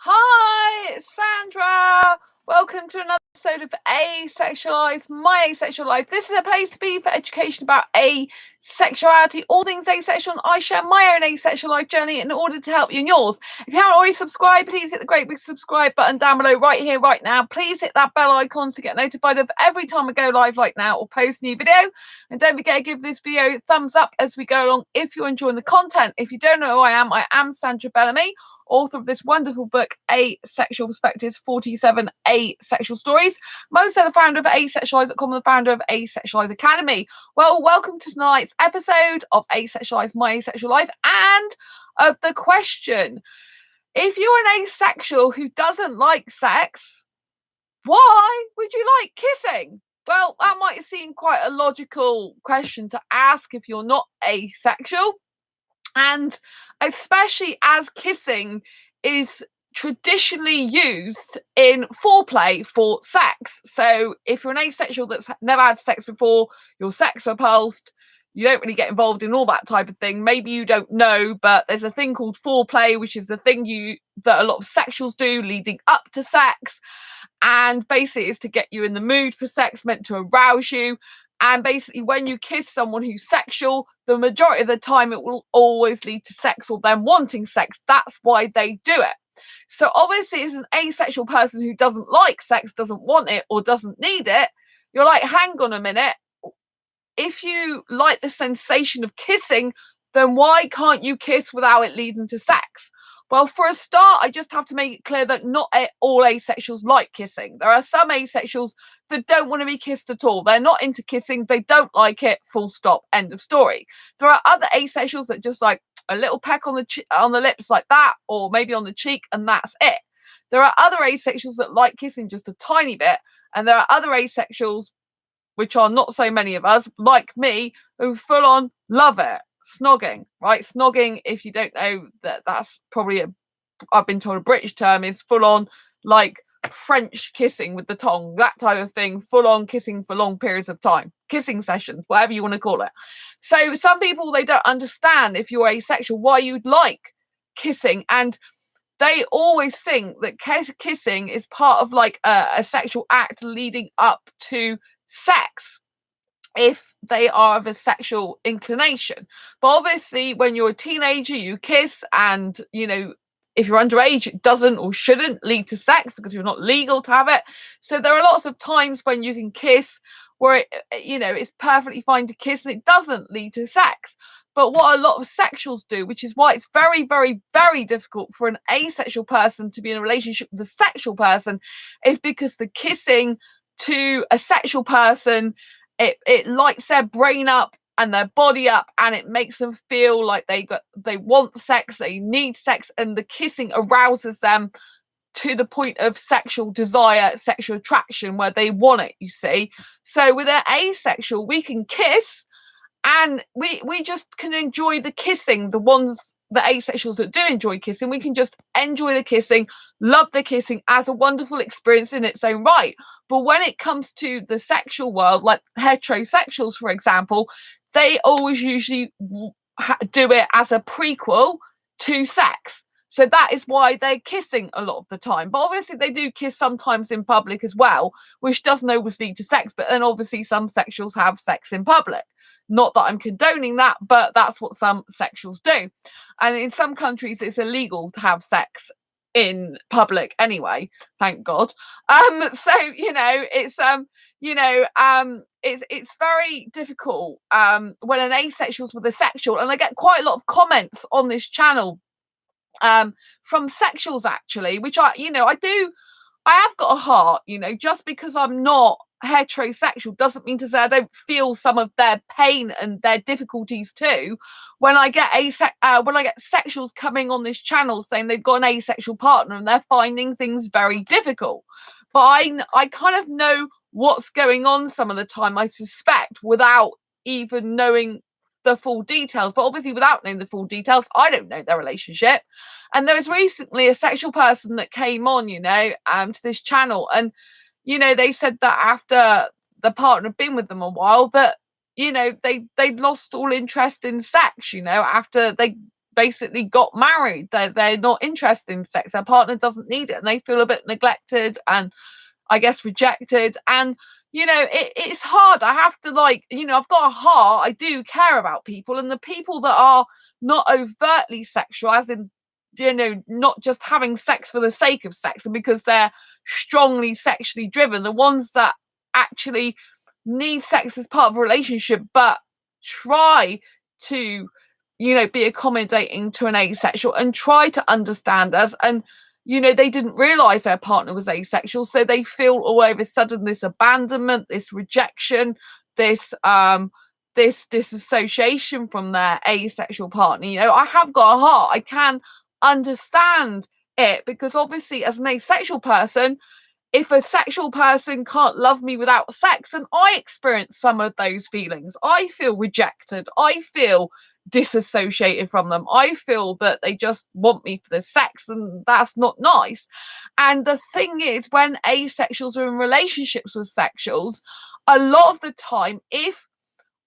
Hi, it's Sandra. Welcome to another episode of Asexualized, My Asexual Life. This is a place to be for education about asexuality, all things asexual, and I share my own asexual life journey in order to help you in yours. If you haven't already subscribed, please hit the great big subscribe button down below right here, right now. Please hit that bell icon to get notified of every time I go live like now or post a new video. And don't forget to give this video a thumbs up as we go along if you're enjoying the content. If you don't know who I am Sandra Bellamy, author of this wonderful book, Asexual Perspectives, 47 Asexual Stories. I'm also the founder of asexualise.com and the founder of Asexualise Academy. Well, welcome to tonight's episode of Asexualise, My Asexual Life, and of the question, if you're an asexual who doesn't like sex, why would you like kissing? Well, that might seem quite a logical question to ask if you're not asexual. And especially as kissing is traditionally used in foreplay for sex. So if you're an asexual that's never had sex before, you're sex repulsed, you don't really get involved in all that type of thing. Maybe you don't know, but there's a thing called foreplay, which is the thing that a lot of sexuals do leading up to sex. And basically it's to get you in the mood for sex, meant to arouse you. And basically, when you kiss someone who's sexual, the majority of the time it will always lead to sex or them wanting sex. That's why they do it. So obviously, as an asexual person who doesn't like sex, doesn't want it, or doesn't need it, you're like, hang on a minute. If you like the sensation of kissing, then why can't you kiss without it leading to sex? Well, for a start, I just have to make it clear that not all asexuals like kissing. There are some asexuals that don't want to be kissed at all. They're not into kissing. They don't like it. Full stop. End of story. There are other asexuals that just like a little peck on the lips like that, or maybe on the cheek, and that's it. There are other asexuals that like kissing just a tiny bit, and there are other asexuals, which are not so many of us, like me, who full on love it. Snogging, right? Snogging, if you don't know, that's probably I've been told a British term, is full on like French kissing with the tongue, that type of thing, full on kissing for long periods of time, kissing sessions, whatever you want to call it. So some people, they don't understand, if you're asexual, why you'd like kissing, and they always think that kissing is part of like a sexual act leading up to sex, if they are of a sexual inclination. But obviously, when you're a teenager, you kiss, and if you're underage, it doesn't or shouldn't lead to sex because you're not legal to have it. So there are lots of times when you can kiss where it's perfectly fine to kiss and it doesn't lead to sex. But what a lot of sexuals do, which is why it's very, very, very difficult for an asexual person to be in a relationship with a sexual person, is because the kissing to a sexual person, it lights their brain up and their body up, and it makes them feel like they want sex, they need sex, and the kissing arouses them to the point of sexual desire, sexual attraction, where they want it, you see. So with an asexual, we can kiss, and we just can enjoy the kissing. The asexuals that do enjoy kissing, we can just enjoy the kissing, love the kissing as a wonderful experience in its own right. But when it comes to the sexual world, like heterosexuals, for example, they always usually do it as a prequel to sex. So that is why they're kissing a lot of the time. But obviously they do kiss sometimes in public as well, which doesn't always lead to sex. But then obviously some sexuals have sex in public. Not that I'm condoning that, but that's what some sexuals do. And in some countries, it's illegal to have sex in public anyway, thank God. So it's very difficult when an asexual's with a sexual, and I get quite a lot of comments on this channel from sexuals actually, which I have got a heart, just because I'm not heterosexual doesn't mean to say I don't feel some of their pain and their difficulties too. When I get sexuals coming on this channel saying they've got an asexual partner and they're finding things very difficult, but I kind of know what's going on some of the time, I suspect, without even knowing the full details. But obviously without knowing the full details, I don't know their relationship. And there was recently a sexual person that came on to this channel, and they said that after the partner had been with them a while, that they'd lost all interest in sex, after they basically got married. They're not interested in sex. Their partner doesn't need it, and they feel a bit neglected and I guess rejected. And it's hard. I have to, like, I've got a heart. I do care about people, and the people that are not overtly sexual, as in not just having sex for the sake of sex and because they're strongly sexually driven, the ones that actually need sex as part of a relationship but try to be accommodating to an asexual and try to understand us, and they didn't realize their partner was asexual, so they feel all of a sudden this abandonment, this rejection, this disassociation from their asexual partner. I have got a heart. I can understand it, because obviously as an asexual person, if a sexual person can't love me without sex, then I experience some of those feelings. I feel rejected. I feel disassociated from them. I feel that they just want me for the sex, and that's not nice. And the thing is, when asexuals are in relationships with sexuals, a lot of the time, if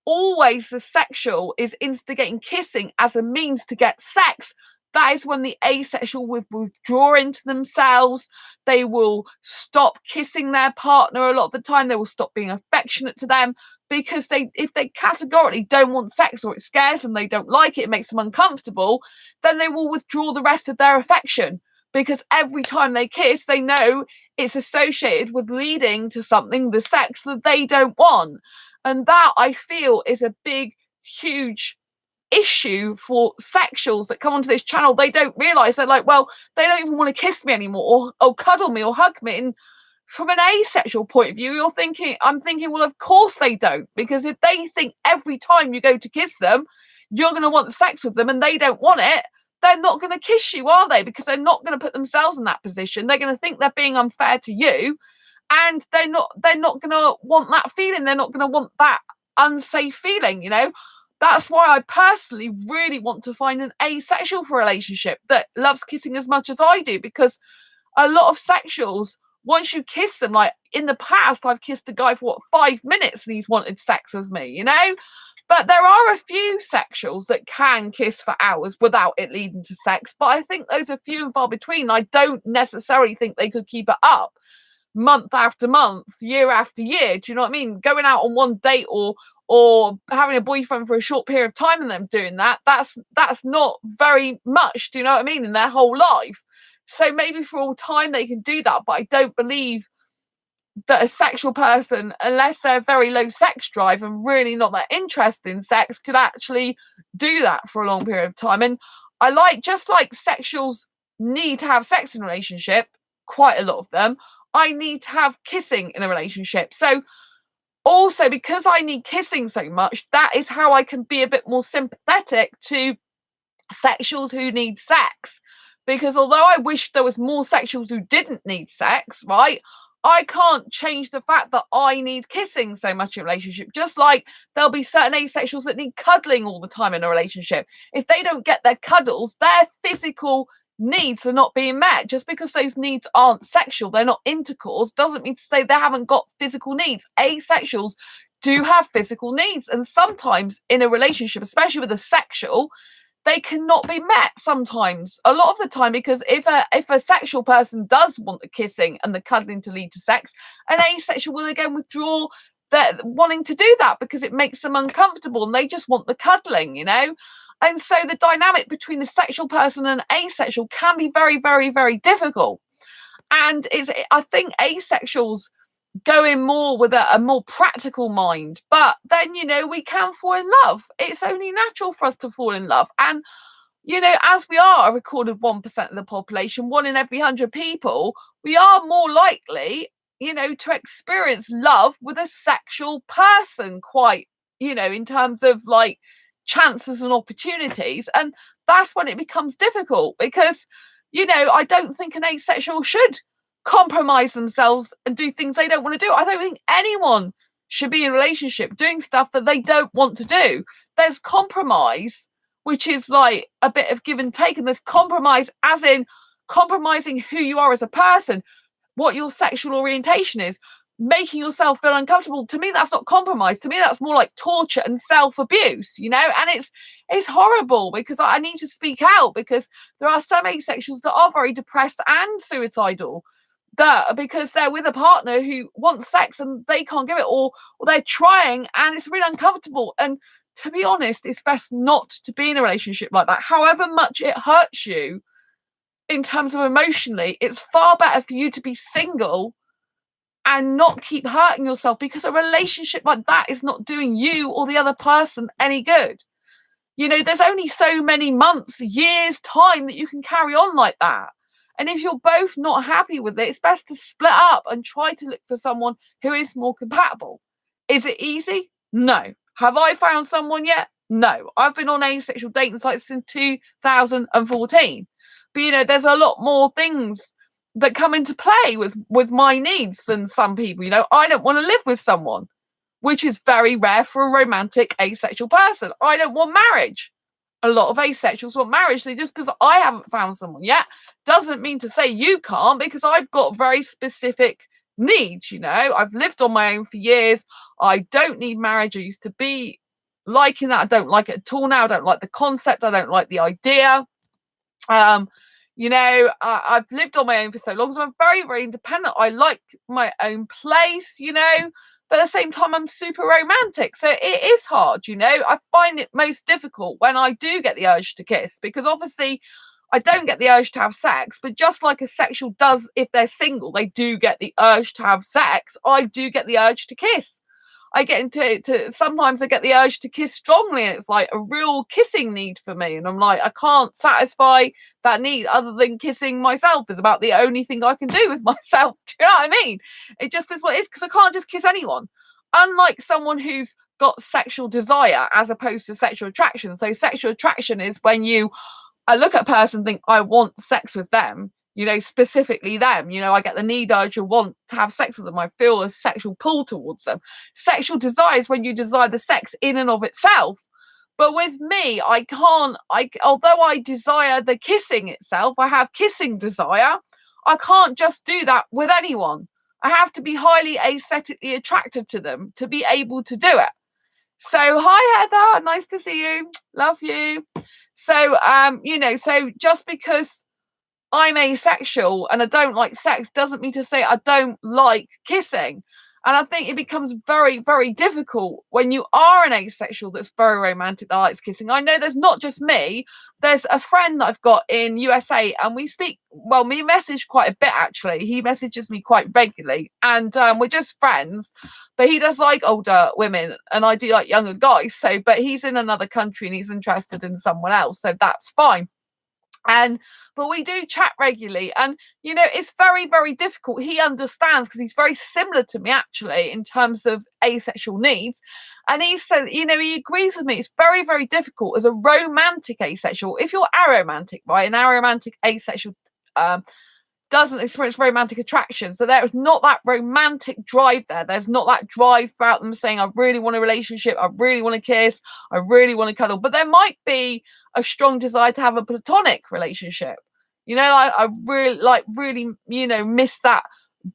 always the sexual is instigating kissing as a means to get sex, that is when the asexual will withdraw into themselves. They will stop kissing their partner a lot of the time. They will stop being affectionate to them, because if they categorically don't want sex, or it scares them, they don't like it, it makes them uncomfortable, then they will withdraw the rest of their affection, because every time they kiss, they know it's associated with leading to something, the sex that they don't want. And that, I feel, is a big, huge issue for sexuals that come onto this channel. They don't realize, they're like, well, they don't even want to kiss me anymore, or cuddle me or hug me. And from an asexual point of view, I'm thinking, well, of course they don't, because if they think every time you go to kiss them you're going to want sex with them and they don't want it, they're not going to kiss you, are they? Because they're not going to put themselves in that position. They're going to think they're being unfair to you, and they're not going to want that feeling. They're not going to want that unsafe feeling. That's why I personally really want to find an asexual for a relationship that loves kissing as much as I do, because a lot of sexuals, once you kiss them, like in the past, I've kissed a guy for 5 minutes and he's wanted sex with me, But there are a few sexuals that can kiss for hours without it leading to sex. But I think those are few and far between. I don't necessarily think they could keep it up month after month, year after year. Do you know what I mean? Going out on one date or having a boyfriend for a short period of time and them doing that's not very much, do you know what I mean, in their whole life. So maybe for all time they can do that, but I don't believe that a sexual person, unless they're very low sex drive and really not that interested in sex, could actually do that for a long period of time. And just like sexuals need to have sex in a relationship, quite a lot of them, I need to have kissing in a relationship. So also, because I need kissing so much, that is how I can be a bit more sympathetic to sexuals who need sex. Because although I wish there was more sexuals who didn't need sex, right, I can't change the fact that I need kissing so much in a relationship. Just like there'll be certain asexuals that need cuddling all the time in a relationship. If they don't get their cuddles, their physical needs are not being met. Just because those needs aren't sexual, they're not intercourse, doesn't mean to say they haven't got physical needs. Asexuals do have physical needs, and sometimes in a relationship, especially with a sexual, they cannot be met sometimes, a lot of the time, because if a sexual person does want the kissing and the cuddling to lead to sex, an asexual will again withdraw their wanting to do that because it makes them uncomfortable and they just want the cuddling, And so the dynamic between a sexual person and an asexual can be very, very, very difficult. And I think asexuals go in more with a more practical mind, but then we can fall in love. It's only natural for us to fall in love, and as we are a recorded 1% of the population, 1 in every 100 people, we are more likely to experience love with a sexual person, quite in terms of like chances and opportunities. And that's when it becomes difficult, because I don't think an asexual should compromise themselves and do things they don't want to do. I don't think anyone should be in a relationship doing stuff that they don't want to do. There's compromise, which is like a bit of give and take, and there's compromise as in compromising who you are as a person, what your sexual orientation is, making yourself feel uncomfortable, to me that's not compromise. To me that's more like torture and self-abuse, you know. And it's horrible, because I need to speak out, because there are some asexuals that are very depressed and suicidal, that because they're with a partner who wants sex and they can't give it, or they're trying and it's really uncomfortable. And to be honest, it's best not to be in a relationship like that, however much it hurts you in terms of emotionally. It's far better for you to be single and not keep hurting yourself, because a relationship like that is not doing you or the other person any good. You know, there's only so many months, years time that you can carry on like that. And if you're both not happy with it, it's best to split up and try to look for someone who is more compatible. Is it easy? No. Have I found someone yet? No. I've been on asexual dating sites since 2014. But, you know, there's a lot more things that come into play with my needs than some people. You know, I don't want to live with someone, which is very rare for a romantic asexual person. I don't want marriage. A lot of asexuals want marriage. So just because I haven't found someone yet doesn't mean to say you can't, because I've got very specific needs. You know, I've lived on my own for years. I don't need marriage. I used to be liking that. I don't like it at all now. I don't like the concept. I don't like the idea. You know, I've lived on my own for so long, so I'm very, very independent. I like my own place, you know, but at the same time, I'm super romantic. So it is hard, you know. I find it most difficult when I do get the urge to kiss, because obviously I don't get the urge to have sex, but just like a sexual does if they're single, they do get the urge to have sex. I do get the urge to kiss. I get into sometimes I get the urge to kiss strongly, and it's like a real kissing need for me. And I'm like, I can't satisfy that need other than kissing myself is about the only thing I can do with myself. Do you know what I mean? It just is what it is, because I can't just kiss anyone. Unlike someone who's got sexual desire as opposed to sexual attraction. So sexual attraction is when I look at a person and think, I want sex with them. You know, specifically them, you know, I get the need, urge, or want to have sex with them. I feel a sexual pull towards them. Sexual desire is when you desire the sex in and of itself. But with me, although I desire the kissing itself, I have kissing desire. I can't just do that with anyone. I have to be highly aesthetically attracted to them to be able to do it. So hi Heather, nice to see you. Love you. So you know, so just because I'm asexual and I don't like sex doesn't mean to say I don't like kissing. And I think it becomes very, very difficult when you are an asexual that's very romantic that likes kissing. I know there's not just me. There's a friend that I've got in USA, and we message quite a bit actually. He messages me quite regularly, and we're just friends. But he does like older women, and I do like younger guys. So, but he's in another country and he's interested in someone else, so that's fine. But we do chat regularly, and you know, it's very, very difficult. He understands because he's very similar to me actually in terms of asexual needs, and he said, you know, he agrees with me. It's very, very difficult as a romantic asexual. If you're aromantic, right, an aromantic asexual doesn't experience romantic attraction, so there is not that romantic drive there. There's not that drive about them saying, I really want a relationship, I really want to kiss, I really want to cuddle. But there might be a strong desire to have a platonic relationship. You know, I really, you know, miss that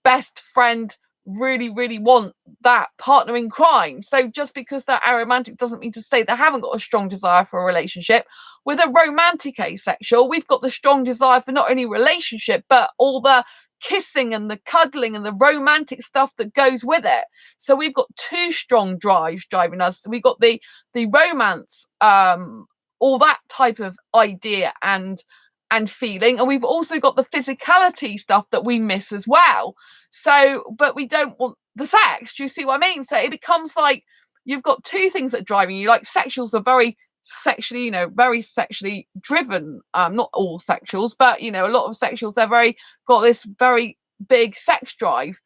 best friend, really, really want that partner in crime. So just because they're aromantic doesn't mean to say they haven't got a strong desire for a relationship. With a romantic asexual, we've got the strong desire for not only relationship, but all the kissing and the cuddling and the romantic stuff that goes with it. So we've got two strong drives driving us. So we've got the romance, all that type of idea and feeling, and we've also got the physicality stuff that we miss as well. So, but we don't want the sex. Do you see what I mean? So it becomes like you've got two things that are driving you. Like sexuals are very sexually, you know, very sexually driven. Not all sexuals, but you know, a lot of sexuals, they're very got this very big sex drive.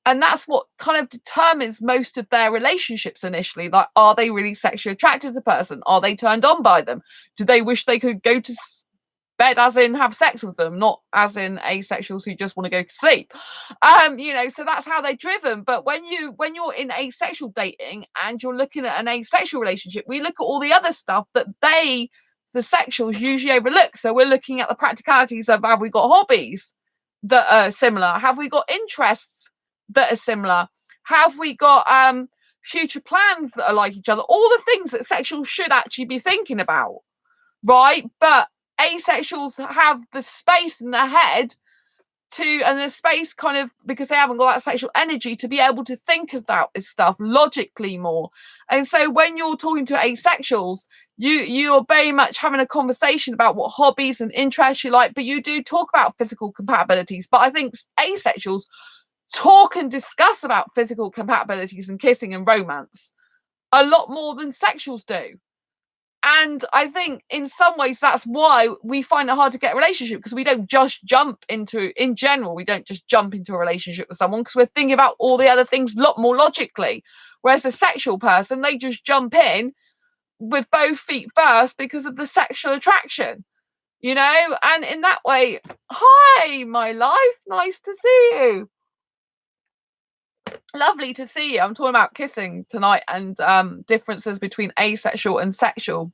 And that's what kind of determines most of their relationships initially. Like, are they really sexually attracted to the person? Are they turned on by them? Do they wish they could go to bed, as in have sex with them, not as in asexuals who just want to go to sleep? You know, so that's how they're driven. But when you're in asexual dating and you're looking at an asexual relationship, we look at all the other stuff that the sexuals usually overlook. So we're looking at the practicalities of, have we got hobbies that are similar? Have we got interests that are similar? Have we got future plans that are like each other? All the things that sexuals should actually be thinking about, right? But asexuals have the space in their head and the space kind of, because they haven't got that sexual energy to be able to think about this stuff logically more. And so when you're talking to asexuals, you're very much having a conversation about what hobbies and interests you like, but you do talk about physical compatibilities. But I think asexuals talk and discuss about physical compatibilities and kissing and romance a lot more than sexuals do. And I think in some ways that's why we find it hard to get a relationship, because we don't just jump into, in general, we don't just jump into a relationship with someone because we're thinking about all the other things a lot more logically. Whereas a sexual person, they just jump in with both feet first because of the sexual attraction, you know? And in that way, hi, my life, nice to see you. Lovely to see you. I'm talking about kissing tonight and differences between asexual and sexual.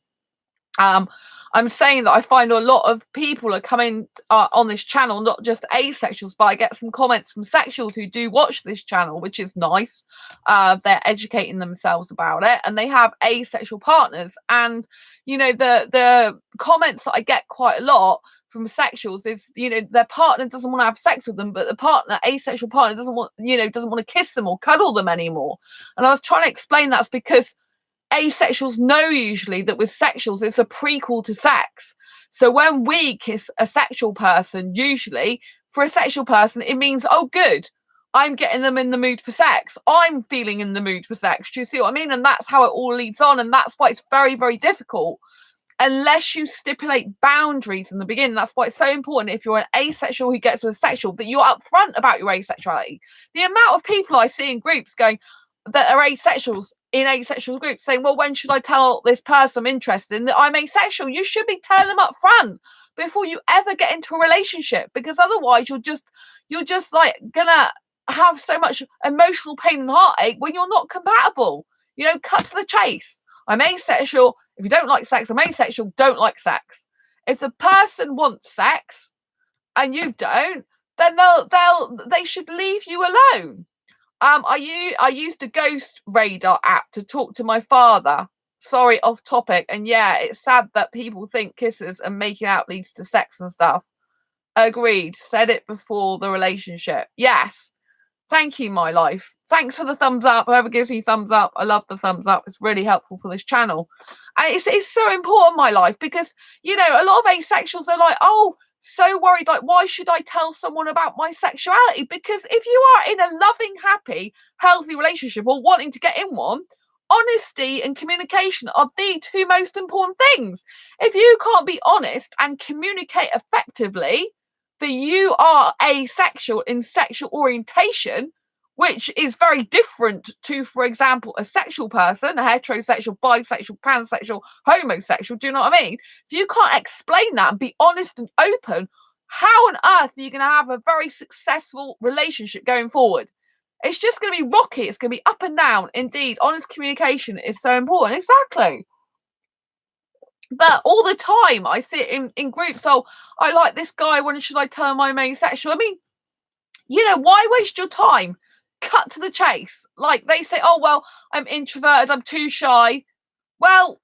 I'm saying that I find a lot of people are coming on this channel, not just asexuals, but I get some comments from sexuals who do watch this channel, which is nice. They're educating themselves about it, and they have asexual partners. And you know, the comments that I get quite a lot from sexuals is, you know, their partner doesn't want to have sex with them, but the asexual partner doesn't want to kiss them or cuddle them anymore. And I was trying to explain that's because asexuals know usually that with sexuals it's a prequel to sex. So when we kiss a sexual person, usually for a sexual person it means, oh good, I'm getting them in the mood for sex, I'm feeling in the mood for sex. Do you see what I mean? And that's how it all leads on, and that's why it's very, very difficult unless you stipulate boundaries in the beginning. That's why it's so important, if you're an asexual who gets with a sexual, that you're upfront about your asexuality. The amount of people I see in groups going, that are asexuals, in asexual groups, saying, well, when should I tell this person I'm interested in that I'm asexual? You should be telling them up front before you ever get into a relationship, because otherwise you're just like gonna have so much emotional pain and heartache when you're not compatible. You know, cut to the chase. I'm asexual. If you don't like sex, I'm asexual. Don't like sex. If the person wants sex and you don't, then they should leave you alone. I used a ghost radar app to talk to my father. Sorry, off topic. And yeah, it's sad that people think kisses and making out leads to sex and stuff. Agreed. Said it before the relationship. Yes. Thank you, my life. Thanks for the thumbs up. Whoever gives me thumbs up, I love the thumbs up. It's really helpful for this channel. And it's so important, my life, because, you know, a lot of asexuals are like, oh, so worried, like, why should I tell someone about my sexuality? Because if you are in a loving, happy, healthy relationship or wanting to get in one, honesty and communication are the two most important things. If you can't be honest and communicate effectively that you are asexual in sexual orientation, which is very different to, for example, a sexual person, a heterosexual, bisexual, pansexual, homosexual. Do you know what I mean? If you can't explain that and be honest and open, how on earth are you going to have a very successful relationship going forward? It's just going to be rocky. It's going to be up and down. Indeed, honest communication is so important. Exactly. But all the time I see it in groups. Oh, I like this guy. When should I tell him I'm asexual? I mean, you know, why waste your time? Cut to the chase. Like they say, oh, well, I'm introverted, I'm too shy. Well,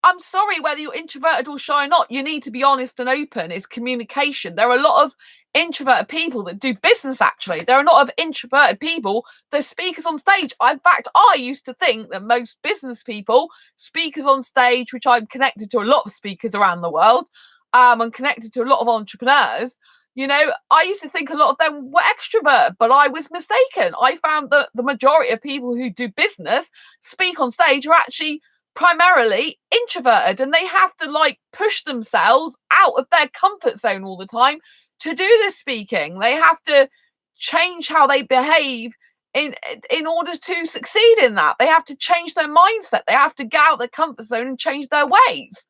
I'm sorry, whether you're introverted or shy or not, you need to be honest and open. It's communication. There are a lot of introverted people that do business, actually. There are a lot of introverted people that speakers on stage. In fact, I used to think that most business people, speakers on stage, which I'm connected to a lot of speakers around the world, and connected to a lot of entrepreneurs, you know, I used to think a lot of them were extrovert, but I was mistaken. I found that the majority of people who do business, speak on stage, are actually primarily introverted, and they have to like push themselves out of their comfort zone all the time to do this speaking. They have to change how they behave in order to succeed in that. They have to change their mindset. They have to get out of their comfort zone and change their ways,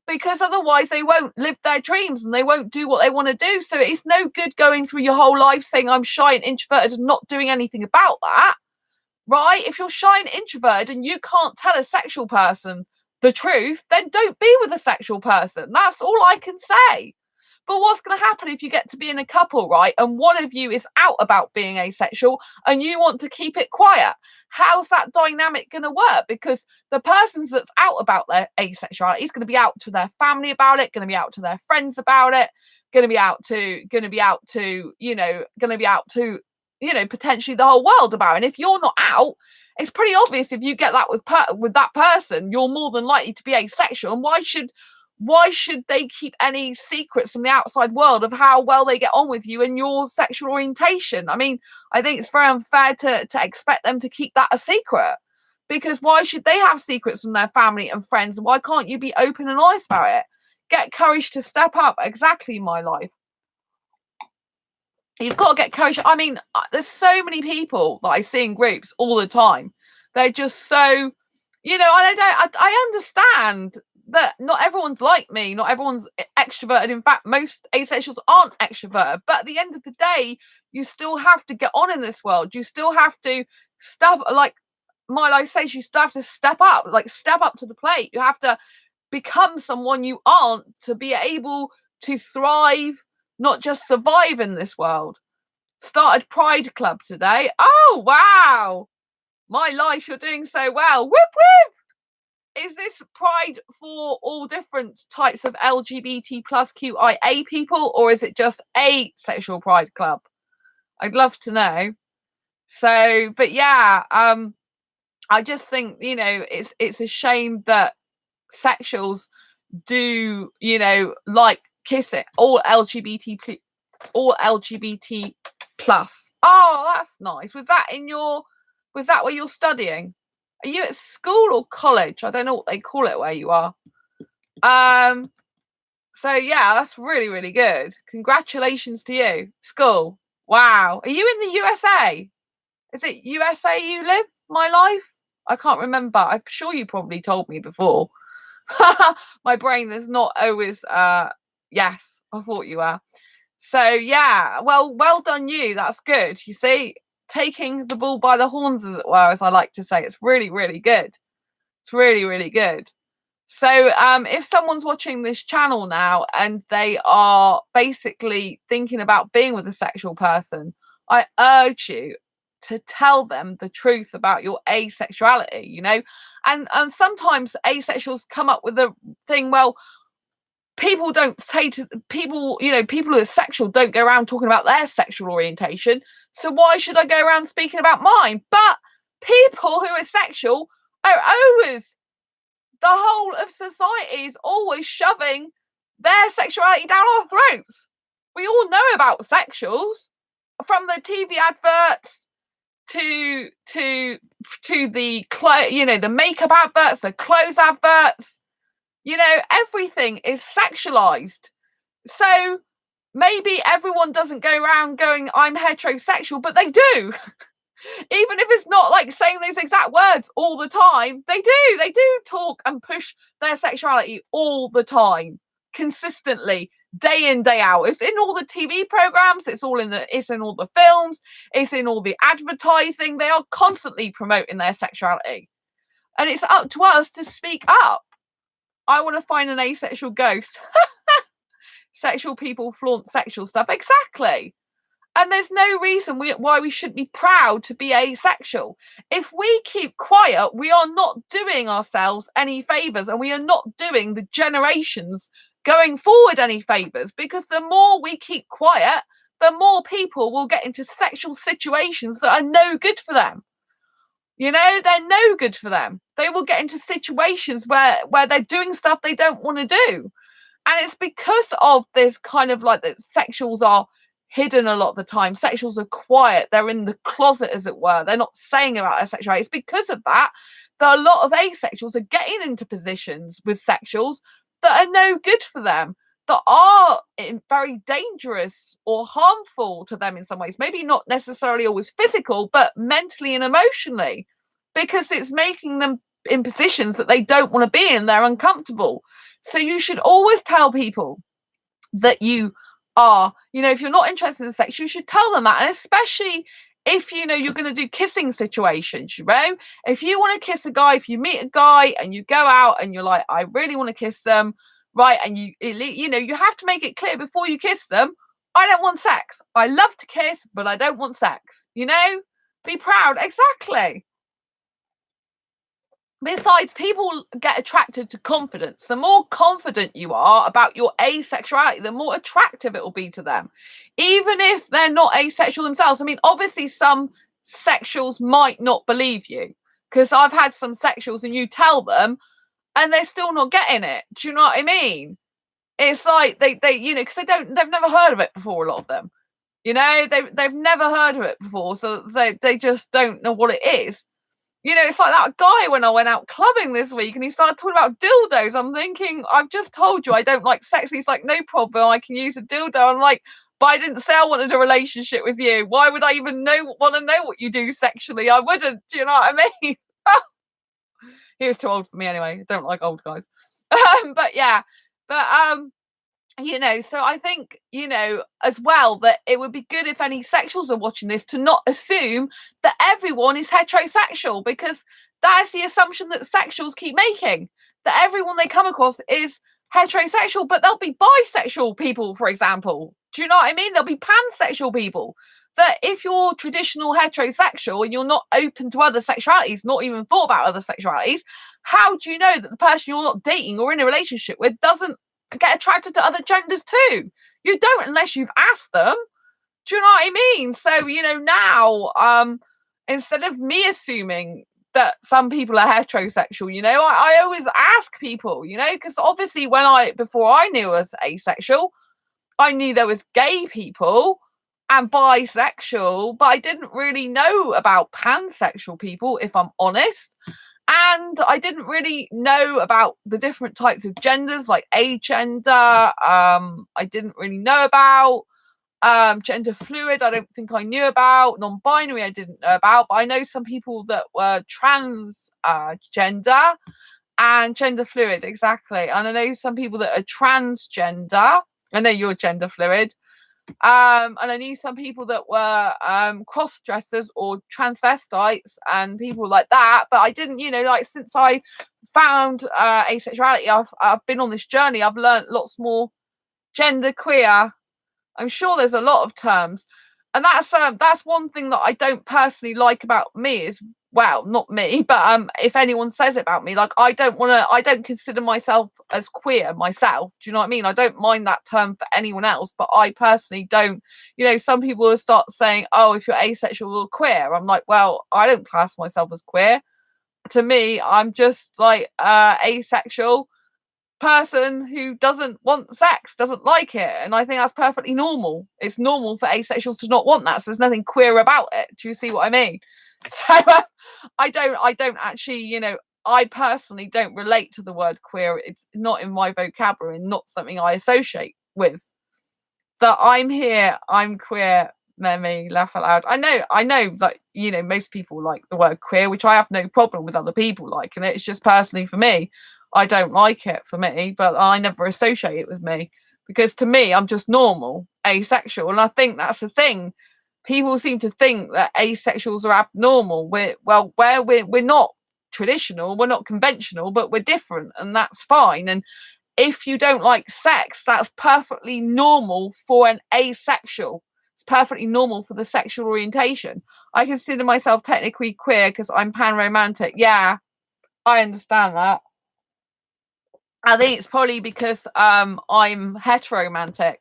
because otherwise they won't live their dreams and they won't do what they want to do. So it's no good going through your whole life saying I'm shy and introverted and not doing anything about that. Right? If you're shy and introverted and you can't tell a sexual person the truth, then don't be with a sexual person. That's all I can say. But what's going to happen if you get to be in a couple, right? And one of you is out about being asexual and you want to keep it quiet? How's that dynamic going to work? Because the person that's out about their asexuality is going to be out to their family about it, going to be out to their friends about it, going to be out to potentially the whole world about it. And if you're not out, it's pretty obvious if you get that with that person, you're more than likely to be asexual. And why should they keep any secrets from the outside world of how well they get on with you and your sexual orientation? I mean, I think it's very unfair to expect them to keep that a secret, because why should they have secrets from their family and friends? Why can't you be open and honest about it? Get courage to step up. Exactly, my life. You've got to get courage. I mean, there's so many people that I see in groups all the time. They're just so, I understand that not everyone's like me. Not everyone's extroverted. In fact, most asexuals aren't extroverted. But at the end of the day, you still have to get on in this world. You still have to like my life says, you still have to step up to the plate. You have to become someone you aren't to be able to thrive, not just survive in this world. Started Pride Club today. Oh, wow. My life, you're doing so well. Whoop, whoop. Is this Pride for all different types of LGBT plus QIA people, or is it just a sexual Pride Club? I'd love to know. So, but yeah, I just think, it's a shame that sexuals do, like kissing, all LGBT plus. Oh, that's nice. Was that where you're studying? Are you at school or college? I don't know what they call it where you are. So yeah, that's really, really good. Congratulations to you. School. Wow. Are you in the USA? Is it USA you live, my life? I can't remember. I'm sure you probably told me before. My brain is not always yes, I thought you were. So yeah, well done you. That's good. You see, taking the bull by the horns, as it were, as I like to say. It's really, really good. It's really, really good. So if someone's watching this channel now and they are basically thinking about being with a sexual person, I urge you to tell them the truth about your asexuality, and sometimes asexuals come up with a thing, well, people don't say to people, people who are sexual don't go around talking about their sexual orientation, so why should I go around speaking about mine? But people who are sexual are always, the whole of society is always shoving their sexuality down our throats. We all know about sexuals, from the TV adverts to the the makeup adverts, the clothes adverts. Everything is sexualized. So maybe everyone doesn't go around going, I'm heterosexual, but they do. Even if it's not like saying those exact words all the time, they do talk and push their sexuality all the time, consistently, day in, day out. It's in all the TV programs, it's in all the films, it's in all the advertising. They are constantly promoting their sexuality. And it's up to us to speak up. I want to find an asexual ghost. Sexual people flaunt sexual stuff. Exactly. And there's no reason why we should be proud to be asexual. If we keep quiet, we are not doing ourselves any favours, and we are not doing the generations going forward any favours, because the more we keep quiet, the more people will get into sexual situations that are no good for them. They're no good for them. They will get into situations where they're doing stuff they don't want to do. And it's because of this kind of like that sexuals are hidden a lot of the time. Sexuals are quiet. They're in the closet, as it were. They're not saying about their sexuality. It's because of that a lot of asexuals are getting into positions with sexuals that are no good for them, that are very dangerous or harmful to them in some ways. Maybe not necessarily always physical, but mentally and emotionally, because it's making them in positions that they don't want to be in. They're uncomfortable. So you should always tell people that you are, if you're not interested in sex, you should tell them that. And especially if you're going to do kissing situations, if you want to kiss a guy, if you meet a guy and you go out and you're like, I really want to kiss them, right? And you know, you have to make it clear before you kiss them, I don't want sex. I love to kiss, but I don't want sex. You know, be proud. Exactly. Besides, people get attracted to confidence. The more confident you are about your asexuality, the more attractive it will be to them, even if they're not asexual themselves. I mean, obviously, some sexuals might not believe you, because I've had some sexuals and you tell them and they're still not getting it. Do you know what I mean? It's like they you know, because they've never heard of it before. A lot of them, you know, they've never heard of it before, so they just don't know what it is. You know, it's like that guy when I went out clubbing this week and he started talking about dildos. I'm thinking, I've just told you I don't like sex. He's like, no problem, I can use a dildo. I'm like, but I didn't say I wanted a relationship with you. Why would I even want to know what you do sexually? I wouldn't. Do you know what I mean? He was too old for me anyway. I don't like old guys. But yeah, but you know, so I think, you know, as well, that it would be good if any sexuals are watching this to not assume that everyone is heterosexual, because that is the assumption that sexuals keep making, that everyone they come across is heterosexual. But there'll be bisexual people, for example. Do you know what I mean? There'll be pansexual people. That if you're traditional heterosexual and you're not open to other sexualities, not even thought about other sexualities, how do you know that the person you're not dating or in a relationship with doesn't get attracted to other genders too? You don't, unless you've asked them. Do you know what I mean? So, you know, now instead of me assuming that some people are heterosexual, you know, I always ask people, you know, because obviously before I knew I was asexual, I knew there was gay people and bisexual, but I didn't really know about pansexual people, if I'm honest. And I didn't really know about the different types of genders, like agender. I didn't really know about gender fluid. I don't think I knew about non-binary. I didn't know about, but I know some people that were trans gender and gender fluid. Exactly. And I know some people that are transgender. I know you're gender fluid. And I knew some people that were cross dressers or transvestites and people like that, but I didn't, you know, like, since I found asexuality, I've been on this journey. I've learned lots more. Gender queer, I'm sure there's a lot of terms, and that's one thing that I don't personally like about me is, well, not me, but if anyone says it about me, like, I don't consider myself as queer myself. Do you know what I mean? I don't mind that term for anyone else, but I personally don't. You know, some people will start saying, oh, if you're asexual or queer, I'm like, well, I don't class myself as queer. To me, I'm just like asexual person who doesn't want sex, doesn't like it, and I think that's perfectly normal. It's normal for asexuals to not want that, so there's nothing queer about it. Do you see what I mean? So I don't actually, you know, I personally don't relate to the word queer. It's not in my vocabulary, not something I associate with. That I'm here, I'm queer, let me laugh out loud. I know that, you know, most people like the word queer, which I have no problem with other people liking it. It's just personally for me, I don't like it for me, but I never associate it with me, because to me, I'm just normal, asexual. And I think that's the thing. People seem to think that asexuals are abnormal. We're not traditional, we're not conventional, but we're different, and that's fine. And if you don't like sex, that's perfectly normal for an asexual. It's perfectly normal for the sexual orientation. I consider myself technically queer because I'm pan-romantic. Yeah, I understand that. I think it's probably because I'm heteromantic.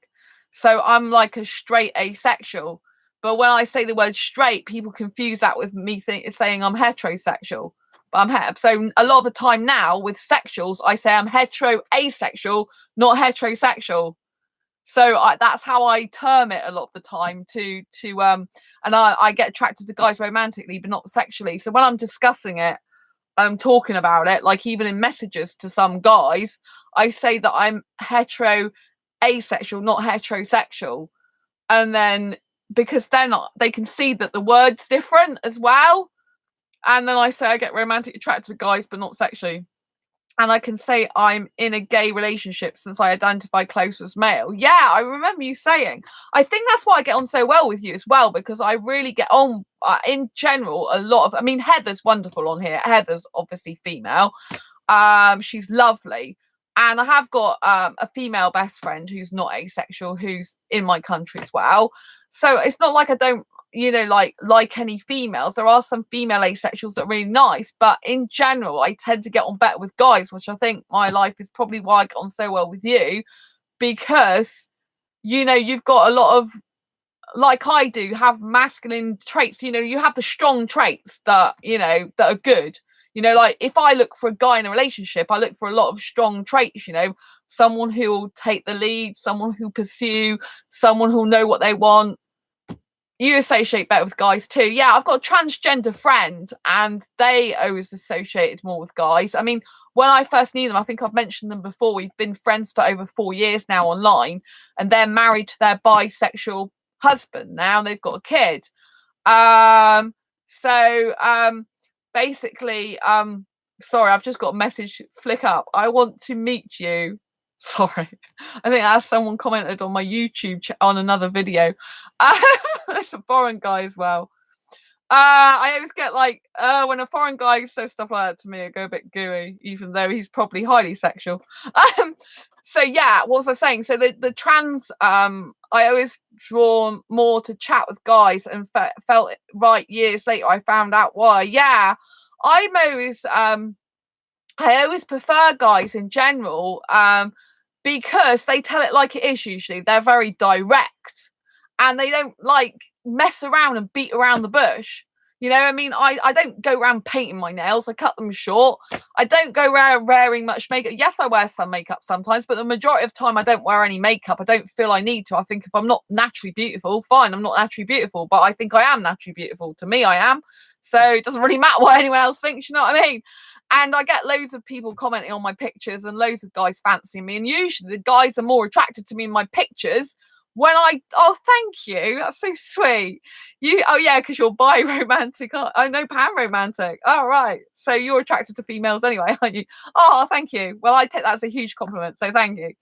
So I'm like a straight asexual. But when I say the word straight, people confuse that with me saying I'm heterosexual. But so a lot of the time now with sexuals, I say I'm hetero asexual, not heterosexual. So that's how I term it a lot of the time and I get attracted to guys romantically, but not sexually. So when I'm discussing it, I'm talking about it, like even in messages to some guys, I say that I'm hetero asexual, not heterosexual. And then because they can see that the word's different as well. And then I say I get romantic attracted to guys, but not sexually. And I can say I'm in a gay relationship since I identify close as male. Yeah, I remember you saying. I think that's why I get on so well with you as well, because I really get on, in general, a lot of, I mean, Heather's wonderful on here. Heather's obviously female. She's lovely. And I have got a female best friend who's not asexual, who's in my country as well. So it's not like I don't, like any females. There are some female asexuals that are really nice, but in general, I tend to get on better with guys, which I think my life is probably why I get on so well with you, because you've got a lot of, like I do, have masculine traits. You have the strong traits that are good. Like if I look for a guy in a relationship, I look for a lot of strong traits. Someone who will take the lead, someone who pursue, someone who'll know what they want. You associate better with guys too. Yeah, I've got a transgender friend and they always associated more with guys. I mean, when I first knew them, I think I've mentioned them before, we've been friends for over 4 years now online, and they're married to their bisexual husband now, and they've got a kid. So basically, sorry, I've just got a message flick up. I want to meet you. Sorry, I think that's someone commented on my YouTube on another video. It's a foreign guy as well. I always get like when a foreign guy says stuff like that to me, I go a bit gooey, even though he's probably highly sexual. So yeah, what was I saying? So the trans, I always drawn more to chat with guys, and felt right years later I found out why. Yeah, I'm always I always prefer guys in general, because they tell it like it is. Usually they're very direct and they don't like mess around and beat around the bush. I mean, I don't go around painting my nails. I cut them short. I don't go around wearing much makeup. Yes, I wear some makeup sometimes, but the majority of the time I don't wear any makeup. I don't feel I need to. I think if I'm not naturally beautiful, fine, I'm not naturally beautiful, but I think I am naturally beautiful. To me, I am. So it doesn't really matter what anyone else thinks, you know what I mean? And I get loads of people commenting on my pictures and loads of guys fancying me. And usually the guys are more attracted to me in my pictures when oh, thank you. That's so sweet. Oh yeah, because you're bi-romantic. Oh no, pan-romantic. Oh, right. So you're attracted to females anyway, aren't you? Oh, thank you. Well, I take that as a huge compliment. So thank you.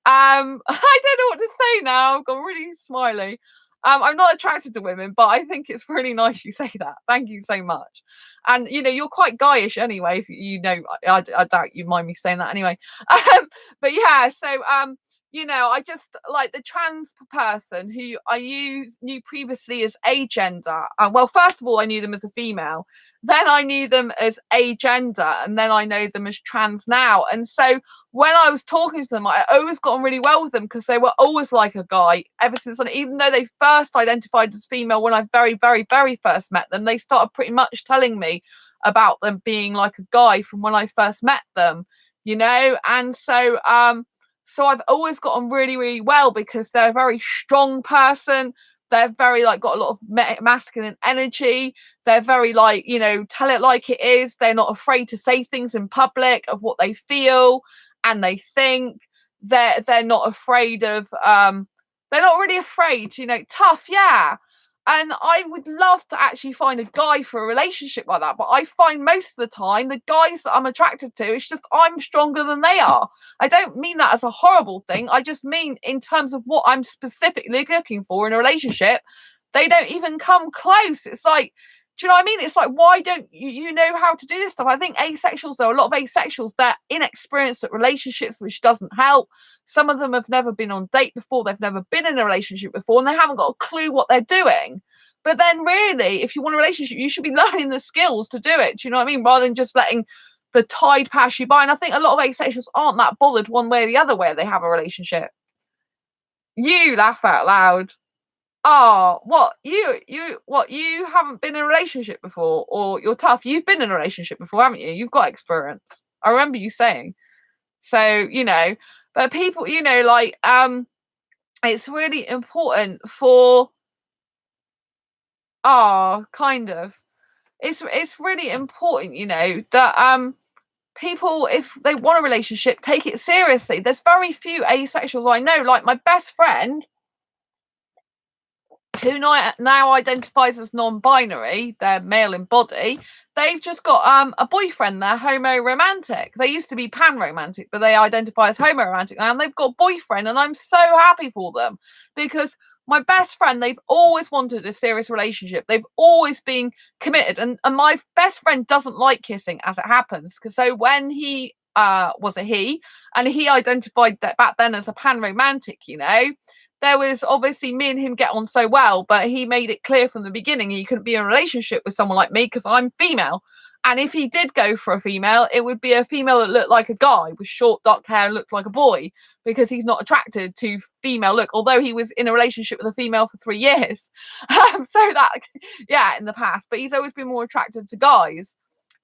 I don't know what to say now. I've got really smiley. I'm not attracted to women, but I think it's really nice you say that. Thank you so much. And you're quite guyish anyway. If I doubt you mind me saying that anyway. But yeah, so I just like the trans person who I knew previously as agender. Well, first of all, I knew them as a female. Then I knew them as agender, and then I know them as trans now. And so when I was talking to them, I always got on really well with them because they were always like a guy ever since. Even though they first identified as female when I very, very, very first met them, they started pretty much telling me about them being like a guy from when I first met them, and so I've always got on really, really well because they're a very strong person. They're very got a lot of masculine energy. They're very tell it like it is. They're not afraid to say things in public of what they feel and they think. They're not afraid of they're not really afraid, tough, yeah. And I would love to actually find a guy for a relationship like that. But I find most of the time the guys that I'm attracted to, it's just I'm stronger than they are. I don't mean that as a horrible thing. I just mean in terms of what I'm specifically looking for in a relationship, they don't even come close. It's like, do you know what I mean? It's like, why don't you know how to do this stuff? I think asexuals, though, a lot of asexuals, they're inexperienced at relationships, which doesn't help. Some of them have never been on a date before. They've never been in a relationship before, and they haven't got a clue what they're doing. But then really, if you want a relationship, you should be learning the skills to do it. Do you know what I mean? Rather than just letting the tide pass you by. And I think a lot of asexuals aren't that bothered one way or the other where they have a relationship. You laugh out loud. Oh, what you haven't been in a relationship before, or you're tough? You've been in a relationship before, haven't you? You've got experience. I remember you saying. So but people, it's really important for kind of. It's really important, that people, if they want a relationship, take it seriously. There's very few asexuals I know, like my best friend, who now identifies as non-binary, they're male in body. They've just got a boyfriend. They're homo-romantic. They used to be pan-romantic, but they identify as homo-romantic now, and they've got a boyfriend, and I'm so happy for them because my best friend, they've always wanted a serious relationship. They've always been committed, and my best friend doesn't like kissing, as it happens, because so when he was a he, and he identified that back then as a pan-romantic, you know. There was obviously me and him get on so well, but he made it clear from the beginning he couldn't be in a relationship with someone like me because I'm female. And if he did go for a female, it would be a female that looked like a guy with short dark hair and looked like a boy, because he's not attracted to female look, although he was in a relationship with a female for 3 years. So that, yeah, in the past, but he's always been more attracted to guys.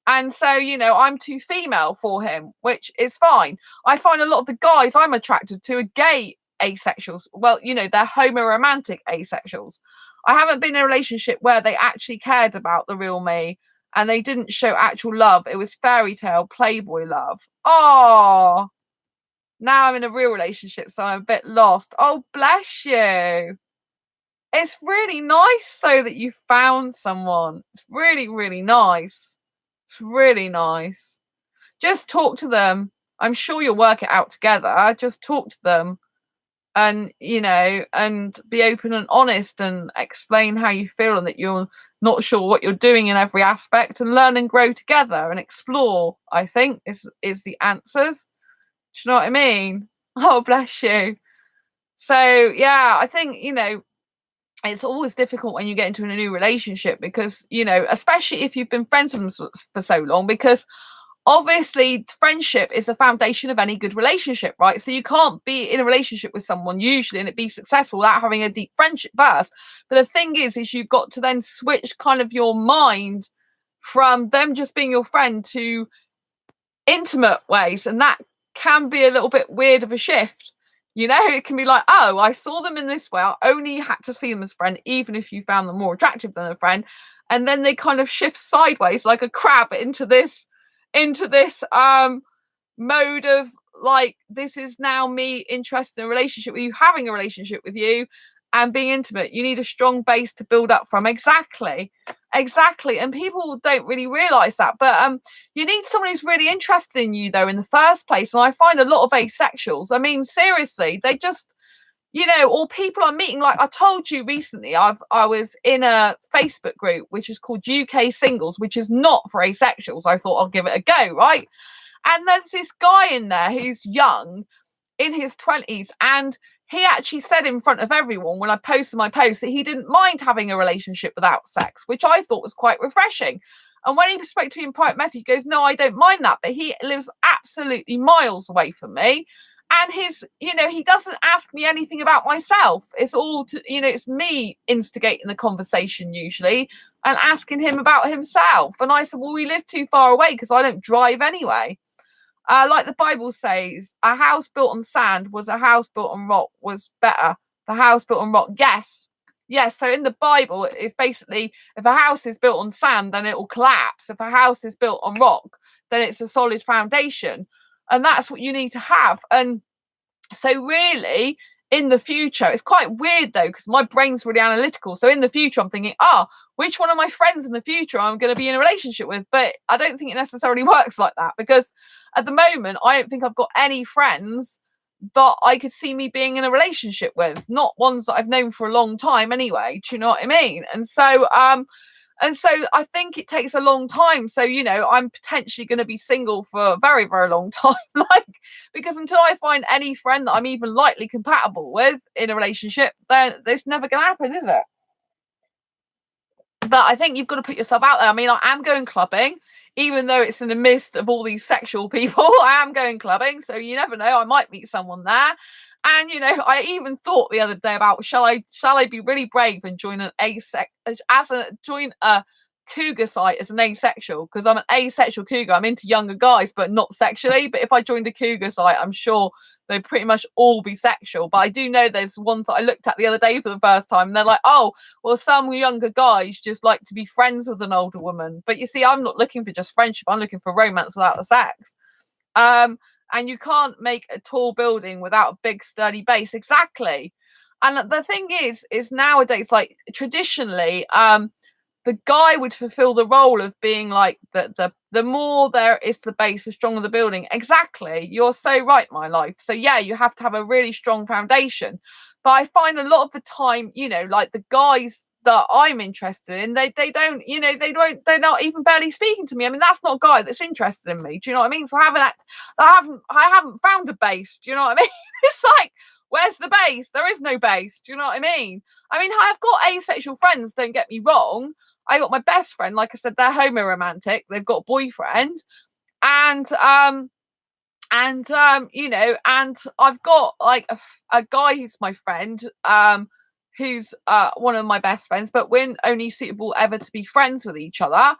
And so, you know, I'm too female for him, which is fine. I find a lot of the guys I'm attracted to are gay asexuals. Well, you know, they're homoromantic asexuals. I haven't been in a relationship where they actually cared about the real me and they didn't show actual love. It was fairy tale playboy love. Oh, now I'm in a real relationship, so I'm a bit lost. Oh, bless you. It's really nice though that you found someone. It's really, really nice. It's really nice. Just talk to them. I'm sure you'll work it out together. Just talk to them and, you know, and be open and honest and explain how you feel and that you're not sure what you're doing in every aspect, and learn and grow together and explore, I think, is the answers. Do you know what I mean? Oh, bless you. So, yeah, I think, you know, it's always difficult when you get into a new relationship because, you know, especially if you've been friends with them for so long, because obviously friendship is the foundation of any good relationship, right? So you can't be in a relationship with someone usually and it be successful without having a deep friendship first. But the thing is you've got to then switch kind of your mind from them just being your friend to intimate ways, and that can be a little bit weird of a shift. You know, it can be like, oh, I saw them in this way. I only had to see them as a friend, even if you found them more attractive than a friend. And then they kind of shift sideways like a crab into this mode of like, this is now me interested in a relationship with you, having a relationship with you and being intimate. You need a strong base to build up from. Exactly. And people don't really realize that, but you need someone who's really interested in you though in the first place. And I find a lot of asexuals, I mean, seriously, they just, you know, or people I'm meeting, like I told you recently, I was in a Facebook group which is called UK Singles, which is not for asexuals. I thought I'll give it a go, right? And there's this guy in there who's young, in his 20s, and he actually said in front of everyone when I posted my post that he didn't mind having a relationship without sex, which I thought was quite refreshing. And when he spoke to me in private message, he goes, no, I don't mind that, but he lives absolutely miles away from me. And his, you know, he doesn't ask me anything about myself. It's all to, you know, it's me instigating the conversation usually and asking him about himself. And I said, well, we live too far away because I don't drive anyway. Like the Bible says, a house built on sand was a house built on rock was better. The house built on rock, yes. So in the Bible, it's basically, if a house is built on sand, then it will collapse. If a house is built on rock, then it's a solid foundation. And that's what you need to have. And so really, in the future, it's quite weird though, because my brain's really analytical. So in the future, I'm thinking, which one of my friends in the future I'm going to be in a relationship with? But I don't think it necessarily works like that, because at the moment, I don't think I've got any friends that I could see me being in a relationship with, not ones that I've known for a long time anyway. Do you know what I mean? And so I think it takes a long time. So, you know, I'm potentially going to be single for a very, very long time, like, because until I find any friend that I'm even lightly compatible with in a relationship, then it's never going to happen, is it? But I think you've got to put yourself out there. I mean, I am going clubbing, even though it's in the midst of all these sexual people. I am going clubbing, so you never know. I might meet someone there. And you know, I even thought the other day about shall I be really brave and join join a cougar site as an asexual, because I'm an asexual cougar. I'm into younger guys, but not sexually. But if I joined a cougar site, I'm sure they'd pretty much all be sexual. But I do know there's ones that I looked at the other day for the first time, and they're like, oh, well, some younger guys just like to be friends with an older woman. But you see, I'm not looking for just friendship. I'm looking for romance without the sex. And you can't make a tall building without a big sturdy base. Exactly. And the thing is nowadays, like traditionally, the guy would fulfill the role of being like the more there is to the base, the stronger the building. Exactly. You're so right, my life. So yeah, you have to have a really strong foundation. But I find a lot of the time, you know, like the guys that I'm interested in, they don't, you know, they're not even barely speaking to me. I mean, that's not a guy that's interested in me. Do you know what I mean? So I haven't found a base. Do you know what I mean? It's like, where's the base? There is no base. Do you know what I mean? I mean, I've got asexual friends, don't get me wrong. I got my best friend, like I said, they're homoromantic. They've got a boyfriend. And you know, and I've got like a guy who's my friend, who's one of my best friends, but we're only suitable ever to be friends with each other.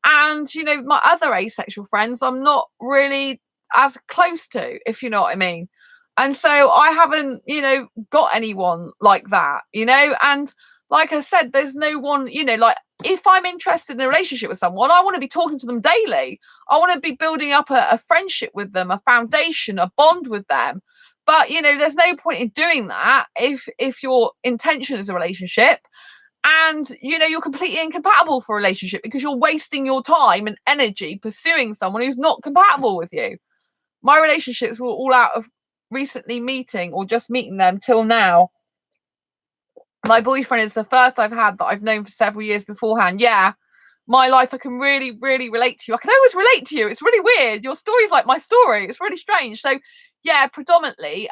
And you know, my other asexual friends I'm not really as close to, if you know what I mean. And so I haven't, you know, got anyone like that, you know. And like I said, there's no one, you know, like if I'm interested in a relationship with someone, I want to be talking to them daily. I want to be building up a friendship with them, a foundation, a bond with them. But you know, there's no point in doing that if your intention is a relationship, and you know you're completely incompatible for a relationship, because you're wasting your time and energy pursuing someone who's not compatible with you. My relationships were all out of recently meeting or just meeting them till now. My boyfriend is the first I've had that I've known for several years beforehand. Yeah, my life, I can really, really relate to you. I can always relate to you. It's really weird. Your story's like my story. It's really strange. So yeah, predominantly,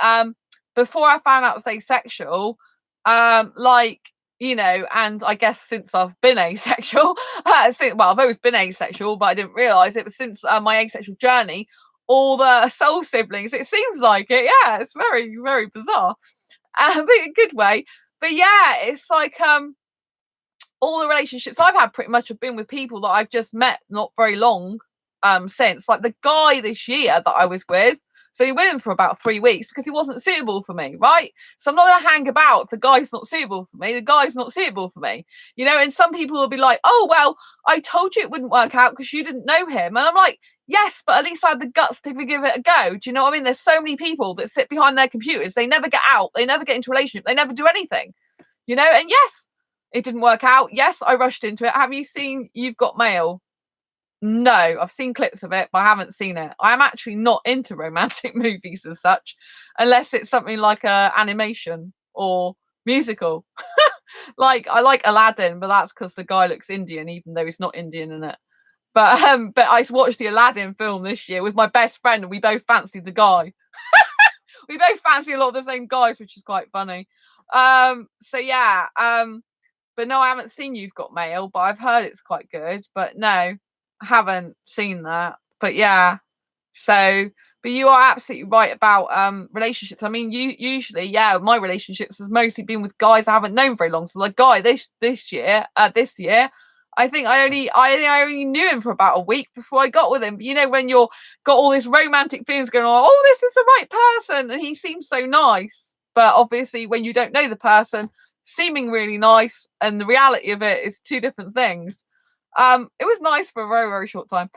before I found out I was asexual, like, you know, and I guess since I've been asexual, well, I've always been asexual, but I didn't realise it was since my asexual journey, all the soul siblings, it seems like it. Yeah, it's very, very bizarre, but in a good way. But yeah, it's like all the relationships I've had pretty much have been with people that I've just met not very long since. Like the guy this year that I was with, so you're with him for about 3 weeks because he wasn't suitable for me, right? So I'm not gonna hang about if the guy's not suitable for me. The guy's not suitable for me, you know. And some people will be like, "Oh well, I told you it wouldn't work out because you didn't know him," and I'm like, yes, but at least I had the guts to give it a go. Do you know what I mean? There's so many people that sit behind their computers. They never get out. They never get into a relationship. They never do anything, you know? And yes, it didn't work out. Yes, I rushed into it. Have you seen You've Got Mail? No, I've seen clips of it, but I haven't seen it. I'm actually not into romantic movies as such, unless it's something like a animation or musical. Like I like Aladdin, but that's because the guy looks Indian, even though he's not Indian in it. But I watched the Aladdin film this year with my best friend, and we both fancied the guy. We both fancy a lot of the same guys, which is quite funny. So yeah, but no, I haven't seen You've Got Mail, but I've heard it's quite good. But no, I haven't seen that. But yeah, so but you are absolutely right about relationships. I mean, you usually, yeah, my relationships has mostly been with guys I haven't known very long. So the guy this year, I think I only knew him for about a week before I got with him. But you know, when you're got all this romantic feelings going on, oh, this is the right person, and he seems so nice. But obviously, when you don't know the person, seeming really nice and the reality of it is two different things. It was nice for a very, very short time.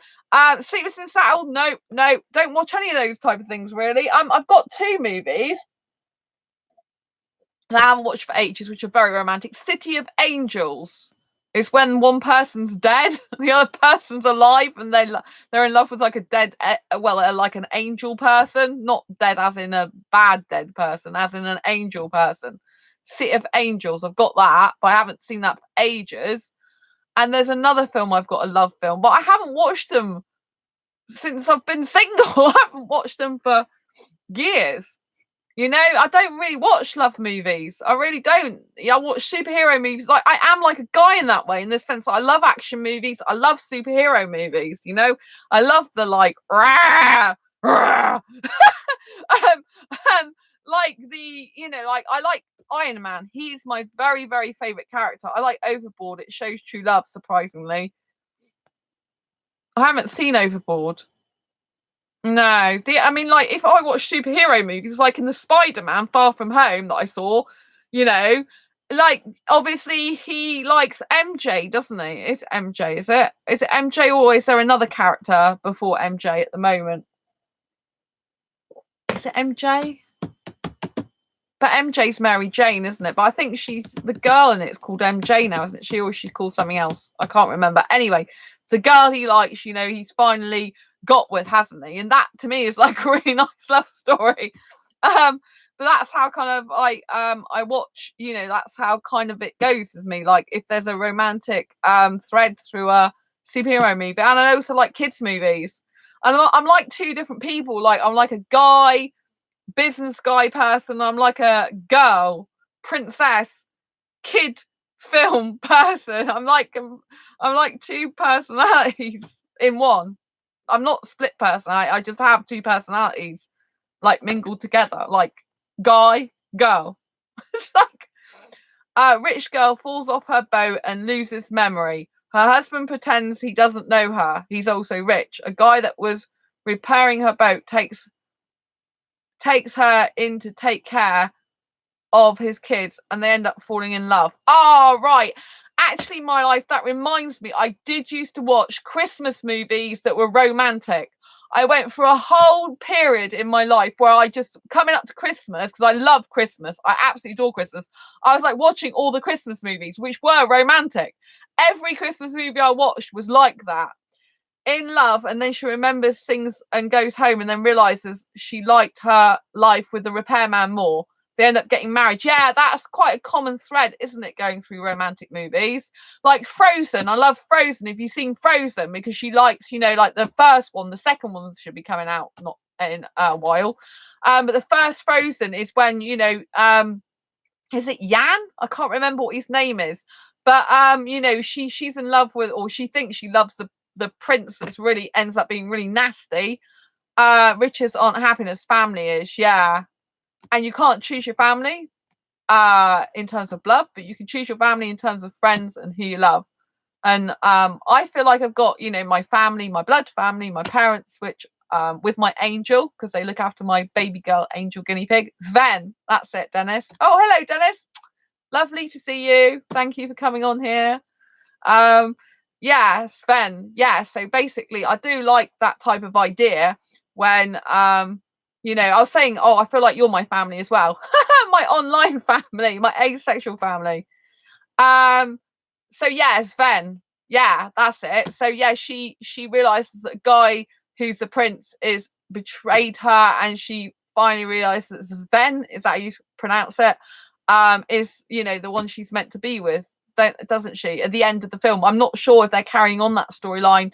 Sleepless in Seattle, no, don't watch any of those type of things really. I've got 2 movies that I haven't watched for ages, which are very romantic. City of Angels. It's when one person's dead, the other person's alive, and they're in love with like a dead, like an angel person, not dead as in a bad dead person, as in an angel person. City of Angels, I've got that, but I haven't seen that for ages. And there's another film I've got, a love film, but I haven't watched them since I've been single. I haven't watched them for years. You know, I don't really watch love movies. I really don't. Yeah, I watch superhero movies. Like I am like a guy in that way, in the sense that I love action movies. I love superhero movies. You know, I love the like, rah, rah. Like the, you know, like I like Iron Man. He's my very, very favorite character. I like Overboard. It shows true love, surprisingly. I haven't seen Overboard. No, I mean, like, if I watch superhero movies, like in the Spider-Man Far From Home that I saw, you know, like, obviously he likes MJ, doesn't he? It's MJ, is it? Is it MJ, or is there another character before MJ at the moment? Is it MJ? But MJ's Mary Jane, isn't it? But I think she's the girl in it's called MJ now, isn't she? Or she's called something else. I can't remember. Anyway, it's a girl he likes, you know, he's finally got with, hasn't he? And that to me is like a really nice love story. but that's how kind of I watch, you know, that's how kind of it goes with me. Like if there's a romantic thread through a superhero movie, and I also like kids movies. And I'm like two different people. Like I'm like a guy, business guy person. I'm like a girl, princess, kid film person. I'm like two personalities in one. I'm not split person. I just have two personalities like mingled together, like guy, girl. It's like a rich girl falls off her boat and loses memory. Her husband pretends he doesn't know her. He's also rich. A guy that was repairing her boat takes her in to take care of his kids, and they end up falling in love. Oh, right. Actually, my life, that reminds me, I did used to watch Christmas movies that were romantic. I went through a whole period in my life where I just, coming up to Christmas, because I love Christmas, I absolutely adore Christmas, I was like watching all the Christmas movies, which were romantic. Every Christmas movie I watched was like that. In love, and then she remembers things and goes home and then realizes she liked her life with the repairman more. They end up getting married. Yeah, that's quite a common thread, isn't it, going through romantic movies? Like Frozen. I love Frozen. Have you seen Frozen? Because she likes, you know, like the first one, the second one should be coming out not in a while. But the first Frozen is when, you know, is it Jan? I can't remember what his name is. But you know, she's in love with, or she thinks she loves the prince that's really ends up being really nasty. Richard's Aunt Happiness family is, yeah. And you can't choose your family in terms of blood, but you can choose your family in terms of friends and who you love. And I feel like I've got, you know, my family, my blood family, my parents, which with my angel, because they look after my baby girl angel guinea pig, Sven. That's it, Dennis. Oh, hello, Dennis. Lovely to see you. Thank you for coming on here. Yeah, Sven. Yeah, so basically I do like that type of idea when you know, I was saying, oh, I feel like you're my family as well. My online family, my asexual family. So yeah, Sven. Yeah, that's it. So yeah, she realizes that a guy who's the prince is betrayed her, and she finally realizes that Sven, is that how you pronounce it, is, you know, the one she's meant to be with, doesn't she, at the end of the film? I'm not sure if they're carrying on that storyline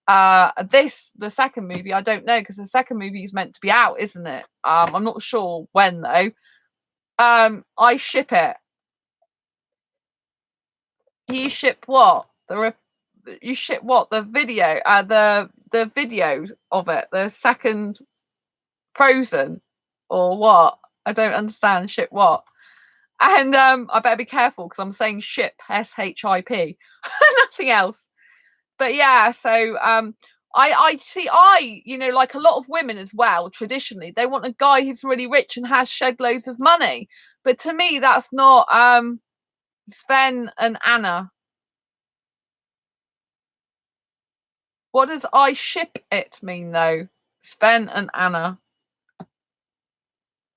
the second movie. I don't know, because the second movie is meant to be out, isn't it? I'm not sure when though. I ship it. You ship what? You ship what? The video, the videos of it, the second Frozen, or what? I don't understand. Ship what? And I better be careful because I'm saying ship, SHIP, nothing else. But yeah, so I see, you know, like a lot of women as well, traditionally, they want a guy who's really rich and has shed loads of money. But to me, that's not Sven and Anna. What does I ship it mean though? Sven and Anna.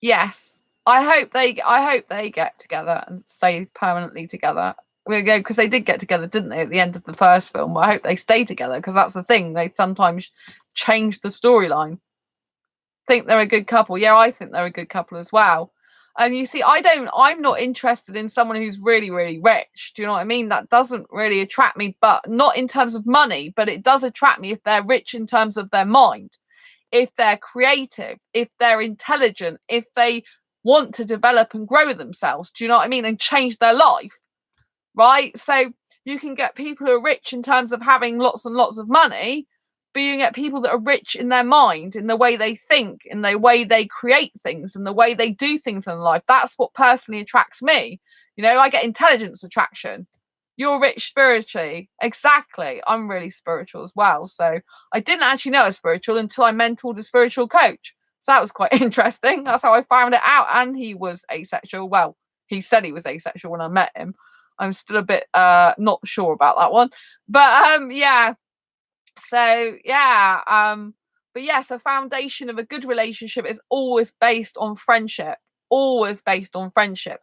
Yes. I hope they get together and stay permanently together. We go, because they did get together, didn't they, at the end of the first film? I hope they stay together, because that's the thing. They sometimes change the storyline. Think they're a good couple. Yeah, I think they're a good couple as well. And you see, I'm not interested in someone who's really, really rich. Do you know what I mean? That doesn't really attract me, but not in terms of money, but it does attract me if they're rich in terms of their mind, if they're creative, if they're intelligent, if they want to develop and grow themselves. Do you know what I mean? And change their life, right? So you can get people who are rich in terms of having lots and lots of money, but you get people that are rich in their mind, in the way they think, in the way they create things, and the way they do things in life. That's what personally attracts me. You know, I get intelligence attraction. You're rich spiritually. Exactly. I'm really spiritual as well. So I didn't actually know I was spiritual until I mentored a spiritual coach. So that was quite interesting. That's how I found it out. And he was asexual. Well, he said he was asexual when I met him. I'm still a bit not sure about that one. But yeah. So yeah, but yes, a foundation of a good relationship is always based on friendship,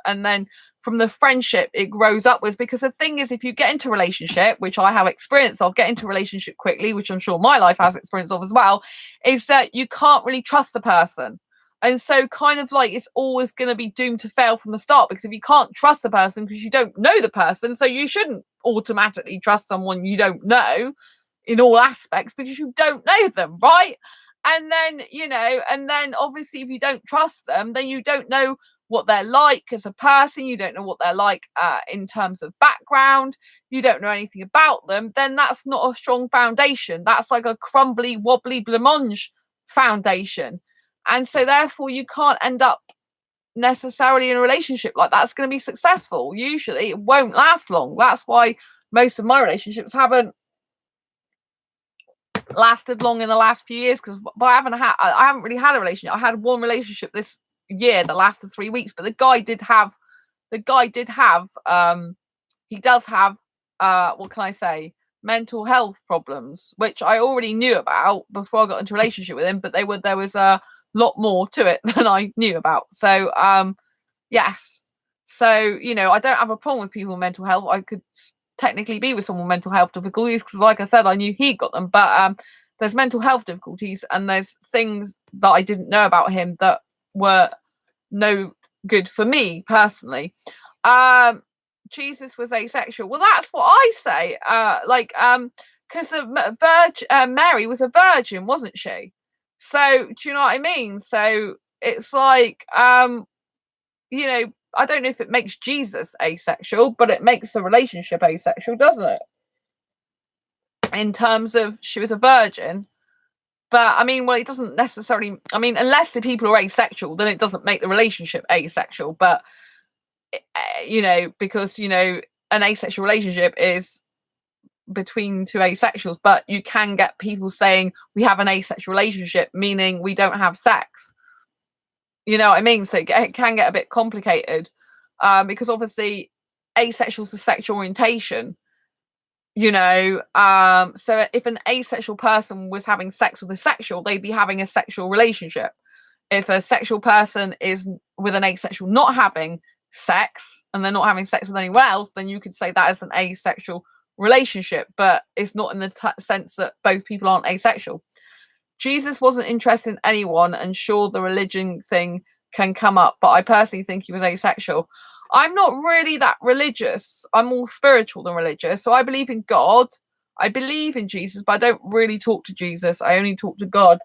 and then from the friendship it grows upwards. Because the thing is, if you get into a relationship, which I have experience of, get into a relationship quickly, which I'm sure my life has experience of as well, is that you can't really trust the person. And so kind of like it's always going to be doomed to fail from the start, because if you can't trust the person because you don't know the person, so you shouldn't automatically trust someone you don't know in all aspects, because you don't know them, right? And then, and then obviously if you don't trust them, then you don't know what they're like as a person, you don't know what they're like in terms of background, you don't know anything about them, then that's not a strong foundation. That's like a crumbly, wobbly blancmange foundation. And so therefore you can't end up necessarily in a relationship like that's going to be successful. Usually it won't last long. That's why most of my relationships haven't lasted long in the last few years, because I haven't really had a relationship. I had one relationship this year that lasted 3 weeks, but the guy does have what can I say, mental health problems, which I already knew about before I got into a relationship with him, but there was a lot more to it than I knew about. So yes, so I don't have a problem with people with mental health. I could technically be with someone with mental health difficulties, because like I said, I knew he got them, but there's mental health difficulties, and there's things that I didn't know about him that were no good for me personally. Jesus was asexual. Well, that's what I say. Because Mary was a virgin, wasn't she? So do you know what I mean? So it's like I don't know if it makes Jesus asexual, but it makes the relationship asexual, doesn't it? In terms of she was a virgin. But I mean, well, it doesn't necessarily, unless the people are asexual, then it doesn't make the relationship asexual. But because an asexual relationship is between two asexuals, but you can get people saying we have an asexual relationship, meaning we don't have sex. You know what I mean? So it can get a bit complicated, because obviously asexual is a sexual orientation. So if an asexual person was having sex with a sexual, they'd be having a sexual relationship. If a sexual person is with an asexual not having sex, and they're not having sex with anyone else, then you could say that is an asexual relationship, but it's not in the sense that both people aren't asexual. Jesus wasn't interested in anyone, and sure, the religion thing can come up, but I personally think he was asexual. I'm not really that religious. I'm more spiritual than religious. So I believe in God. I believe in Jesus, but I don't really talk to Jesus. I only talk to God.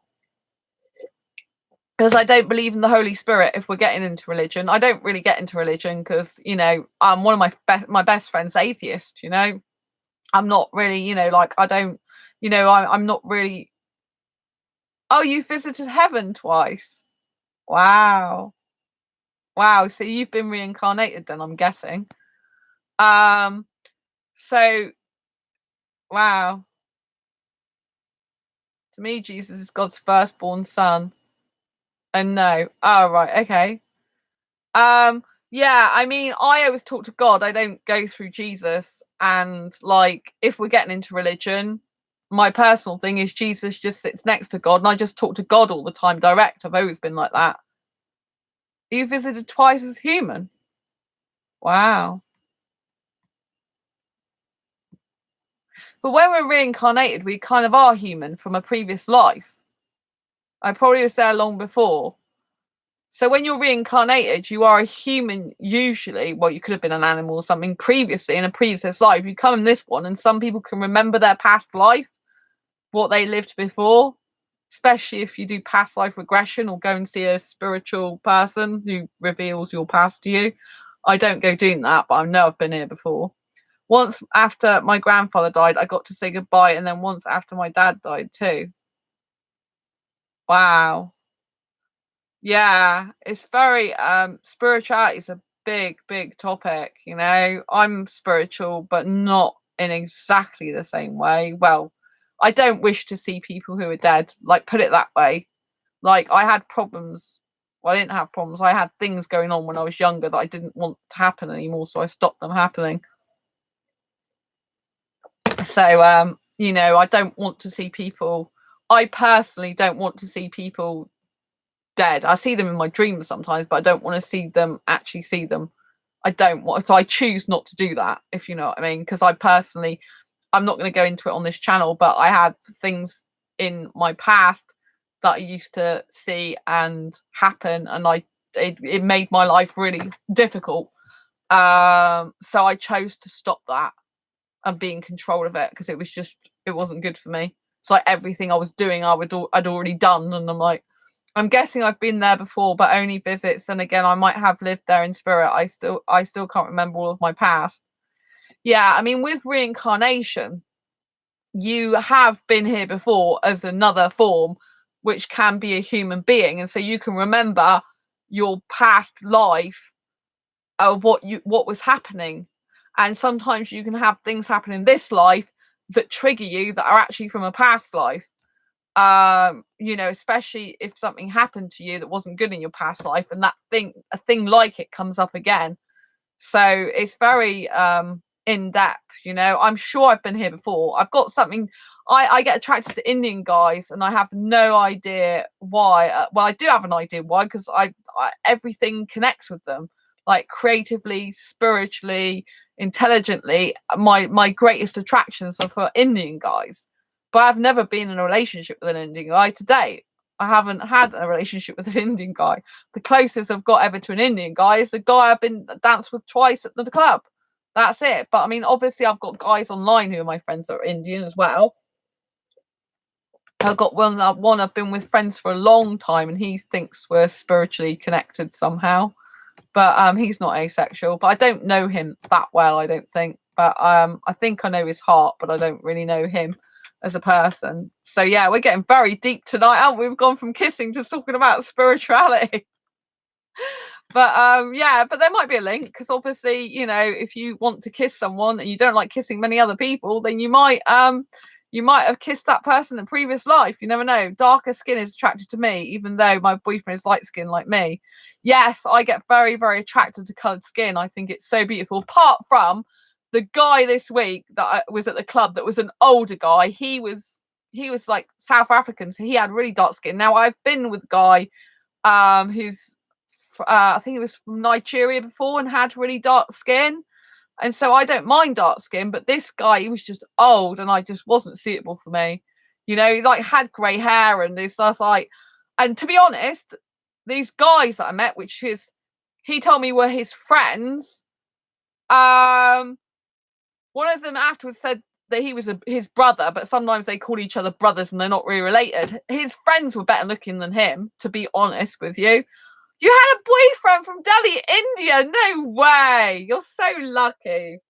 Because I don't believe in the Holy Spirit. If we're getting into religion, I don't really get into religion because, I'm one of my best friends atheist, I'm not really, I don't, I'm not really. Oh, you visited heaven twice. Wow. Wow. So you've been reincarnated then, I'm guessing. So, wow. To me, Jesus is God's firstborn son. And no. Oh, right. Okay. Yeah, I always talk to God. I don't go through Jesus. And if we're getting into religion, my personal thing is Jesus just sits next to God, and I just talk to God all the time direct. I've always been like that. You visited twice as human. Wow. But when we're reincarnated, we kind of are human from a previous life. I probably was there long before. So when you're reincarnated, you are a human usually. Well, you could have been an animal or something previously in a previous life. You come in this one, and some people can remember their past life, what they lived before, especially if you do past life regression or go and see a spiritual person who reveals your past to you. I don't go doing that, but I know I've been here before. Once after my grandfather died, I got to say goodbye, and then once after my dad died too. Wow. Yeah, it's very spirituality is a big topic, I'm spiritual, but not in exactly the same way. Well, I don't wish to see people who are dead, put it that way. I had problems. Well, I didn't have problems. I had things going on when I was younger that I didn't want to happen anymore, so I stopped them happening. So I don't want to see people. I personally don't want to see people dead. I see them in my dreams sometimes, but I don't want to see them. I don't want, so I choose not to do that, if you know what I mean, because I'm not going to go into it on this channel, but I had things in my past that I used to see and happen, and it made my life really difficult. So I chose to stop that and be in control of it, because it wasn't good for me. It's like everything I was doing I'd already done, and I'm guessing I've been there before, but only visits. Then again, I might have lived there in spirit. I still can't remember all of my past. Yeah, I mean, with reincarnation, you have been here before as another form, which can be a human being, and so you can remember your past life, what was happening. And sometimes you can have things happen in this life that trigger you that are actually from a past life. Especially if something happened to you that wasn't good in your past life, and a thing like it comes up again. So it's very in depth. I'm sure I've been here before. I've got something. I get attracted to Indian guys, and I have no idea why. Well, I do have an idea why, because I everything connects with them, like creatively, spiritually, intelligently. My greatest attractions are for Indian guys, but I've never been in a relationship with an Indian guy to date. I haven't had a relationship with an Indian guy. The closest I've got ever to an Indian guy is the guy I've been danced with twice at the club. That's it. But I mean, obviously, I've got guys online who are my friends that are Indian as well. I've got one I've been with friends for a long time, and he thinks we're spiritually connected somehow. But he's not asexual. But I don't know him that well, I don't think. But I think I know his heart, but I don't really know him as a person. So yeah, we're getting very deep tonight, aren't we? We've gone from kissing to talking about spirituality. But yeah, but there might be a link, because obviously, if you want to kiss someone and you don't like kissing many other people, then you might have kissed that person in a previous life. You never know. Darker skin is attracted to me, even though my boyfriend is light skin like me. Yes, I get very, very attracted to coloured skin. I think it's so beautiful. Apart from the guy this week that was at the club, that was an older guy. He was like South African, so he had really dark skin. Now, I've been with a guy who's I think he was from Nigeria before and had really dark skin. And so I don't mind dark skin, but this guy, he was just old, and I just wasn't suitable for me. He like had grey hair, and this. I was like, and to be honest, these guys that I met, he told me were his friends. One of them afterwards said that he was his brother, but sometimes they call each other brothers and they're not really related. His friends were better looking than him, to be honest with you. You had a boyfriend from Delhi, India? No way. You're so lucky.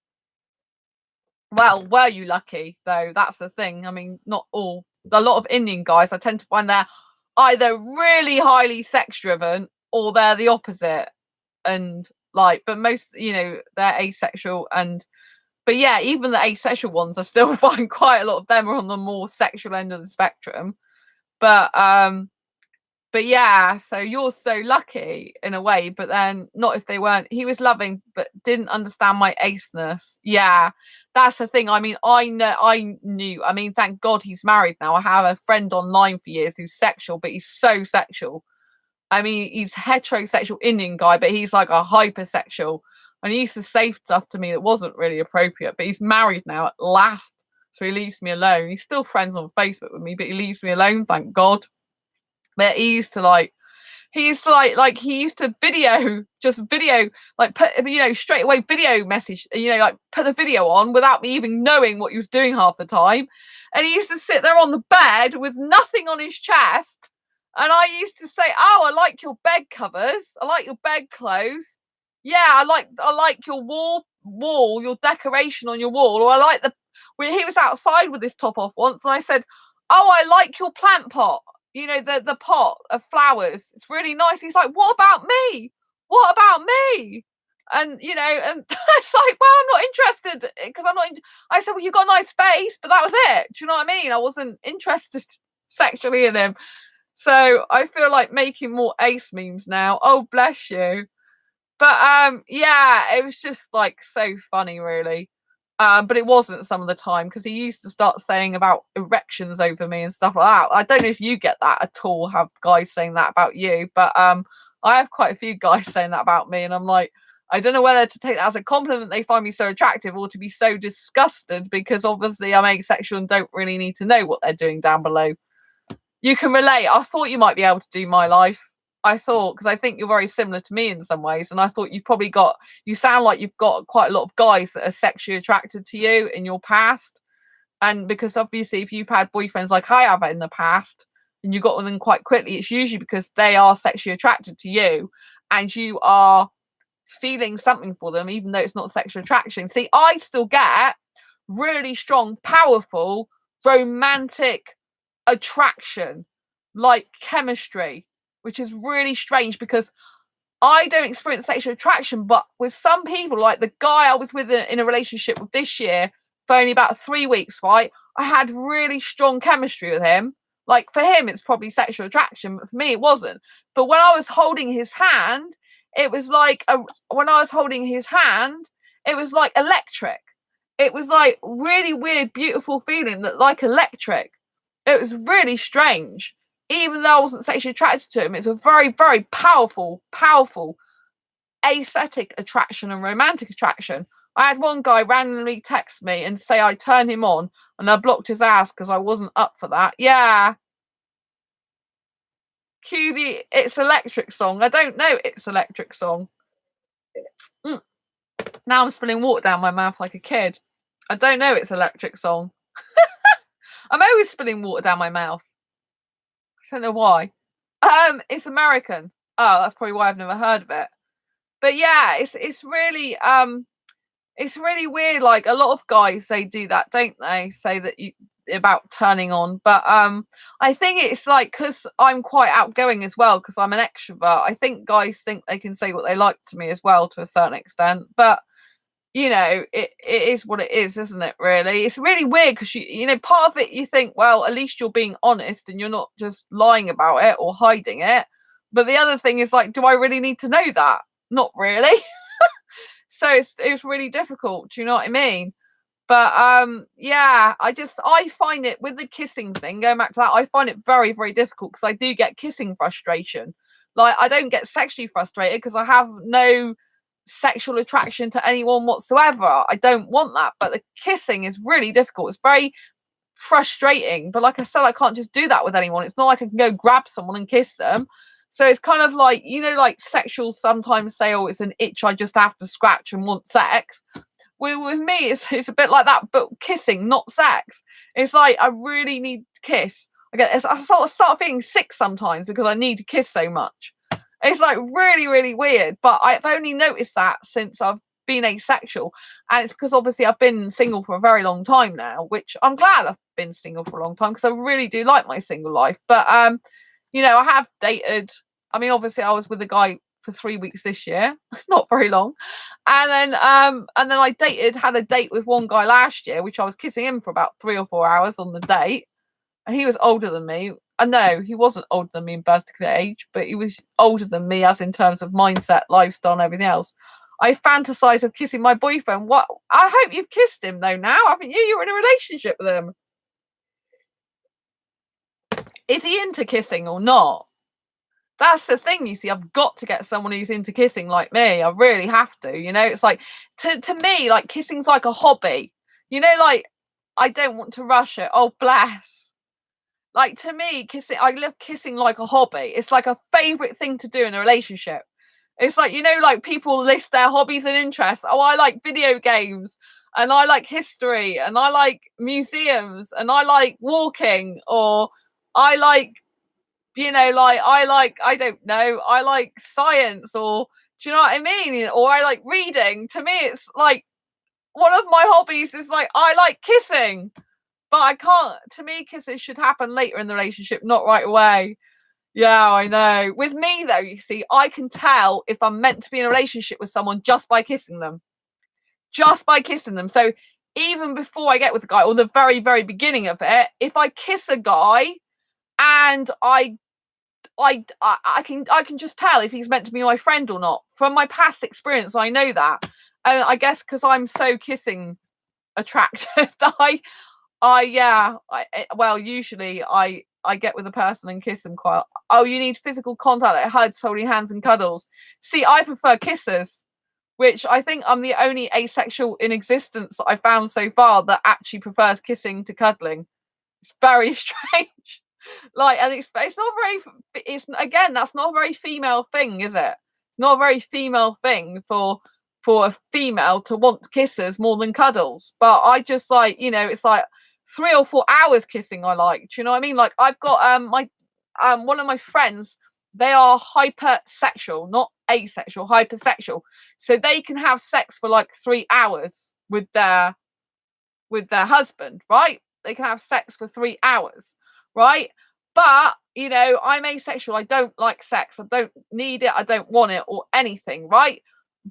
Well, were you lucky, though? That's the thing. I mean, not all. A lot of Indian guys, I tend to find they're either really highly sex driven or they're the opposite. And but most, they're asexual. But yeah, even the asexual ones, I still find quite a lot of them are on the more sexual end of the spectrum. But yeah, so you're so lucky in a way, but then not if they weren't. He was loving, but didn't understand my aceness. Yeah, that's the thing. I mean, I knew. I mean, thank God he's married now. I have a friend online for years who's sexual, but he's so sexual. I mean, he's heterosexual Indian guy, but he's like a hypersexual. And he used to say stuff to me that wasn't really appropriate, but he's married now at last. So he leaves me alone. He's still friends on Facebook with me, but he leaves me alone, thank God. But he used to video, like put, straight away video message, like put the video on without me even knowing what he was doing half the time. And he used to sit there on the bed with nothing on his chest. And I used to say, oh, I like your bed covers. I like your bed clothes. Yeah, I like your wall, your decoration on your wall. Or I like he was outside with his top off once, and I said, oh, I like your plant pot. The pot of flowers. It's really nice. He's like, what about me? What about me? And, and it's like, well, I'm not interested, because I'm not. I said, well, you got a nice face, but that was it. Do you know what I mean? I wasn't interested sexually in him. So I feel like making more ace memes now. Oh, bless you. But yeah, it was just like so funny, really. But it wasn't some of the time, because he used to start saying about erections over me and stuff like that. I don't know if you get that at all, have guys saying that about you, but I have quite a few guys saying that about me, and I'm like, I don't know whether to take that as a compliment they find me so attractive, or to be so disgusted, because obviously I'm asexual and don't really need to know what they're doing down below. You can relate. I thought you might be able to do my life. I thought, because I think you're very similar to me in some ways, and I thought you sound like you've got quite a lot of guys that are sexually attracted to you in your past. And because obviously, if you've had boyfriends like I have in the past, and you got with them quite quickly, it's usually because they are sexually attracted to you, and you are feeling something for them, even though it's not sexual attraction. See, I still get really strong, powerful, romantic attraction, like chemistry, which is really strange because I don't experience sexual attraction, but with some people, like the guy I was with in a relationship with this year for only about 3 weeks, right? I had really strong chemistry with him. Like for him, it's probably sexual attraction, but for me, it wasn't. But when I was holding his hand, it was like when I was holding his hand, it was like electric. It was like really weird, beautiful feeling that like electric. It was really strange. Even though I wasn't sexually attracted to him, it's a very, very powerful, powerful aesthetic attraction and romantic attraction. I had one guy randomly text me and say I turned him on, and I blocked his ass because I wasn't up for that. Yeah. Cue the It's Electric song. I don't know It's Electric song. Mm. Now I'm spilling water down my mouth like a kid. I don't know It's Electric song. I'm always spilling water down my mouth. I don't know why. It's American. Oh, that's probably why I've never heard of it. But yeah, it's really weird. Like a lot of guys, they do that, don't they? Say that you about turning on, but I think it's like because I'm quite outgoing as well, because I'm an extrovert. I think guys think they can say what they like to me as well to a certain extent, but you know, it is what it is, isn't it? Really, it's really weird because you know, part of it you think, well, at least you're being honest and you're not just lying about it or hiding it. But the other thing is like, do I really need to know that? Not really. So it's really difficult. Do you know what I mean? But yeah, I find it with the kissing thing, going back to that, I find it very, very difficult because I do get kissing frustration. Like I don't get sexually frustrated because I have no sexual attraction to anyone whatsoever. I don't want that. But the kissing is really difficult. It's very frustrating. But like I said, I can't just do that with anyone. It's not like I can go grab someone and kiss them. So it's kind of like, you know, like sexuals sometimes say, oh, it's an itch I just have to scratch and want sex. Well, with me, it's a bit like that, but kissing, not sex. It's like I really need to kiss. I sort of start feeling sick sometimes because I need to kiss so much. It's like really, really weird. But I've only noticed that since I've been asexual. And it's because obviously I've been single for a very long time now, which I'm glad I've been single for a long time because I really do like my single life. But you know, I have dated. I mean, obviously I was with a guy for 3 weeks this year, not very long. And then I had a date with one guy last year, which I was kissing him for about 3 or 4 hours on the date. And he was older than me. No, he wasn't older than me in birth certificate age, but he was older than me as in terms of mindset, lifestyle, and everything else. I fantasize of kissing my boyfriend. What? I hope you've kissed him though now, haven't you? You're in a relationship with him. Is he into kissing or not? That's the thing, you see. I've got to get someone who's into kissing like me. I really have to, you know. It's like to me, like kissing's like a hobby. You know, like I don't want to rush it. Oh bless. Like to me, kissing, I love kissing like a hobby. It's like a favorite thing to do in a relationship. It's like, you know, like people list their hobbies and interests. Oh, I like video games and I like history and I like museums and I like walking, or I like, you know, like I don't know, I like science, or do you know what I mean? Or I like reading. To me, it's like one of my hobbies is like I like kissing. But I can't. To me, kisses should happen later in the relationship, not right away. Yeah, I know. With me, though, you see, I can tell if I'm meant to be in a relationship with someone just by kissing them. Just by kissing them. So even before I get with a guy, or the very, very beginning of it, if I kiss a guy and I can just tell if he's meant to be my friend or not. From my past experience, I know that. And I guess because I'm so kissing attracted that well, usually I get with a person and kiss them quite. Oh, you need physical contact, like hugs, holding hands, and cuddles. See, I prefer kisses, which I think I'm the only asexual in existence that I found so far that actually prefers kissing to cuddling. It's very strange. Like, and it's not very, it's again, that's not a very female thing, is it? It's not a very female thing for a female to want kisses more than cuddles. But I just like, it's like 3 or 4 hours kissing I like. Do you know what I mean? Like, I've got my one of my friends, they are hypersexual, not asexual, hypersexual. So they can have sex for like 3 hours with their husband, right? They can have sex for 3 hours, right? But, I'm asexual. I don't like sex. I don't need it. I don't want it or anything, right?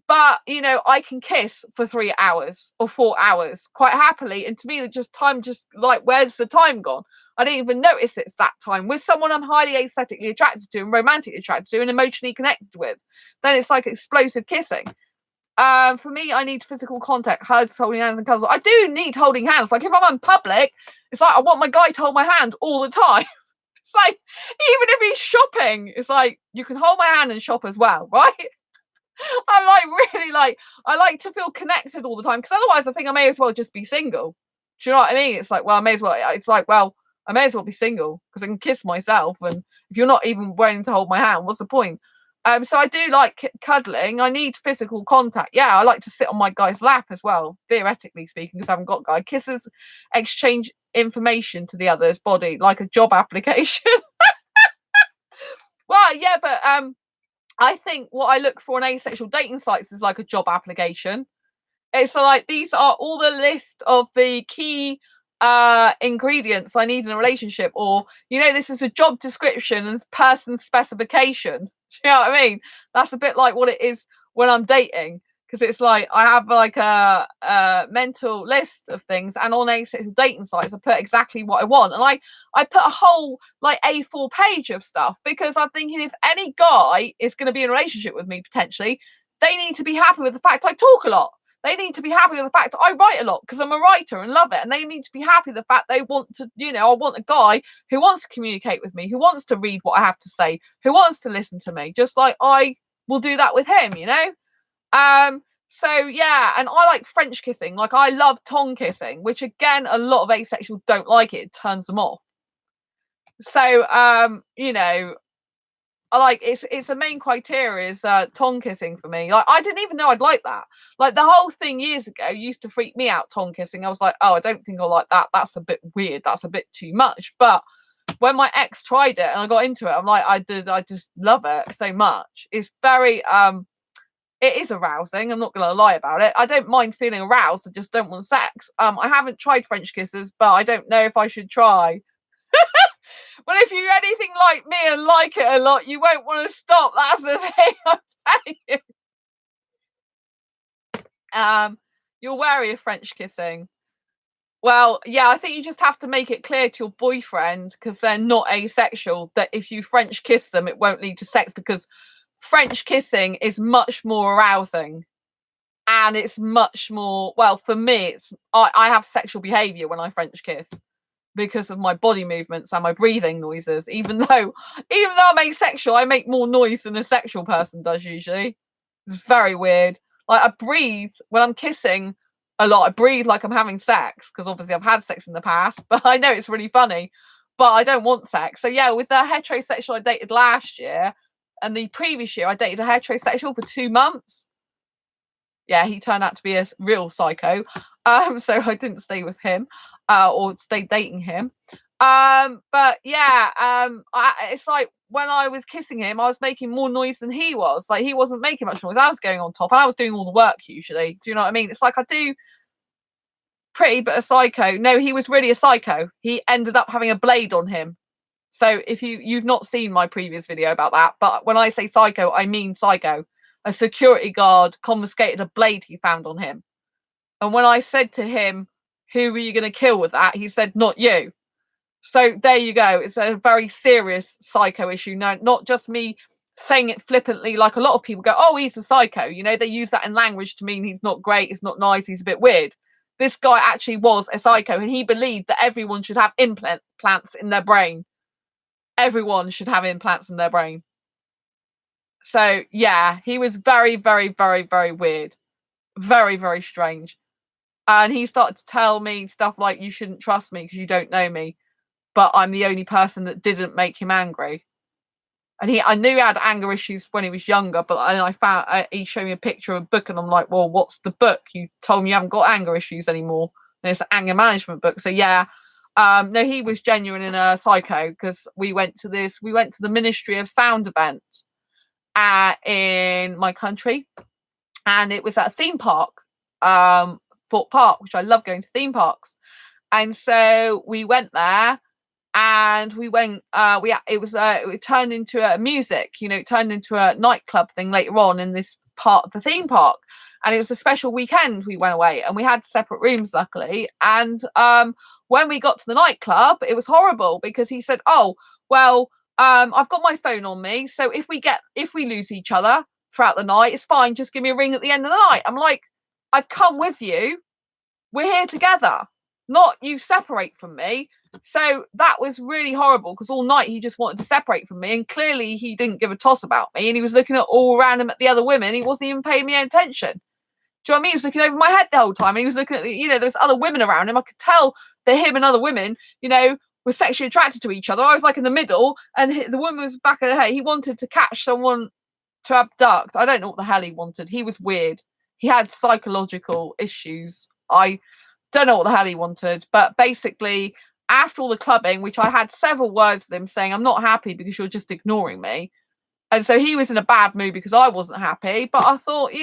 But, I can kiss for 3 hours or 4 hours quite happily. And to me, time just like, where's the time gone? I didn't even notice it's that time. With someone I'm highly aesthetically attracted to and romantically attracted to and emotionally connected with, then it's like explosive kissing. For me, I need physical contact, hugs, holding hands, and cuddles. I do need holding hands. Like, if I'm in public, it's like I want my guy to hold my hand all the time. It's like, even if he's shopping, it's like, you can hold my hand and shop as well, right? I'm like, really, like, I like to feel connected all the time, because otherwise I think I may as well just be single. Do you know what I mean? It's like, well, I may as well be single, because I can kiss myself, and if you're not even willing to hold my hand, what's the point? So I do like cuddling. I need physical contact. Yeah, I like to sit on my guy's lap as well, theoretically speaking, because I haven't got a guy. Kisses exchange information to the other's body, like a job application. Well, yeah, but I think what I look for on asexual dating sites is like a job application. It's like, these are all the list of the key ingredients I need in a relationship, or this is a job description and person specification. Do you know what I mean? That's a bit like what it is when I'm dating, because it's like I have like a mental list of things, and on asexual dating sites I put exactly what I want, and I put a whole like A4 page of stuff, because I'm thinking, if any guy is going to be in a relationship with me potentially, they need to be happy with the fact I talk a lot. They need to be happy with the fact I write a lot, because I'm a writer and love it. And they need to be happy with the fact they want to, I want a guy who wants to communicate with me, who wants to read what I have to say, who wants to listen to me, just like I will do that with him, So yeah, and I like French kissing. Like, I love tongue kissing, which again, a lot of asexuals don't like it. It turns them off. So, I like, it's a main criteria is tongue kissing for me. Like, I didn't even know I'd like that. Like, the whole thing years ago used to freak me out, tongue kissing. I was like, oh, I don't think I like that. That's a bit weird. That's a bit too much. But when my ex tried it and I got into it, I'm like, I just love it so much. It's very it is arousing. I'm not gonna lie about it. I don't mind feeling aroused. I just don't want sex. I haven't tried French kisses, but I don't know if I should try. Well, if you're anything like me and like it a lot, you won't want to stop. That's the thing, I'm telling you. You're wary of French kissing. Well, yeah, I think you just have to make it clear to your boyfriend, because they're not asexual, that if you French kiss them, it won't lead to sex, because French kissing is much more arousing. And it's much more, well, for me, it's I have sexual behavior when I French kiss, because of my body movements and my breathing noises. Even though I'm asexual, I make more noise than a sexual person does usually. It's very weird. Like, I breathe when I'm kissing a lot. I breathe like I'm having sex, because obviously I've had sex in the past, but I know it's really funny, but I don't want sex. So yeah, with the heterosexual I dated last year and the previous year, I dated a heterosexual for 2 months. Yeah, he turned out to be a real psycho. So I didn't stay with him, or stay dating him. But yeah, it's like, when I was kissing him, I was making more noise than he was. Like, he wasn't making much noise. I was going on top, and I was doing all the work usually. Do you know what I mean? It's like, I do pretty, but a psycho. No, he was really a psycho. He ended up having a blade on him. So if you've not seen my previous video about that, but when I say psycho, I mean psycho. A security guard confiscated a blade he found on him. And when I said to him, who were you going to kill with that? He said, not you. So there you go. It's a very serious psycho issue. No, not just me saying it flippantly, like a lot of people go, oh, he's a psycho. They use that in language to mean he's not great, he's not nice, he's a bit weird. This guy actually was a psycho, and he believed that everyone should have implants in their brain. Everyone should have implants in their brain. So yeah, he was very, very, very, very weird. Very, very strange. And he started to tell me stuff like, you shouldn't trust me because you don't know me. but I'm the only person that didn't make him angry. And I knew he had anger issues when he was younger, but I found he showed me a picture of a book, and I'm like, well, what's the book? You told me you haven't got anger issues anymore. And it's an anger management book. So yeah, no, he was genuine in a psycho, because we went to the Ministry of Sound event in my country, and it was at a theme park, Fort Park, which I love going to theme parks. And so we went there, and we went it turned into a music, it turned into a nightclub thing later on in this part of the theme park. And it was a special weekend. We went away, and we had separate rooms, luckily. And when we got to the nightclub, it was horrible, because he said, oh well, I've got my phone on me, so if we lose each other throughout the night, it's fine, just give me a ring at the end of the night. I'm like, I've come with you, we're here together, not you separate from me. So that was really horrible, because all night he just wanted to separate from me, and clearly he didn't give a toss about me, and he was looking at all around him at the other women. He wasn't even paying me any attention. Do you know what I mean? He was looking over my head the whole time, and he was looking at there's other women around him. I could tell that him and other women, were sexually attracted to each other. I was like in the middle, and the woman was back of the head. He wanted to catch someone to abduct. I don't know what the hell he wanted. He was weird. He had psychological issues. I don't know what the hell he wanted, but basically, after all the clubbing, which I had several words with him saying, I'm not happy because you're just ignoring me. And so he was in a bad mood because I wasn't happy, but I thought,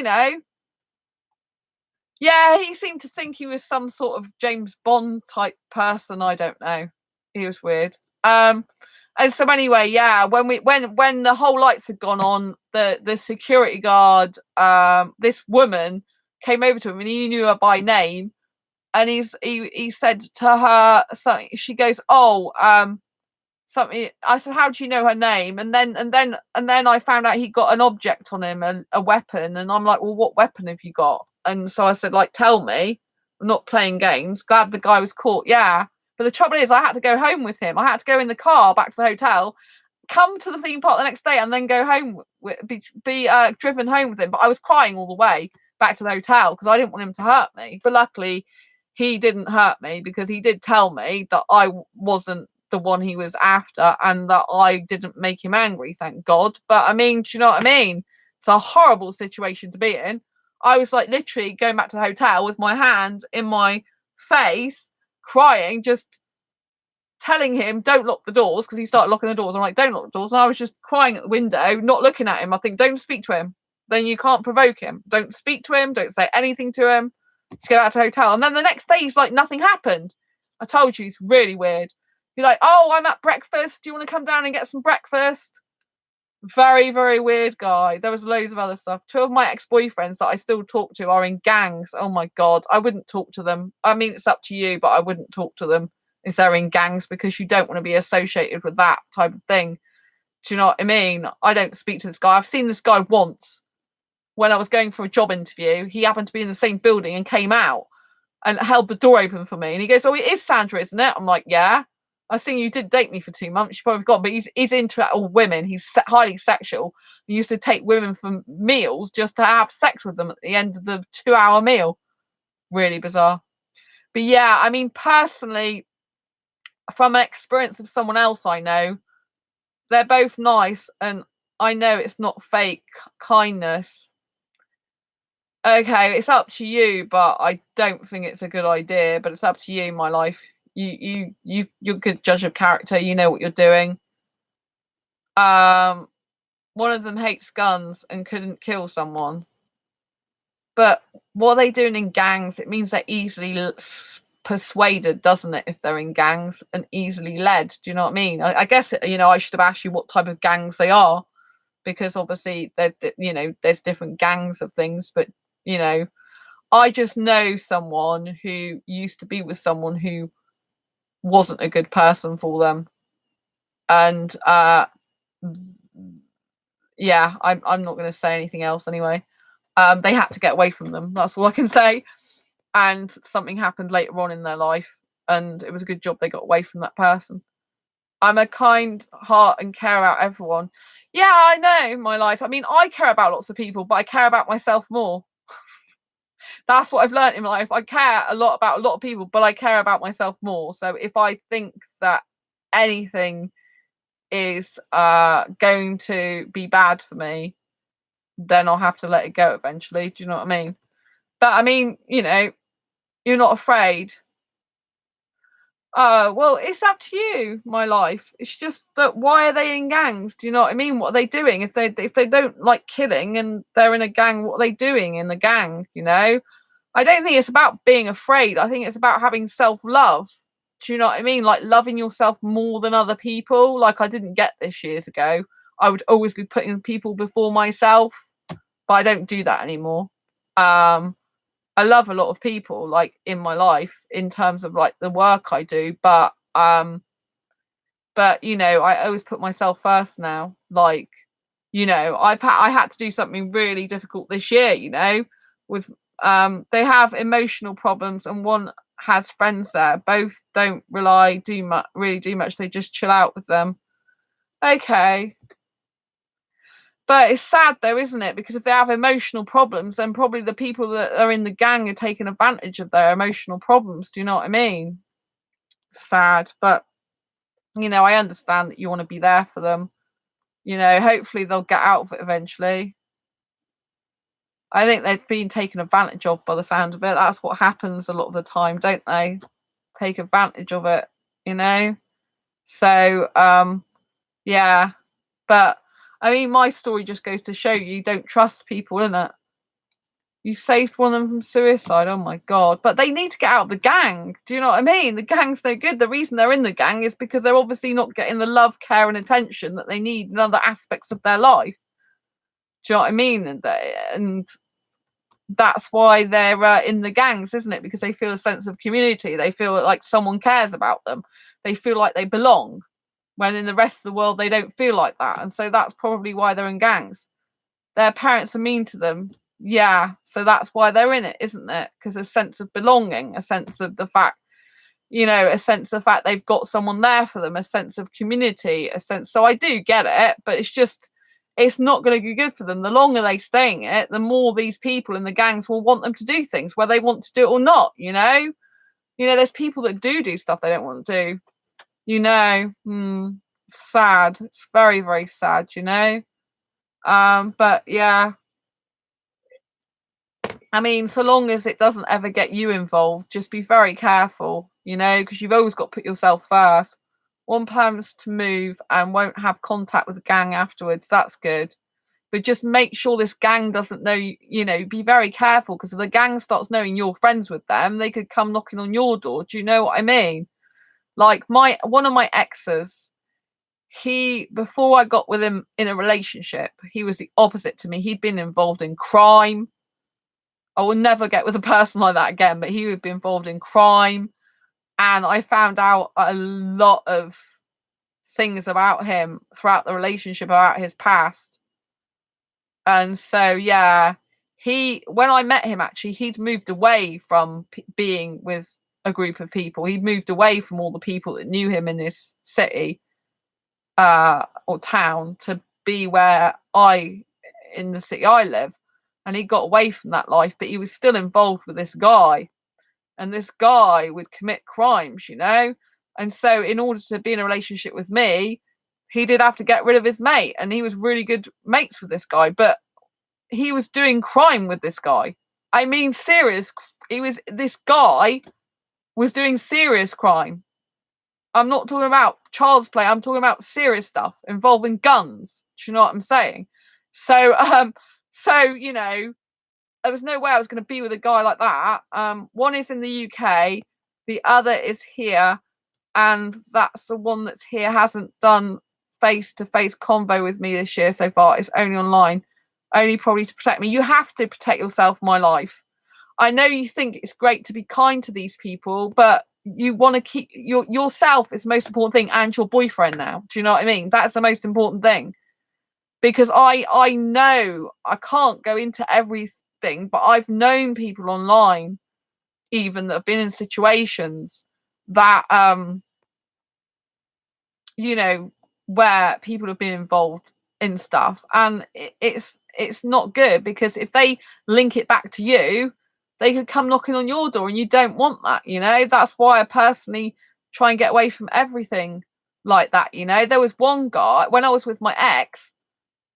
yeah, he seemed to think he was some sort of James Bond type person. I don't know. He was weird. And so anyway, yeah, when the whole lights had gone on, the security guard, this woman came over to him, and he knew her by name. And he said to her something. She goes, "Oh, something." I said, "How do you know her name?" And then I found out he got an object on him, a weapon. And I'm like, "Well, what weapon have you got?" And so I said, "Like, tell me. I'm not playing games." Glad the guy was caught. Yeah, but the trouble is, I had to go home with him. I had to go in the car back to the hotel, come to the theme park the next day, and then go home. Be driven home with him. But I was crying all the way back to the hotel because I didn't want him to hurt me. But luckily, he didn't hurt me, because he did tell me that I wasn't the one he was after, and that I didn't make him angry, thank God. But I mean, do you know what I mean? It's a horrible situation to be in. I was like literally going back to the hotel with my hand in my face, crying, just telling him, don't lock the doors, because he started locking the doors. I'm like, don't lock the doors. And I was just crying at the window, not looking at him. I think, don't speak to him. Then you can't provoke him. Don't speak to him. Don't say anything to him. Just go out to the hotel. And then the next day, he's like, nothing happened. I told you, he's really weird. You're like, oh, I'm at breakfast. Do you want to come down and get some breakfast? Very, very weird guy. There was loads of other stuff. 2 of my ex-boyfriends that I still talk to are in gangs. Oh my God. I wouldn't talk to them. I mean, it's up to you, but I wouldn't talk to them if they're in gangs, because you don't want to be associated with that type of thing. Do you know what I mean? I don't speak to this guy. I've seen this guy once when I was going for a job interview. He happened to be in the same building and came out and held the door open for me. And he goes, oh, it is Sandra, isn't it? I'm like, yeah. I seen you did date me for 2 months. You probably forgot, but he's into all women. He's highly sexual. He used to take women for meals just to have sex with them at the end of the 2-hour meal. Really bizarre. But yeah, I mean, personally, from an experience of someone else I know, they're both nice, and I know it's not fake kindness. Okay, it's up to you, but I don't think it's a good idea. But it's up to you, my life. You're a good judge of character. You know what you're doing. One of them hates guns and couldn't kill someone. But what are they doing in gangs? It means they're easily persuaded, doesn't it, if they're in gangs, and easily led? Do you know what I mean? I guess, I should have asked you what type of gangs they are, because obviously, there's different gangs of things. But, I just know someone who used to be with someone who wasn't a good person for them. And, yeah, I'm not going to say anything else anyway. They had to get away from them. That's all I can say. And something happened later on in their life, and it was a good job they got away from that person. I'm a kind heart and care about everyone. Yeah, I know, my life. I mean, I care about lots of people, but I care about myself more. That's what I've learned in life. I care a lot about a lot of people, but I care about myself more. So if I think that anything is going to be bad for me, then I'll have to let it go eventually. Do you know what I mean? But I mean, you know, you're not afraid. Well, it's up to you, my life. It's just that why are they in gangs? Do you know what I mean? What are they doing? If they don't like killing and they're in a gang, what are they doing in the gang? You know? I don't think it's about being afraid. I think it's about having self-love. Do you know what I mean? Like loving yourself more than other people. Like I didn't get this years ago. I would always be putting people before myself, but I don't do that anymore. I love a lot of people like in my life in terms of like the work I do, but you know, I always put myself first now. Like, you know, I had to do something really difficult this year, you know, with they have emotional problems and one has friends there. Both don't really do much. They just chill out with them. Okay. But it's sad though, isn't it? Because if they have emotional problems, then probably the people that are in the gang are taking advantage of their emotional problems. Do you know what I mean? Sad. But, you know, I understand that you want to be there for them. You know, hopefully they'll get out of it eventually. I think they've been taken advantage of by the sound of it. That's what happens a lot of the time, don't they? Take advantage of it, you know? So, yeah. But, I mean, my story just goes to show you don't trust people, innit? You saved one of them from suicide. Oh my God. But they need to get out of the gang. Do you know what I mean? The gang's no good. The reason they're in the gang is because they're obviously not getting the love, care, and attention that they need in other aspects of their life. Do you know what I mean? And that's why they're in the gangs, isn't it? Because they feel a sense of community. They feel like someone cares about them. They feel like they belong. When in the rest of the world, they don't feel like that. And so that's probably why they're in gangs. Their parents are mean to them. Yeah, so that's why they're in it, isn't it? Because a sense of belonging, a sense of the fact, you know, a sense of the fact they've got someone there for them, a sense of community, a sense. So I do get it, but it's just, it's not going to be good for them. The longer they stay in it, the more these people in the gangs will want them to do things, whether they want to do it or not, you know? You know, there's people that do stuff they don't want to do, you know? Sad. It's very, very sad, you know? But yeah. I mean, so long as it doesn't ever get you involved, just be very careful, you know, because you've always got to put yourself first. One plans to move and won't have contact with the gang afterwards. That's good. But just make sure this gang doesn't know, you know, be very careful because if the gang starts knowing you're friends with them, they could come knocking on your door. Do you know what I mean? Like one of my exes, before I got with him in a relationship, he was the opposite to me. He'd been involved in crime. I will never get with a person like that again, but he would be involved in crime. And I found out a lot of things about him throughout the relationship, about his past. And so, yeah, when I met him, actually, he'd moved away from being with a group of people. He'd moved away from all the people that knew him in this city or town to be in the city I live. And he got away from that life, but he was still involved with this guy. And this guy would commit crimes, you know? And so in order to be in a relationship with me, he did have to get rid of his mate. And he was really good mates with this guy, but he was doing crime with this guy. I mean, this guy was doing serious crime. I'm not talking about child's play. I'm talking about serious stuff involving guns. Do you know what I'm saying? So, you know, there was no way I was going to be with a guy like that. One is in the UK, the other is here, and that's the one that's here hasn't done face-to-face convo with me this year so far. It's only online, only probably to protect me. You have to protect yourself, my life. I know you think it's great to be kind to these people, but you want to keep yourself is the most important thing, and your boyfriend now. Do you know what I mean? That's the most important thing. Because I know I can't go into everything, but I've known people online even that have been in situations that you know, where people have been involved in stuff, and it's not good because if they link it back to you, they could come knocking on your door, and you don't want that, you know. That's why I personally try and get away from everything like that. You know, there was one guy when I was with my ex.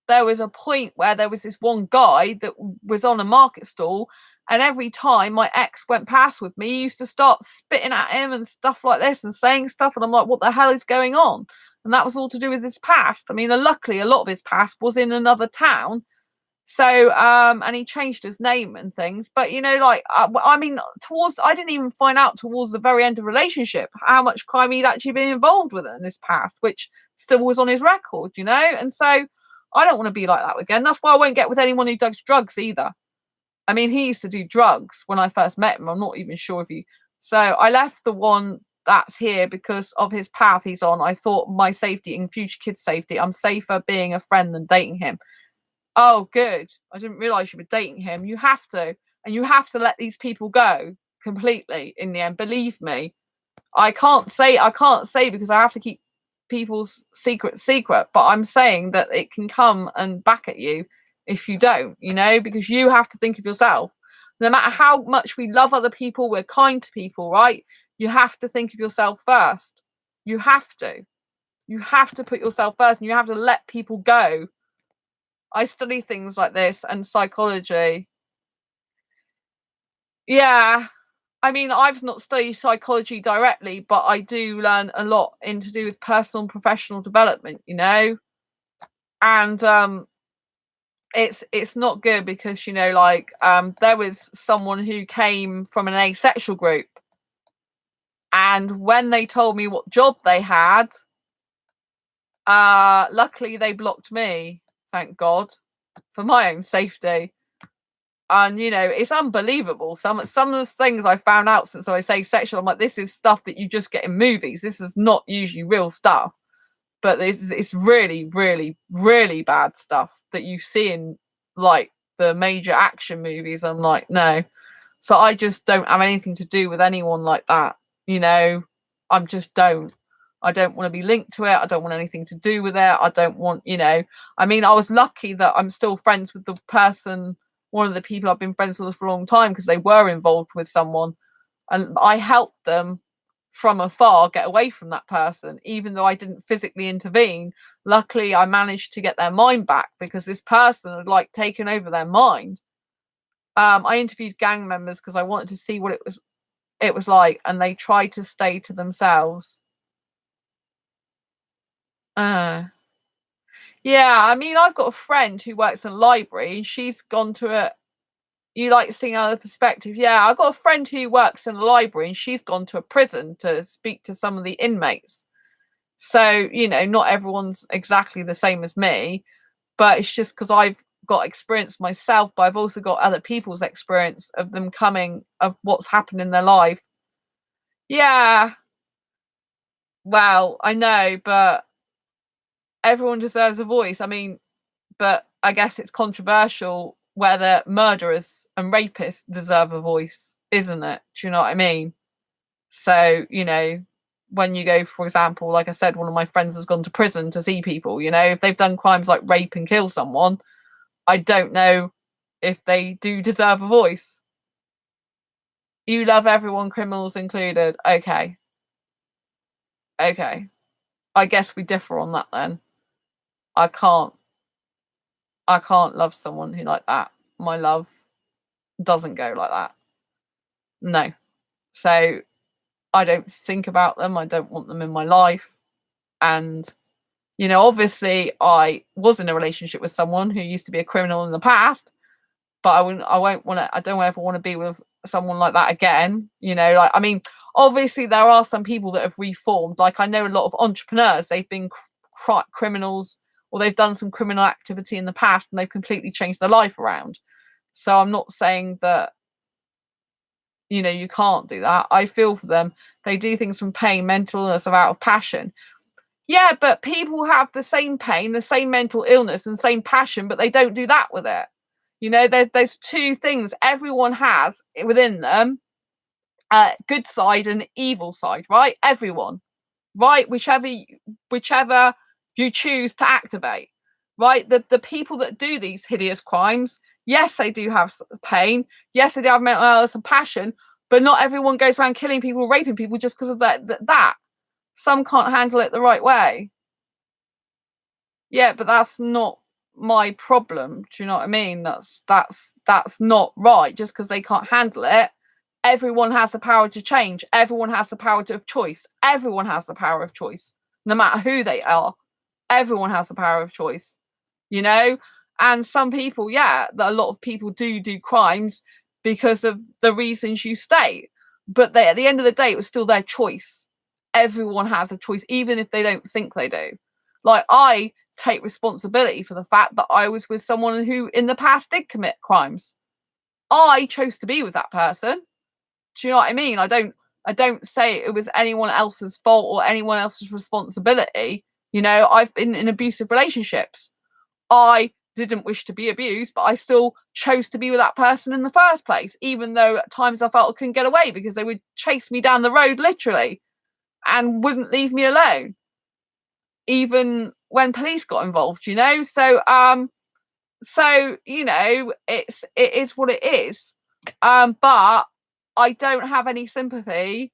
There was a point where there was this one guy that was on a market stall, and every time my ex went past with me, he used to start spitting at him and stuff like this and saying stuff, and I'm like, what the hell is going on? And that was all to do with his past. I mean, luckily a lot of his past was in another town. So and he changed his name and things, but you know, like I mean, I didn't even find out towards the very end of the relationship how much crime he'd actually been involved with in his past, which still was on his record, you know. And so I don't want to be like that again. That's why I won't get with anyone who does drugs either. I mean, he used to do drugs when I first met him. I'm not even sure if he. So I left the one that's here because of his path he's on. I thought my safety and future kids' safety, I'm safer being a friend than dating him. Oh, good. I didn't realize you were dating him. You have to, and you have to let these people go completely in the end. Believe me, I can't say because I have to keep people's secret secret, but I'm saying that it can come and back at you if you don't, you know, because you have to think of yourself. No matter how much we love other people, we're kind to people, right? You have to think of yourself first. You have to. You have to put yourself first, and you have to let people go. I study things like this and psychology. Yeah. I mean, I've not studied psychology directly, but I do learn a lot in to do with personal and professional development, you know? And it's not good because, you know, like there was someone who came from an asexual group, and when they told me what job they had, luckily they blocked me, thank God, for my own safety. And you know, it's unbelievable. Some of the things I found out since I say sexual, I'm like, this is stuff that you just get in movies. This is not usually real stuff, but it's really, really, really bad stuff that you see in like the major action movies. I'm like, no. So I just don't have anything to do with anyone like that. You know, I'm just don't. I don't want to be linked to it. I don't want anything to do with it. I don't want, you know, I mean, I was lucky that I'm still friends with the person, one of the people I've been friends with for a long time, because they were involved with someone, and I helped them from afar get away from that person, even though I didn't physically intervene. Luckily, I managed to get their mind back because this person had like taken over their mind. I interviewed gang members because I wanted to see what it was like, and they tried to stay to themselves. Yeah, I mean, I've got a friend who works in a library, and she's gone to a. You like seeing other perspective? Yeah, I've got a friend who works in a library, and she's gone to a prison to speak to some of the inmates. So, you know, not everyone's exactly the same as me, but it's just because I've got experience myself, but I've also got other people's experience of them coming, of what's happened in their life. Yeah, well, I know, but everyone deserves a voice. I mean, but I guess it's controversial whether murderers and rapists deserve a voice, isn't it? Do you know what I mean? So, you know, when you go, for example, like I said, one of my friends has gone to prison to see people, you know, if they've done crimes like rape and kill someone, I don't know if they do deserve a voice. You love everyone, criminals included. Okay. Okay. I guess we differ on that then. I can't love someone who like that. My love doesn't go like that. No. So I don't think about them. I don't want them in my life. And, you know, obviously I was in a relationship with someone who used to be a criminal in the past, but I don't ever want to be with someone like that again. You know, like, I mean, obviously there are some people that have reformed. Like I know a lot of entrepreneurs, they've been criminals, or they've done some criminal activity in the past and they've completely changed their life around. So I'm not saying that, you know, you can't do that. I feel for them. They do things from pain, mental illness, or out of passion. Yeah, but people have the same pain, the same mental illness, and same passion, but they don't do that with it. You know, there's two things everyone has within them: good side and evil side, right? Everyone, right? Whichever you choose to activate, right? The people that do these hideous crimes, yes, they do have pain. Yes, they do have mental illness and passion, but not everyone goes around killing people, raping people just because of that. Some can't handle it the right way. Yeah, but that's not my problem. Do you know what I mean? That's not right. Just because they can't handle it, everyone has the power to change. Everyone has the power of choice. Everyone has the power of choice, no matter who they are. Everyone has the power of choice, you know. And some people, yeah, a lot of people do crimes because of the reasons you state. But they, at the end of the day, it was still their choice. Everyone has a choice, even if they don't think they do. Like, I take responsibility for the fact that I was with someone who in the past did commit crimes. I chose to be with that person. Do you know what I mean? I don't say it was anyone else's fault or anyone else's responsibility. You know, I've been in abusive relationships. I didn't wish to be abused, but I still chose to be with that person in the first place, even though at times I felt I couldn't get away because they would chase me down the road literally and wouldn't leave me alone, even when police got involved, you know. So you know, it is what it is. But I don't have any sympathy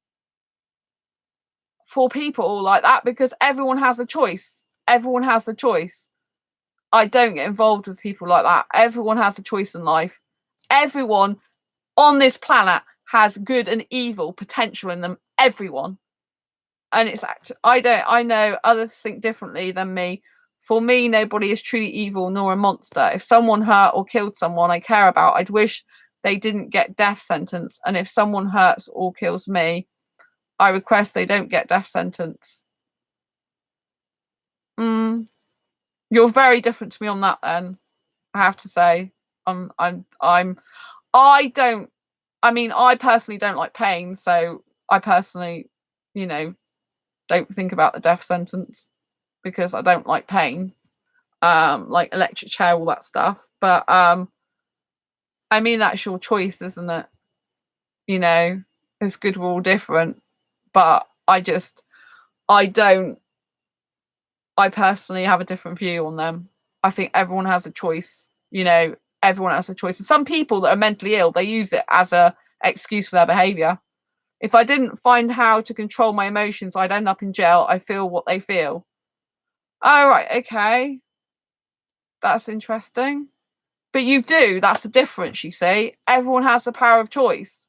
for people like that because everyone has a choice. Everyone has a choice. I don't get involved with people like that. Everyone has a choice in life. Everyone on this planet has good and evil potential in them. Everyone. And it's actually, I know others think differently than me. For me, nobody is truly evil nor a monster. If someone hurt or killed someone I care about, I'd wish they didn't get death sentence. And if someone hurts or kills me, I request they don't get death sentence. You're very different to me on that then, I have to say. I don't, I mean, I personally don't like pain, so I personally, you know, don't think about the death sentence because I don't like pain. Like electric chair, all that stuff. But I mean, that's your choice, isn't it? You know, it's good we're all different. But I don't, I personally have a different view on them. I think everyone has a choice, you know, everyone has a choice. And some people that are mentally ill, they use it as a excuse for their behavior. If I didn't find how to control my emotions, I'd end up in jail. I feel what they feel. Oh, right, okay. That's interesting. But you do, that's the difference, you see. Everyone has the power of choice.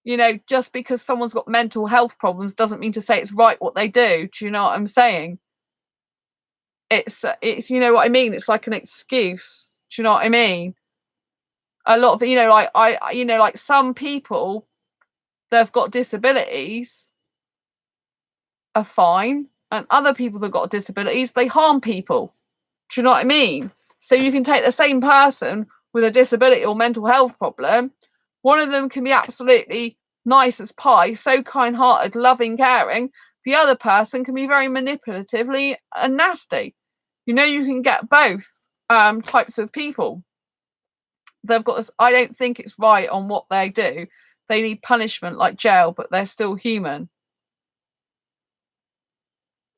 You know, just because someone's got mental health problems doesn't mean to say it's right what they do. Do you know what I'm saying? It's you know what I mean? It's like an excuse. Do you know what I mean? A lot of, you know, like you know, like some people that've got disabilities are fine, and other people that got disabilities, they harm people. Do you know what I mean? So you can take the same person with a disability or mental health problem. One of them can be absolutely nice as pie, so kind-hearted, loving, caring. The other person can be very manipulatively and nasty. You know, you can get both types of people. They've got this. I don't think it's right on what they do. They need punishment like jail, but they're still human.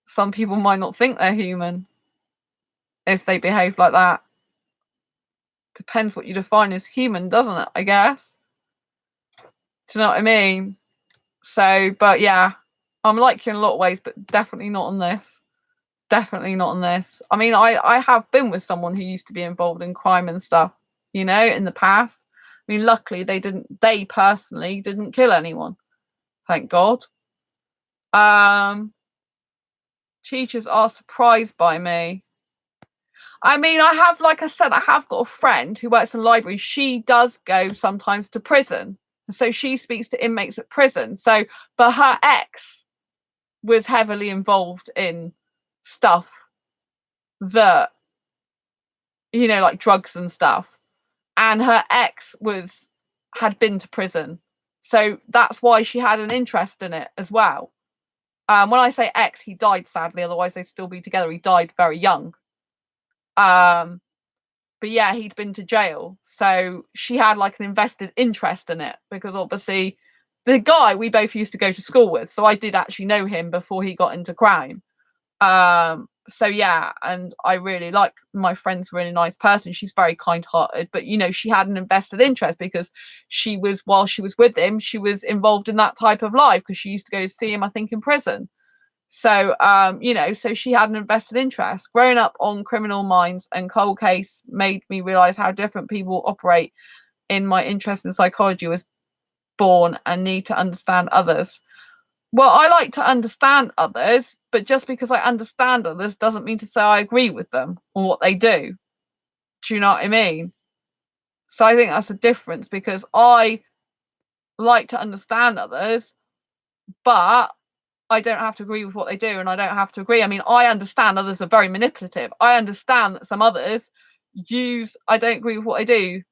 Some people might not think they're human if they behave like that. Depends what you define as human, doesn't it? I guess. Do you know what I mean? So, but yeah, I'm like you in a lot of ways, but definitely not on this. Definitely not on this. I mean, I have been with someone who used to be involved in crime and stuff, you know, in the past. I mean, luckily they personally didn't kill anyone. Thank God. Teachers are surprised by me. I mean, I have, like I said, I have got a friend who works in a library. She does go sometimes to prison. So she speaks to inmates at prison. So, but her ex was heavily involved in stuff that, you know, like drugs and stuff. And her ex had been to prison. So that's why she had an interest in it as well. When I say ex, he died sadly, otherwise they'd still be together. He died very young. But yeah, he'd been to jail. So she had like an invested interest in it because obviously the guy we both used to go to school with. So I did actually know him before he got into crime. So yeah, and I really like my friend's a really nice person. She's very kind-hearted, but you know, she had an invested interest because while she was with him, she was involved in that type of life because she used to go to see him, I think, in prison. So, so she had an invested interest. Growing up on Criminal Minds and Cold Case made me realize how different people operate. In my interest in psychology was born and need to understand others. Well, I like to understand others, but just because I understand others doesn't mean to say I agree with them or what they do. Do you know what I mean? So I think that's a difference, because I like to understand others, but I don't have to agree with what they do, and I don't have to agree. I mean, I understand others are very manipulative. I understand that some others I don't agree with what they do.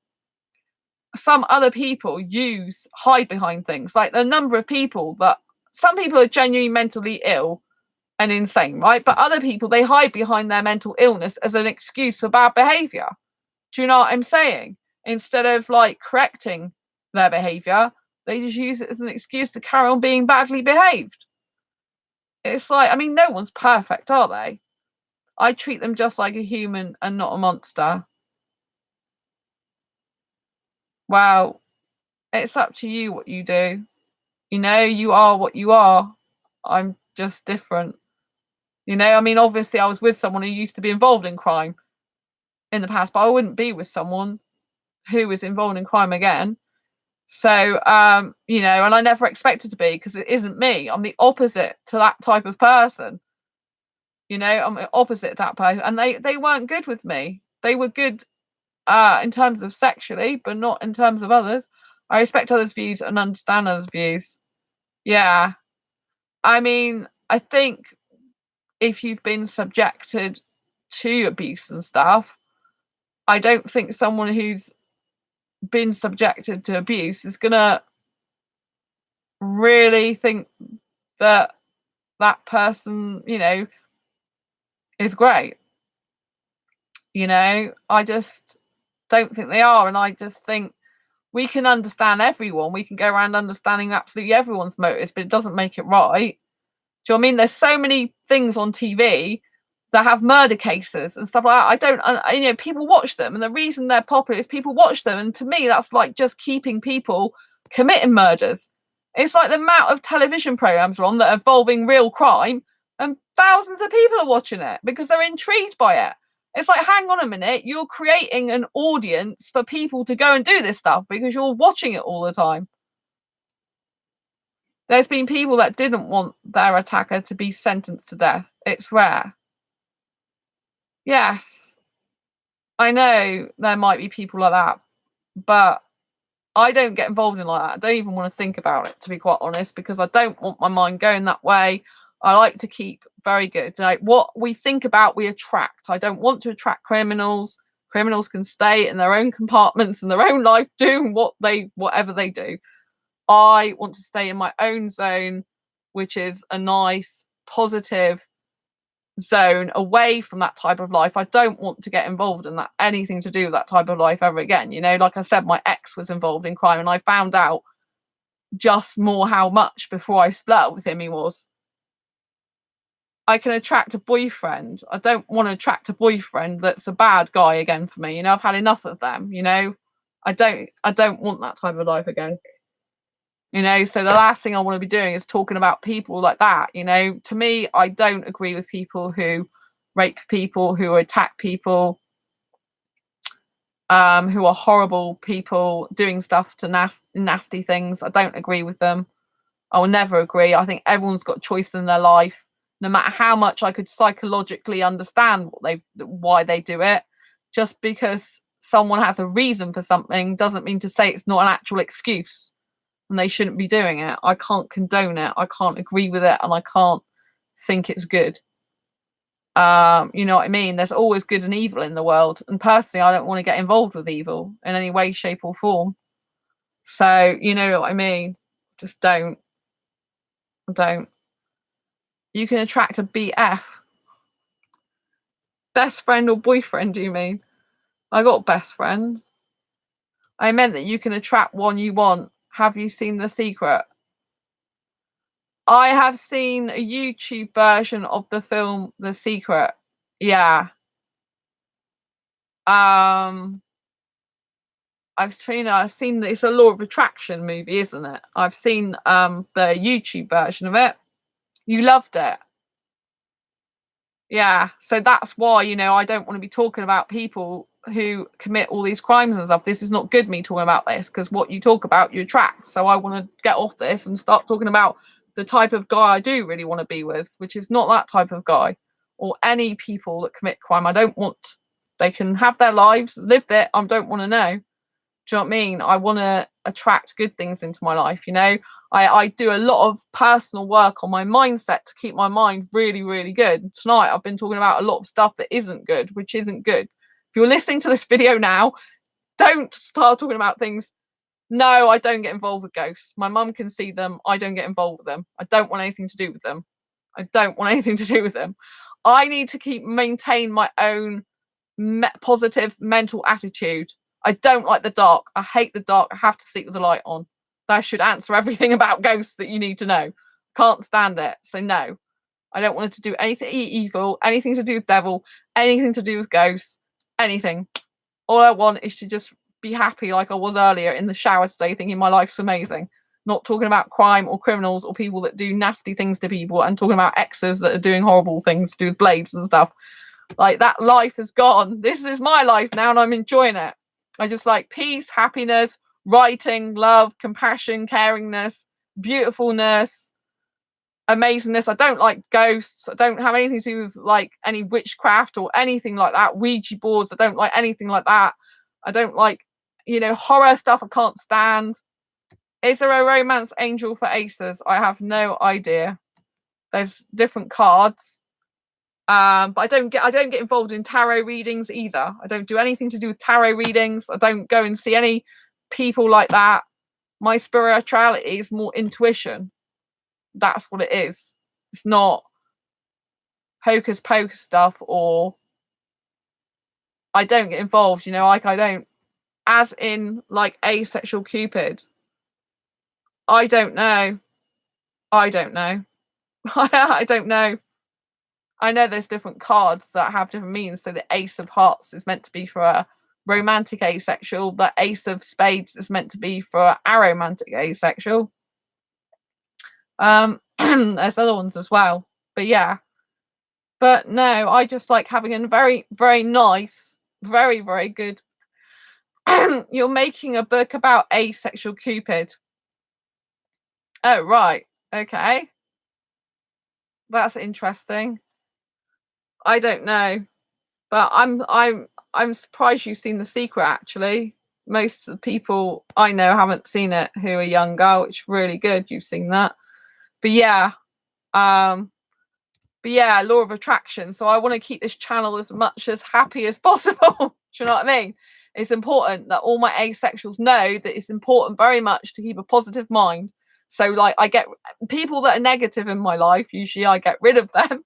Some other people hide behind things. Like the number of people that some people are genuinely mentally ill and insane, right? But other people, they hide behind their mental illness as an excuse for bad behavior. Do you know what I'm saying? Instead of like correcting their behavior, they just use it as an excuse to carry on being badly behaved. It's like, I mean, no one's perfect, are they? I treat them just like a human and not a monster. Well, it's up to you what you do. You are what you are. I'm just different. I mean, obviously, I was with someone who used to be involved in crime in the past, but I wouldn't be with someone who is involved in crime again. So, and I never expected to be, because it isn't me. I'm the opposite to that type of person. I'm the opposite to that person. And they weren't good with me. They were good in terms of sexually, but not in terms of others. I respect others' views and understand others' views. Yeah. I mean, I think if you've been subjected to abuse and stuff, I don't think someone who's been subjected to abuse is gonna really think that that person, is great. I just don't think they are. And I just think we can understand everyone. We can go around understanding absolutely everyone's motives, but it doesn't make it right. Do you know what I mean? There's so many things on TV that have murder cases and stuff like that. I don't, people watch them, and the reason they're popular is people watch them. And to me, that's like just keeping people committing murders. It's like the amount of television programs are on that are involving real crime, and thousands of people are watching it because they're intrigued by it. It's like, hang on a minute, you're creating an audience for people to go and do this stuff because you're watching it all the time. There's been people that didn't want their attacker to be sentenced to death. It's rare. Yes, I know there might be people like that, but I don't get involved in like that. I don't even want to think about it, to be quite honest, because I don't want my mind going that way. I like to keep very good. Like, what we think about, we attract. I don't want to attract criminals. Criminals can stay in their own compartments in their own life, doing whatever they do. I want to stay in my own zone, which is a nice, positive zone away from that type of life. I don't want to get involved in that, anything to do with that type of life ever again. Like I said, my ex was involved in crime, and I found out just more how much before I split up with him he was. I can attract a boyfriend. I don't want to attract a boyfriend that's a bad guy again for me. I've had enough of them. I don't want that type of life again. So the last thing I want to be doing is talking about people like that. To me, I don't agree with people who rape people, who attack people, who are horrible people, doing stuff to nasty things. I don't agree with them. I will never agree. I think everyone's got choice in their life, no matter how much I could psychologically understand why they do it. Just because someone has a reason for something doesn't mean to say it's not an actual excuse. And they shouldn't be doing it. I can't condone it. I can't agree with it, and I can't think it's good. You know what I mean? There's always good and evil in the world, and personally, I don't want to get involved with evil in any way, shape, or form. So, you know what I mean? Just don't. You can attract a BF. Best friend or boyfriend, do you mean? I got best friend. I meant that you can attract one you want. Have you seen The Secret? I have seen a YouTube version of the film The Secret. Yeah. I've seen it's a Law of Attraction movie, isn't it? I've seen the YouTube version of it. You loved it. Yeah, so that's why, I don't want to be talking about people who commit all these crimes and stuff. This is not good, me talking about this, because what you talk about, you attract. So I want to get off this and start talking about the type of guy I do really want to be with, which is not that type of guy, or any people that commit crime. I don't want. They can have their lives, live it. I don't want to know. Do you know what I mean? I want to attract good things into my life. I do a lot of personal work on my mindset to keep my mind really, really good. Tonight, I've been talking about a lot of stuff that isn't good, which isn't good. If you're listening to this video now, don't start talking about things. No, I don't get involved with ghosts. My mum can see them. I don't get involved with them. I don't want anything to do with them. I don't want anything to do with them. I need to maintain my own positive mental attitude. I don't like the dark. I hate the dark. I have to sleep with the light on. That should answer everything about ghosts that you need to know. Can't stand it. So no, I don't want it to do anything evil, anything to do with devil, anything to do with ghosts, anything. All I want is to just be happy like I was earlier in the shower today, thinking my life's amazing. Not talking about crime or criminals or people that do nasty things to people, and talking about exes that are doing horrible things to do with blades and stuff. Like, that life is gone. This is my life now, and I'm enjoying it. I just like peace, happiness, writing, love, compassion, caringness, beautifulness, amazingness. I don't like ghosts. I don't have anything to do with like any witchcraft or anything like that. Ouija boards. I don't like anything like that. I don't like, horror stuff. I can't stand. Is there a romance angel for aces? I have no idea. There's different cards. But I don't get involved in tarot readings either. I don't do anything to do with tarot readings. I don't go and see any people like that. My spirituality is more intuition. That's what it is. It's not hocus pocus stuff, or I don't get involved, like I don't, as in like asexual Cupid. I don't know. I don't know. I don't know. I know there's different cards that have different meanings. So the Ace of Hearts is meant to be for a romantic asexual. The Ace of Spades is meant to be for a aromantic asexual. There's other ones as well. But yeah. But no, I just like having a very, very nice, very, very good. You're making a book about asexual Cupid. Oh, right. Okay. That's interesting. I don't know. But I'm surprised you've seen The Secret, actually. Most of the people I know haven't seen it who are younger, which is really good you've seen that. But yeah, law of attraction. So I want to keep this channel as much as happy as possible. Do you know what I mean? It's important that all my asexuals know that it's important very much to keep a positive mind. So like, I get people that are negative in my life, usually I get rid of them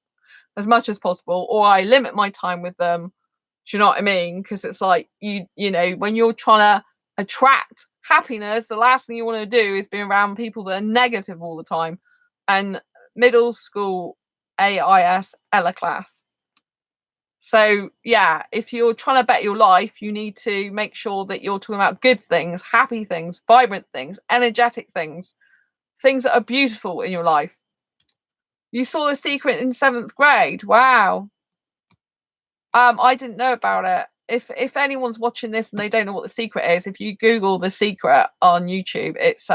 as much as possible, or I limit my time with them. Do you know what I mean? Because it's like, you know, when you're trying to attract happiness, the last thing you want to do is be around people that are negative all the time. And middle school AIS Ella class. So yeah, if you're trying to better your life, you need to make sure that you're talking about good things, happy things, vibrant things, energetic things, things that are beautiful in your life. You saw The Secret in 7th grade. Wow. I didn't know about it. If anyone's watching this and they don't know what The Secret is, if you Google The Secret on YouTube, it's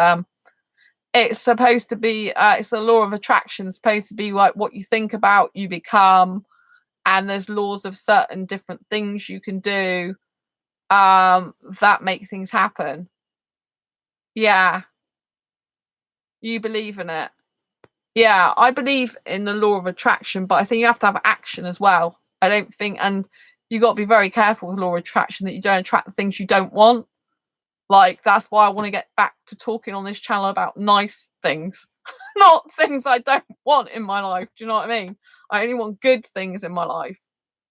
supposed to be it's the law of attraction. It's supposed to be like what you think about, you become, and there's laws of certain different things you can do that make things happen. Yeah. You believe in it. Yeah, I believe in the law of attraction, but I think you have to have action as well. I don't think, and you got to be very careful with law of attraction that you don't attract the things you don't want. Like, that's why I want to get back to talking on this channel about nice things, not things I don't want in my life. Do you know what I mean? I only want good things in my life,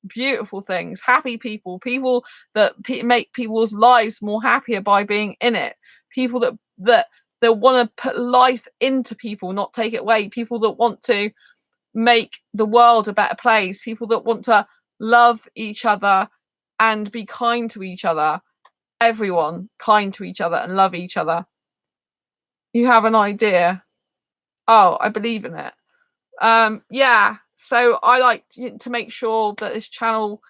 beautiful things, happy people, people that make people's lives more happier by being in it, people that want to put life into people, not take it away, people that want to make the world a better place, people that want to love each other and be kind to each other, everyone kind to each other and love each other. You have an idea? Oh, I believe in it. Yeah, So I like to make sure that this channel,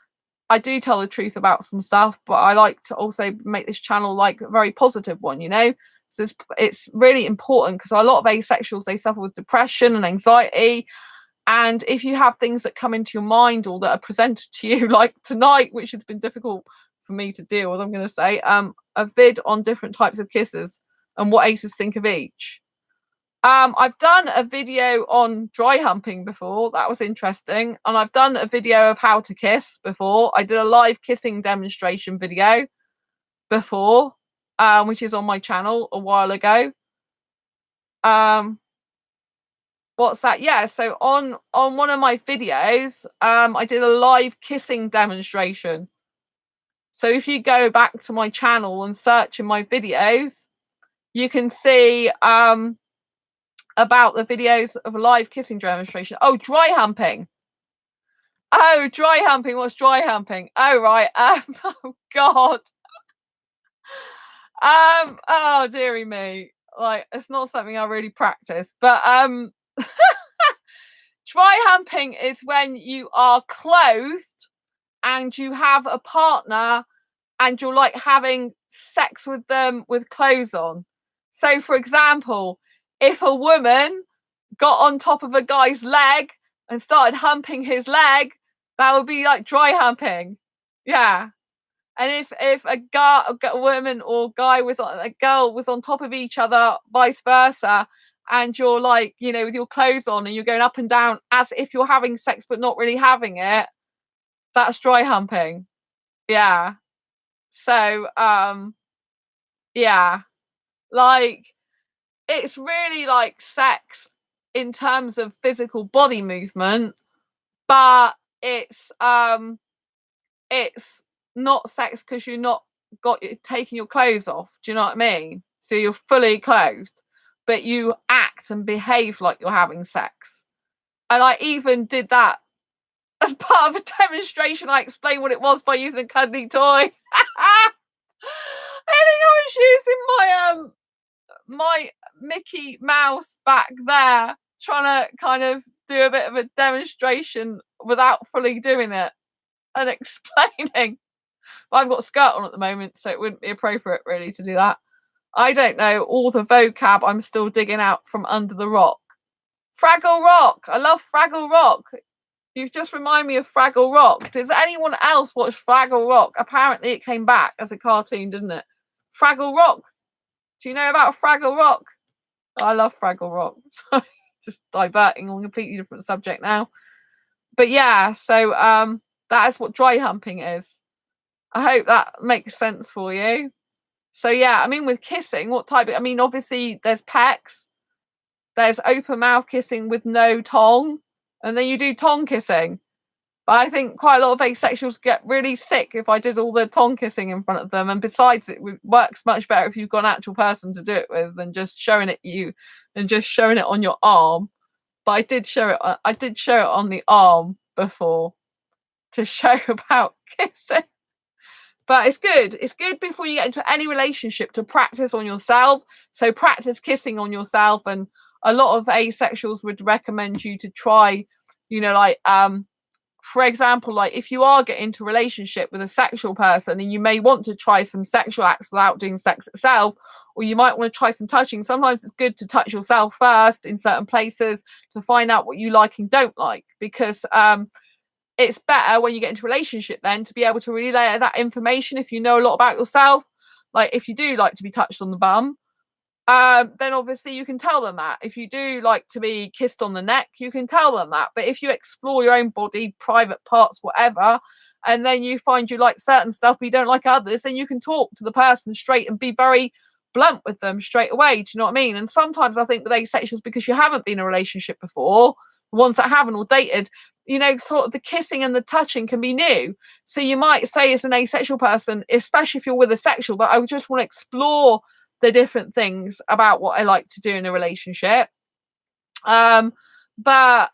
I do tell the truth about some stuff, but I like to also make this channel like a very positive one, you know. So it's really important because a lot of asexuals, they suffer with depression and anxiety. And if you have things that come into your mind or that are presented to you, like tonight, which has been difficult for me to deal with, I'm going to say, a vid on different types of kisses and what aces think of each. I've done a video on dry humping before. That was interesting. And I've done a video of how to kiss before. I did a live kissing demonstration video before, which is on my channel a while ago. What's that? Yeah, so on one of my videos, I did a live kissing demonstration. So if you go back to my channel and search in my videos, you can see about the videos of a live kissing demonstration. Oh, dry humping. Oh, dry humping. What's dry humping? Oh, right. Oh God. Oh dearie me. Like, it's not something I really practice, but dry humping is when you are clothed and you have a partner and you're like having sex with them with clothes on. So for example, if a woman got on top of a guy's leg and started humping his leg, that would be like dry humping. Yeah. And if a woman or guy was on, a girl was on top of each other, vice versa, and you're like, you know, with your clothes on and you're going up and down as if you're having sex but not really having it, that's dry humping. Yeah. So yeah, like, it's really like sex in terms of physical body movement, but it's not sex because you're not taking your clothes off. Do you know what I mean? So you're fully clothed, but you act and behave like you're having sex. And I even did that as part of a demonstration. I explained what it was by using a cuddly toy. I think I was using my Mickey Mouse back there, trying to kind of do a bit of a demonstration without fully doing it and explaining. But I've got a skirt on at the moment, so it wouldn't be appropriate really to do that. I don't know all the vocab I'm still digging out from under the rock. Fraggle Rock. I love Fraggle Rock. You've just reminded me of Fraggle Rock. Does anyone else watch Fraggle Rock? Apparently it came back as a cartoon, didn't it? Fraggle Rock. Do you know about Fraggle Rock? I love Fraggle Rock. Just diverting on a completely different subject now. But yeah, so that is what dry humping is. I hope that makes sense for you. So yeah, I mean, with kissing, what type of, I mean, obviously there's pecks, there's open mouth kissing with no tongue, and then you do tongue kissing. But I think quite a lot of asexuals get really sick if I did all the tongue kissing in front of them. And besides, it works much better if you've got an actual person to do it with than just showing it on your arm. But I did show it on the arm before to show about kissing. But it's good. It's good before you get into any relationship to practice on yourself. So practice kissing on yourself. And a lot of asexuals would recommend you to try, you know, like, for example, like if you are getting into a relationship with a sexual person and you may want to try some sexual acts without doing sex itself, or you might want to try some touching. Sometimes it's good to touch yourself first in certain places to find out what you like and don't like, because it's better when you get into a relationship then to be able to relay that information if you know a lot about yourself. Like if you do like to be touched on the bum, then obviously you can tell them that. If you do like to be kissed on the neck, you can tell them that. But if you explore your own body, private parts, whatever, and then you find you like certain stuff but you don't like others, then you can talk to the person straight and be very blunt with them straight away. Do you know what I mean? And sometimes I think with asexuals, because you haven't been in a relationship before, the ones that haven't or dated, you know, sort of the kissing and the touching can be new. So you might say as an asexual person, especially if you're with a sexual, that I would just want to explore the different things about what I like to do in a relationship. But I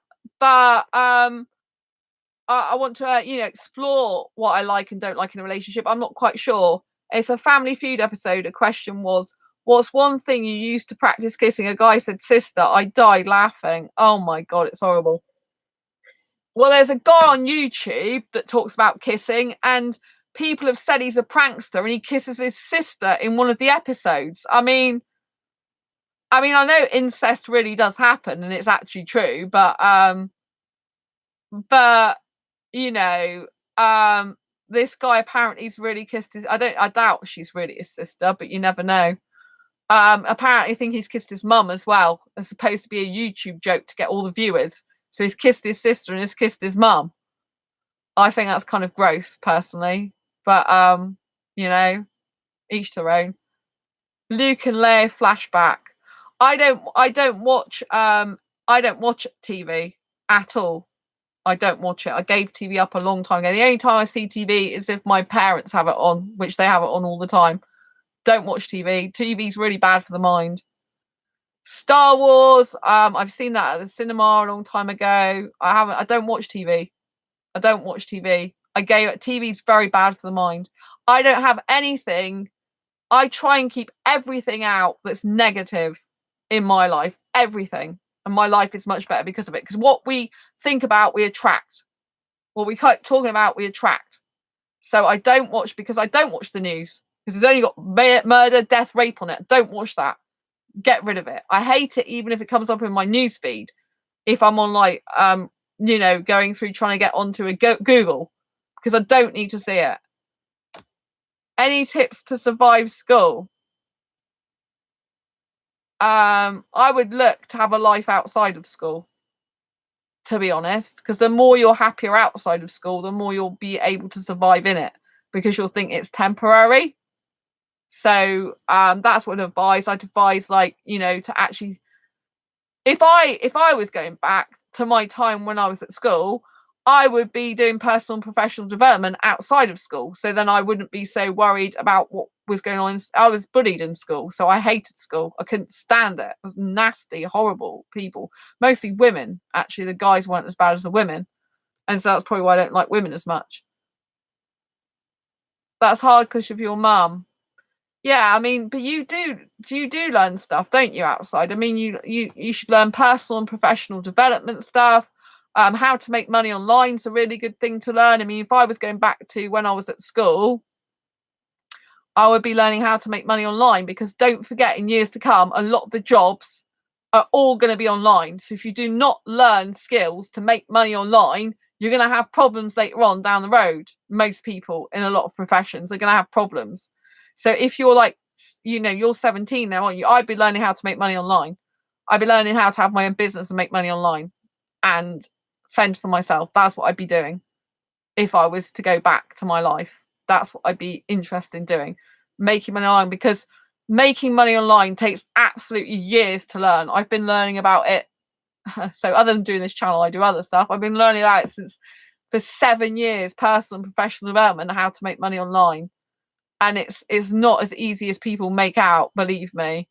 want to, you know, explore what I like and don't like in a relationship. I'm not quite sure. It's a Family Feud episode. A question was, what's one thing you used to practice kissing? A guy said sister. I died laughing. Oh my God, it's horrible. Well, there's a guy on YouTube that talks about kissing, and people have said he's a prankster and he kisses his sister in one of the episodes. I mean, I know incest really does happen and it's actually true, but you know, this guy apparently's really kissed his. I doubt she's really his sister, but you never know. Apparently, I think he's kissed his mum as well. It's supposed to be a YouTube joke to get all the viewers. So he's kissed his sister and he's kissed his mum. I think that's kind of gross, personally. But you know, each their own. Luke and Leia flashback. I don't watch TV at all. I don't watch it. I gave TV up a long time ago. The only time I see TV is if my parents have it on, which they have it on all the time. Don't watch TV. TV's really bad for the mind. Star Wars. I've seen that at the cinema a long time ago. I don't watch TV. I don't watch TV. TV's very bad for the mind. I don't have anything. I try and keep everything out that's negative in my life. Everything. And my life is much better because of it. Because what we think about, we attract. What we keep talking about, we attract. So I don't watch the news. Because it's only got murder, death, rape on it. Don't watch that. Get rid of it. I hate it even if it comes up in my news feed. If I'm on going through trying to get onto a Google. Because I don't need to see it. Any tips to survive school? I would look to have a life outside of school, to be honest, because the more you're happier outside of school, the more you'll be able to survive in it, because you'll think it's temporary. So that's what I'd advise. I'd advise, to actually, if I was going back to my time when I was at school, I would be doing personal and professional development outside of school. So then I wouldn't be so worried about what was going on. I was bullied in school, so I hated school. I couldn't stand it. It was nasty, horrible people. Mostly women. Actually, the guys weren't as bad as the women. And so that's probably why I don't like women as much. That's hard because of your mum. Yeah, but you do learn stuff, don't you, outside? You should learn personal and professional development stuff. How to make money online is a really good thing to learn. If I was going back to when I was at school, I would be learning how to make money online, because don't forget, in years to come, a lot of the jobs are all going to be online. So if you do not learn skills to make money online, you're going to have problems later on down the road. Most people in a lot of professions are going to have problems. So if you're you're 17 now, aren't you? I'd be learning how to make money online. I'd be learning how to have my own business and make money online and fend for myself. That's what I'd be doing if I was to go back to my life. That's what I'd be interested in doing, making money online, because making money online takes absolutely years to learn. I've been learning about it. So other than doing this channel, I do other stuff. I've been learning about it for 7 years, personal and professional development, and how to make money online. And it's not as easy as people make out, believe me.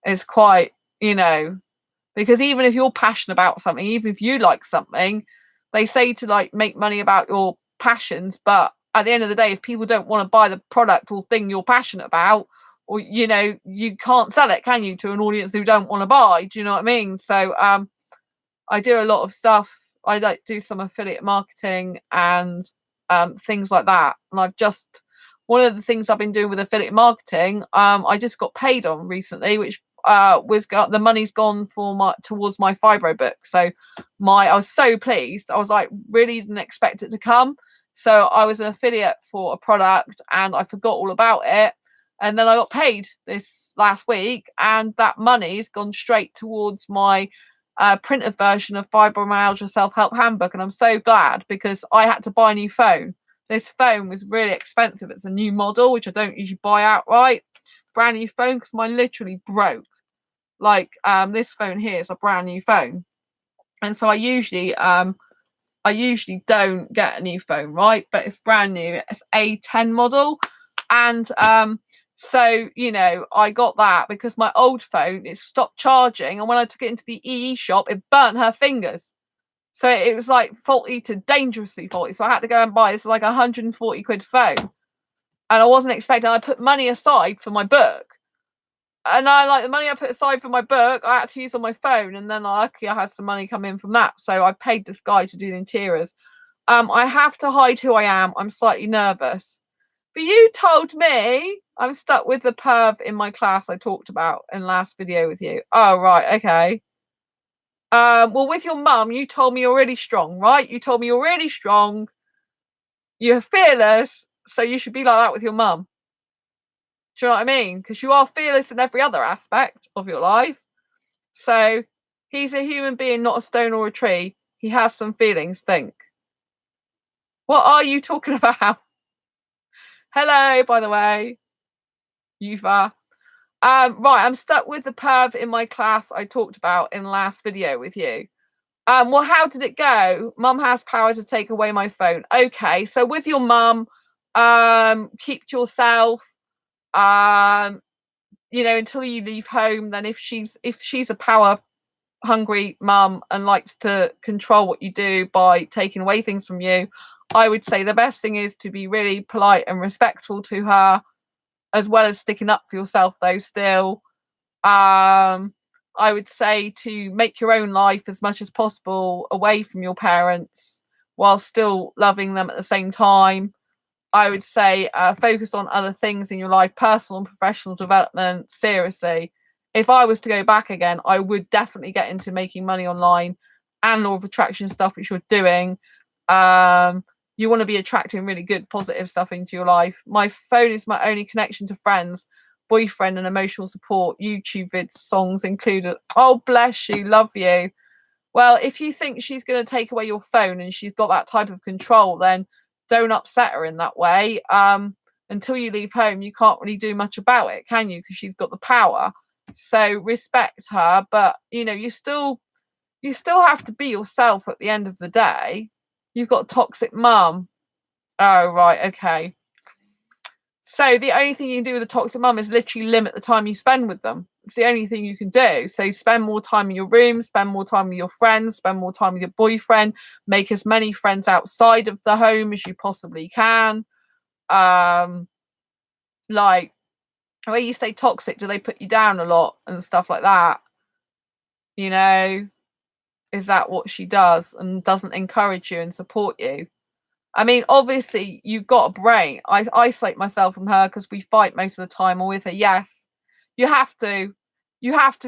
It's quite, because even if you're passionate about something, even if you like something, they say to make money about your passions, but at the end of the day, if people don't want to buy the product or thing you're passionate about, or you can't sell it, can you, to an audience who don't want to buy? Do you know what I mean? So I do a lot of stuff. I do some affiliate marketing and things like that. And one of the things I've been doing with affiliate marketing, I just got paid on recently, which the money's gone towards my fibro book. So I was so pleased. I was really didn't expect it to come. So I was an affiliate for a product and I forgot all about it. And then I got paid this last week, and that money's gone straight towards my printed version of Fibromyalgia Self-Help Handbook. And I'm so glad, because I had to buy a new phone. This phone was really expensive. It's a new model, which I don't usually buy outright. Brand new phone, because mine literally broke. This phone here is a brand new phone. And so I usually don't get a new phone, right? But it's brand new. It's A10 model. And so, I got that because my old phone, it stopped charging. And when I took it into the EE shop, it burnt her fingers. So it was faulty to dangerously faulty. So I had to go and buy this 140 quid phone. And I wasn't expecting, I put money aside for my book. And I like the money I put aside for my book, I had to use on my phone, and then luckily I had some money come in from that. So I paid this guy to do the interiors. I have to hide who I am. I'm slightly nervous. But you told me I'm stuck with the perv in my class I talked about in the last video with you. Oh, right, okay. Well, with your mum, you told me you're really strong, right? You told me you're really strong. You're fearless, so you should be like that with your mum. Do you know what I mean? Because you are fearless in every other aspect of your life. So he's a human being, not a stone or a tree. He has some feelings, think. What are you talking about? Hello, by the way. Yuva. Right, I'm stuck with the perv in my class I talked about in the last video with you. Well, how did it go? Mum has power to take away my phone. Okay, so with your mum, keep to yourself. Until you leave home. Then if she's a power hungry mum and likes to control what you do by taking away things from you, I would say the best thing is to be really polite and respectful to her, as well as sticking up for yourself though still. I would say to make your own life as much as possible away from your parents while still loving them at the same time. I would say focus on other things in your life, personal and professional development. Seriously, if I was to go back again, I would definitely get into making money online and law of attraction stuff, which you're doing. You want to be attracting really good, positive stuff into your life. My phone is my only connection to friends, boyfriend, and emotional support. YouTube vids, songs included. Oh, bless you, love you. Well, if you think she's going to take away your phone and she's got that type of control, then don't upset her in that way. Until you leave home, you can't really do much about it, can you? Because she's got the power. So respect her, but you still have to be yourself at the end of the day. You've got a toxic mum. Oh, right, okay. So the only thing you can do with a toxic mum is literally limit the time you spend with them. It's the only thing you can do. So spend more time in your room, spend more time with your friends, spend more time with your boyfriend, make as many friends outside of the home as you possibly can. Like, when you say toxic, do they put you down a lot and stuff like that? Is that what she does and doesn't encourage you and support you? I mean, obviously, you've got a brain. I isolate myself from her because we fight most of the time, or with her. Yes, you have to.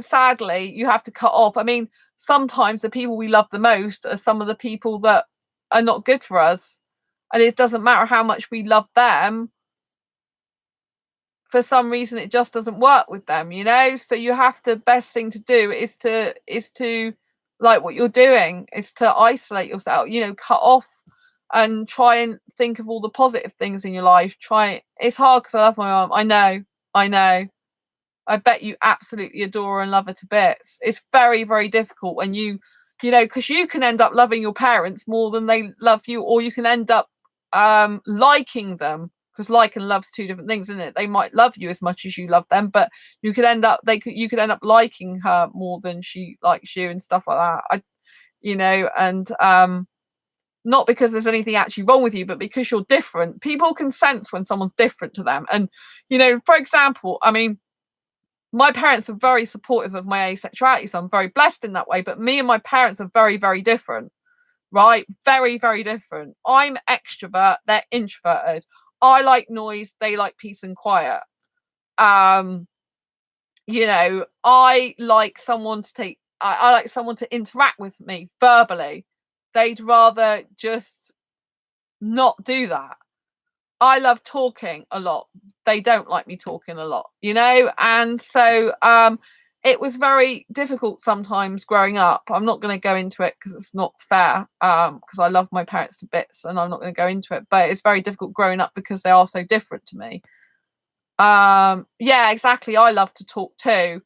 Sadly, you have to cut off. I mean, sometimes the people we love the most are some of the people that are not good for us. And it doesn't matter how much we love them. For some reason, it just doesn't work with them, So you have to, best thing to do is to like what you're doing, is to isolate yourself, cut off and try and think of all the positive things in your life. It's hard because I love my mum. I know. I bet you absolutely adore her and love her to bits. It's very, very difficult when because you can end up loving your parents more than they love you, or you can end up liking them, because like and love's two different things, isn't it? They might love you as much as you love them, but you could end up liking her more than she likes you and stuff like that. Not because there's anything actually wrong with you, but because you're different. People can sense when someone's different to them. And, for example, I mean, my parents are very supportive of my asexuality, so I'm very blessed in that way. But me and my parents are very, very different, right? Very, very different. I'm extrovert, they're introverted. I like noise, they like peace and quiet. I like someone to interact with me verbally. They'd rather just not do that. I love talking a lot. They don't like me talking a lot, and so it was very difficult sometimes growing up. I'm not going to go into it because it's not fair, because I love my parents to bits and I'm not going to go into it, but it's very difficult growing up because they are so different to me. Yeah, exactly. I love to talk too.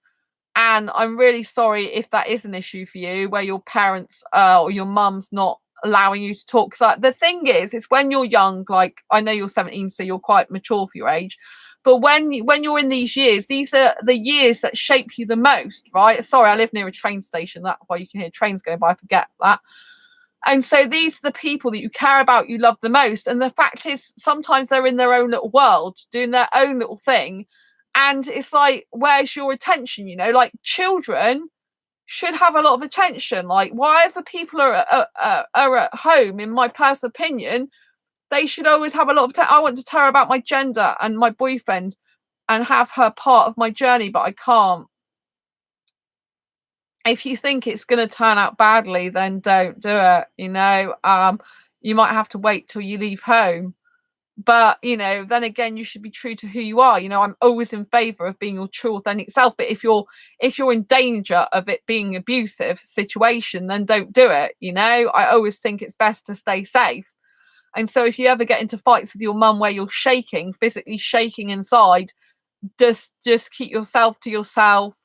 And I'm really sorry if that is an issue for you, where your parents or your mum's not allowing you to talk. Because the thing is, it's when you're young, like I know you're 17, so you're quite mature for your age. But when you're in these years, these are the years that shape you the most, right? Sorry, I live near a train station. That's why you can hear trains going by. I forget that. And so these are the people that you care about, you love the most. And the fact is, sometimes they're in their own little world, doing their own little thing. And it's like, where's your attention? You know, like children should have a lot of attention. Like, whatever people are at home, in my personal opinion, they should always have a lot of I want to tell her about my gender and my boyfriend and have her part of my journey, but I can't. If you think it's going to turn out badly, then don't do it. You know, you might have to wait till you leave home. But, you know, then again, you should be true to who you are. You know, I'm always in favor of being your true authentic self. But if you're in danger of it being abusive situation, then don't do it. You know, I always think it's best to stay safe. And so if you ever get into fights with your mum where you're shaking, physically shaking inside, just keep yourself to yourself.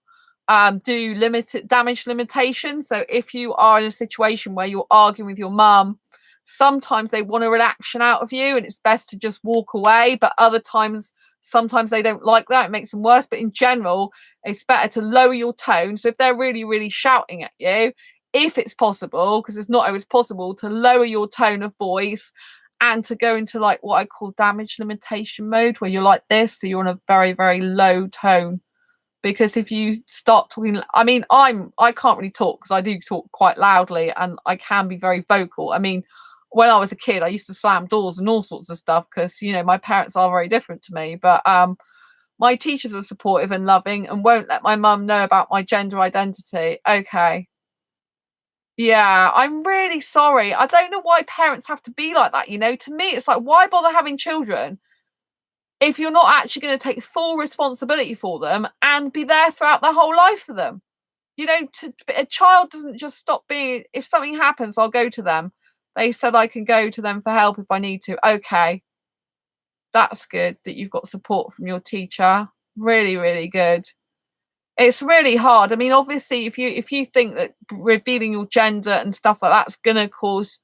Do limited damage limitation. So if you are in a situation where you're arguing with your mum, sometimes they want a reaction out of you and it's best to just walk away. But other times, sometimes they don't like that. It makes them worse. But in general, it's better to lower your tone. So if they're really, really shouting at you, if it's possible, because it's not always possible, to lower your tone of voice and to go into like what I call damage limitation mode, where you're like this. So you're on a very, very low tone. Because if you start talking, I mean, I can't really talk because I do talk quite loudly and I can be very vocal. I mean, when I was a kid, I used to slam doors and all sorts of stuff because, you know, my parents are very different to me. But my teachers are supportive and loving and won't let my mum know about my gender identity. Okay. Yeah, I'm really sorry. I don't know why parents have to be like that. You know, to me, it's like, why bother having children if you're not actually going to take full responsibility for them and be there throughout their whole life for them? You know, a child doesn't just stop being, if something happens, I'll go to them. They said I can go to them for help if I need to. Okay, that's good that you've got support from your teacher. Really, really good. It's really hard. I mean, obviously, if you think that revealing your gender and stuff like that's gonna cause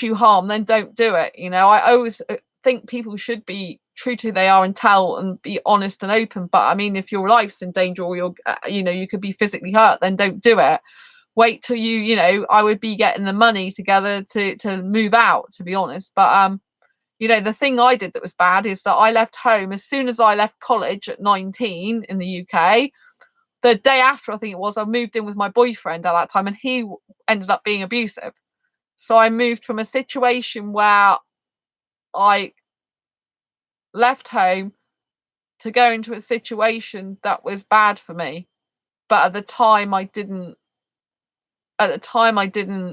you harm, then don't do it. You know, I always think people should be true to who they are and tell and be honest and open. But I mean, if your life's in danger or you're, you know, you could be physically hurt, then don't do it. Wait till you know, I would be getting the money together to move out, to be honest. But you know, the thing I did that was bad is that I left home as soon as I left college at 19 in the UK. The day after, I think it was, I moved in with my boyfriend at that time, and he ended up being abusive. So I moved from a situation where I left home to go into a situation that was bad for me. But at the time I didn't,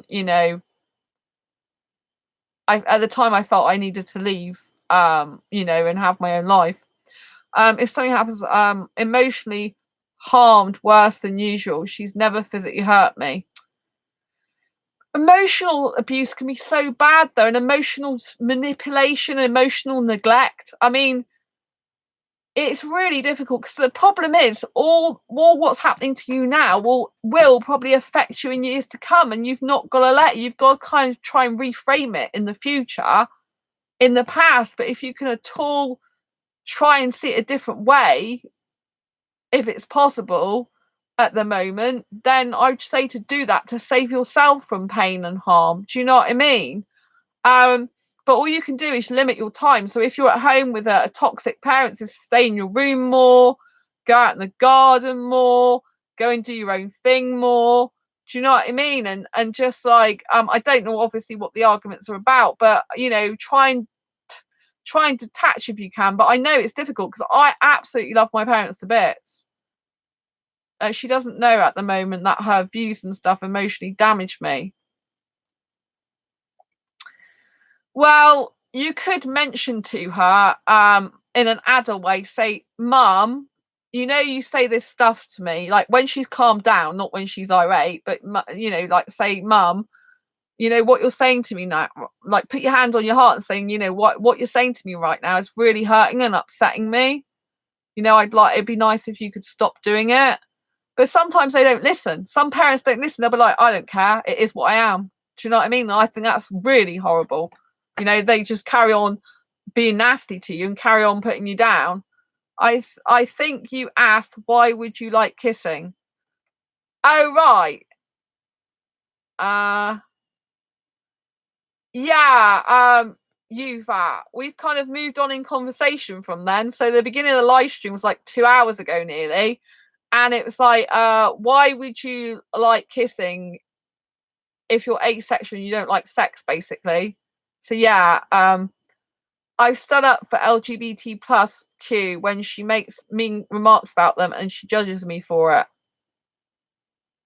you know, at the time I felt I needed to leave, you know, and have my own life. If something happens, emotionally harmed worse than usual. She's never physically hurt me. Emotional abuse can be so bad though, and emotional manipulation, emotional neglect. I mean, it's really difficult because the problem is all what's happening to you now will probably affect you in years to come, and you've not got to you've got to kind of try and reframe it in the future, in the past. But if you can at all try and see it a different way, if it's possible at the moment, then I'd say to do that to save yourself from pain and harm. Do you know what I mean? Um, but all you can do is limit your time. So if you're at home with a toxic parent, is stay in your room more, go out in the garden more, go and do your own thing more. Do you know what I mean? And just like I don't know obviously what the arguments are about, but you know, try and detach if you can. But I know it's difficult because I absolutely love my parents to bits. She doesn't know at the moment that her views and stuff emotionally damaged me. Well, you could mention to her in an adult way, say, Mum, you know, you say this stuff to me, like when she's calmed down, not when she's irate, but, you know, like say, Mum, you know, what you're saying to me now, like put your hand on your heart and saying, you know, what you're saying to me right now is really hurting and upsetting me. You know, it'd be nice if you could stop doing it. But sometimes they don't listen. Some parents don't listen. They'll be like, I don't care. It is what I am. Do you know what I mean? And I think that's really horrible. You know, they just carry on being nasty to you and carry on putting you down. I think you asked, why would you like kissing? Oh, right. Uh, yeah. you that we've kind of moved on in conversation from then. So the beginning of the live stream was like 2 hours ago nearly. And it was like, why would you like kissing if you're asexual and you don't like sex, basically? So yeah, I stood up for LGBT plus Q when she makes mean remarks about them and she judges me for it.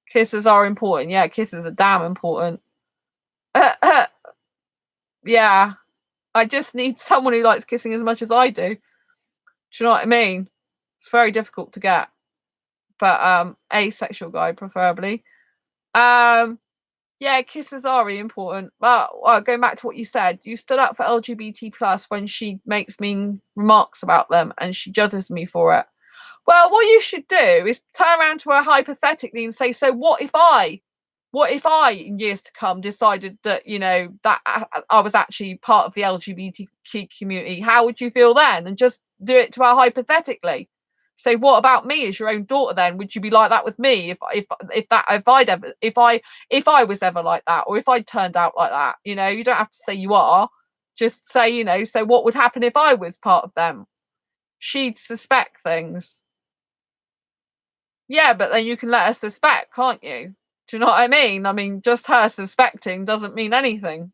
Kisses are important. Yeah, kisses are damn important. Yeah, I just need someone who likes kissing as much as I do. Do you know what I mean? It's very difficult to get. But asexual guy preferably. Yeah, kisses are really important. But going back to what you said, you stood up for LGBT plus when she makes mean remarks about them and she judges me for it. Well, what you should do is turn around to her hypothetically and say, so what if I in years to come decided that, you know, that I was actually part of the LGBTQ community? How would you feel then? And just do it to her hypothetically. Say, what about me as your own daughter then? Would you be like that with me if I was ever like that, or if I turned out like that? You know, you don't have to say you are. Just say, you know, so what would happen if I was part of them? She'd suspect things. Yeah, but then you can let her suspect, can't you? Do you know what I mean? I mean, just her suspecting doesn't mean anything.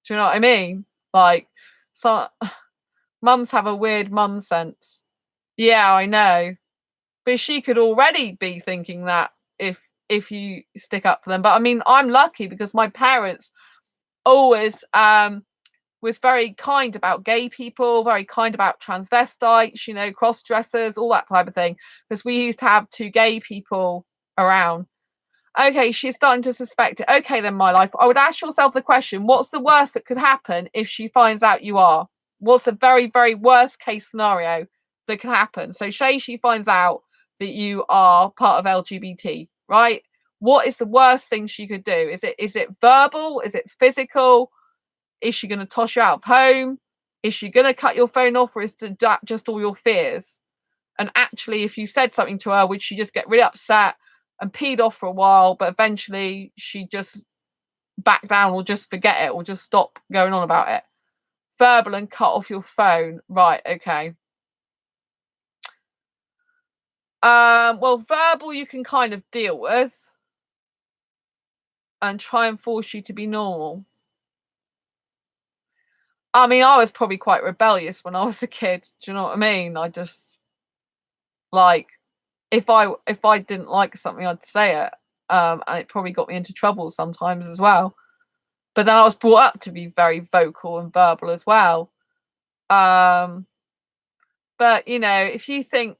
Do you know what I mean? Like, so mums have a weird mum sense. Yeah, I know. But she could already be thinking that if you stick up for them. But I mean, I'm lucky because my parents always was very kind about gay people, very kind about transvestites, you know, cross dressers, all that type of thing. Because we used to have 2 gay people around. Okay, she's starting to suspect it. Okay, then, my life. I would ask yourself the question, what's the worst that could happen if she finds out you are? What's the very, very worst case scenario that can happen? So say she finds out that you are part of LGBT, right? What is the worst thing she could do? Is it verbal? Is it physical? Is she going to toss you out of home? Is she going to cut your phone off, or is that just all your fears? And actually, if you said something to her, would she just get really upset and peed off for a while, but eventually she just back down or just forget it or just stop going on about it? Verbal and cut off your phone. Right, okay. Well, verbal you can kind of deal with and try and force you to be normal. I mean, I was probably quite rebellious when I was a kid. Do you know what I mean? I just like if I didn't like something, I'd say it. And it probably got me into trouble sometimes as well. But then I was brought up to be very vocal and verbal as well. But you know, if you think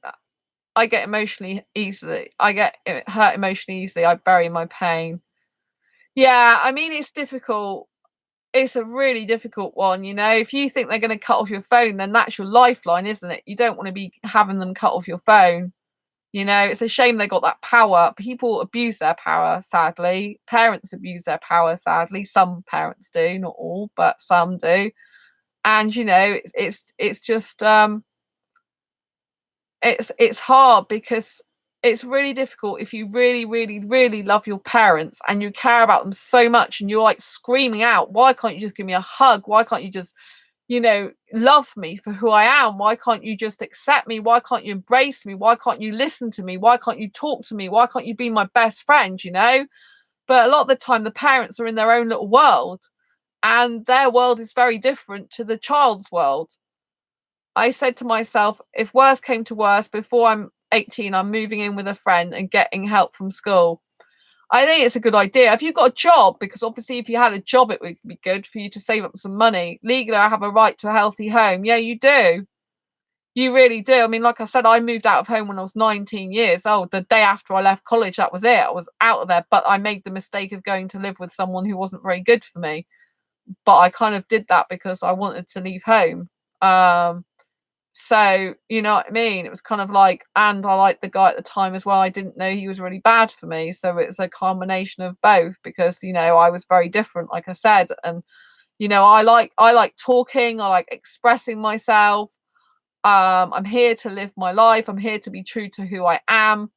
I get emotionally easily, I get hurt emotionally easily, I bury my pain. Yeah, I mean, it's difficult. It's a really difficult one, you know. If you think they're going to cut off your phone, then that's your lifeline, isn't it? You don't want to be having them cut off your phone. You know, it's a shame they got that power. People abuse their power, sadly. Parents abuse their power, sadly. Some parents do, not all, but some do. And you know, it's just it's hard because it's really difficult if you really, really, really love your parents and you care about them so much and you're like screaming out, why can't you just give me a hug? Why can't you just, you know, love me for who I am? Why can't you just accept me? Why can't you embrace me? Why can't you listen to me? Why can't you talk to me? Why can't you be my best friend, you know? But a lot of the time the parents are in their own little world and their world is very different to the child's world. I said to myself, if worse came to worse, before I'm 18, I'm moving in with a friend and getting help from school. I think it's a good idea. Have you got a job? Because obviously, if you had a job, it would be good for you to save up some money. Legally, I have a right to a healthy home. Yeah, you do. You really do. I mean, like I said, I moved out of home when I was 19 years old. The day after I left college, that was it. I was out of there. But I made the mistake of going to live with someone who wasn't very good for me. But I kind of did that because I wanted to leave home. So, you know what I mean? It was kind of like, and I liked the guy at the time as well. I didn't know he was really bad for me. So it's a combination of both because, you know, I was very different, like I said. And, you know, I like talking, I like expressing myself. I'm here to live my life. I'm here to be true to who I am.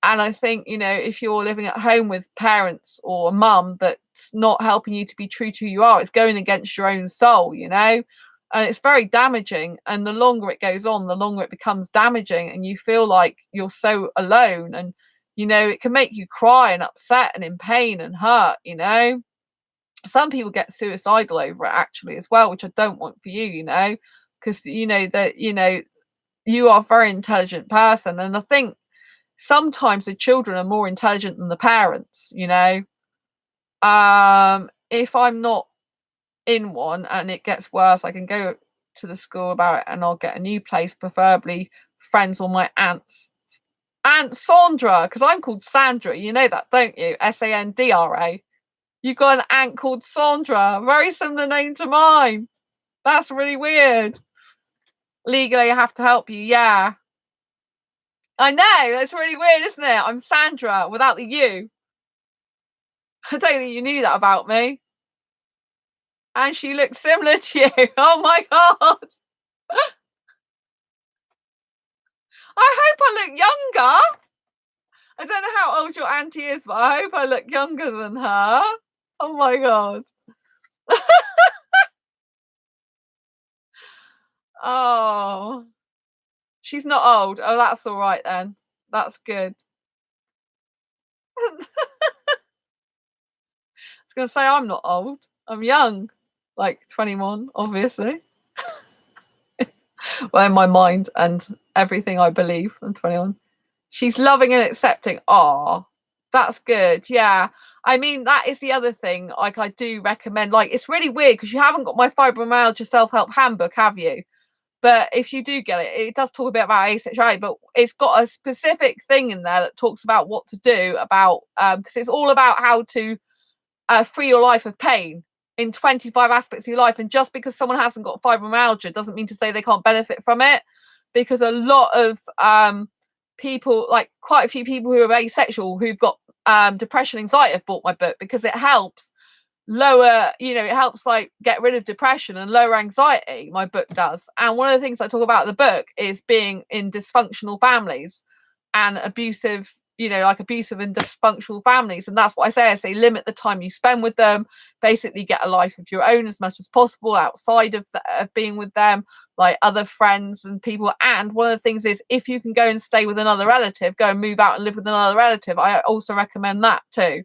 And I think, if you're living at home with parents or a mum that's not helping you to be true to who you are, it's going against your own soul, and it's very damaging. And the longer it goes on, the longer it becomes damaging, and you feel like you're so alone. And it can make you cry and upset and in pain and hurt. Some people get suicidal over it actually as well, which I don't want for you, because that you are a very intelligent person, and I think sometimes the children are more intelligent than the parents. If I'm not in one and it gets worse, I can go to the school about it, and I'll get a new place, preferably friends or my aunt Sandra, because I'm called Sandra, you know that, don't you? Sandra. You've got an aunt called Sandra, very similar name to mine. That's really weird. Legally I have to help you. Yeah, I know, that's really weird, isn't it? I'm Sandra without the U. I don't think you knew that about me. And she looks similar to you. Oh my god. I hope I look younger. I don't know how old your auntie is, but I hope I look younger than her. Oh my god. Oh. She's not old. Oh, that's all right then. That's good. I was going to say I'm not old. I'm young. Like 21, obviously. Well, in my mind and everything I believe, I'm 21. She's loving and accepting. Oh, that's good. Yeah. I mean, that is the other thing. Like, I do recommend, like, it's really weird because you haven't got my fibromyalgia self-help handbook, have you? But if you do get it, it does talk a bit about asexuality, but it's got a specific thing in there that talks about what to do about, because it's all about how to free your life of pain in 25 aspects of your life. And just because someone hasn't got fibromyalgia doesn't mean to say they can't benefit from it, because a lot of people, like quite a few people who are asexual who've got depression, anxiety, have bought my book because it helps lower, it helps like get rid of depression and lower anxiety. My book does. And one of the things I talk about in the book is being in dysfunctional families and abusive, like abusive and dysfunctional families. And that's what I say limit the time you spend with them, basically get a life of your own as much as possible outside of being with them, like other friends and people. And one of the things is, if you can go and stay with another relative, go and move out and live with another relative. I also recommend that too.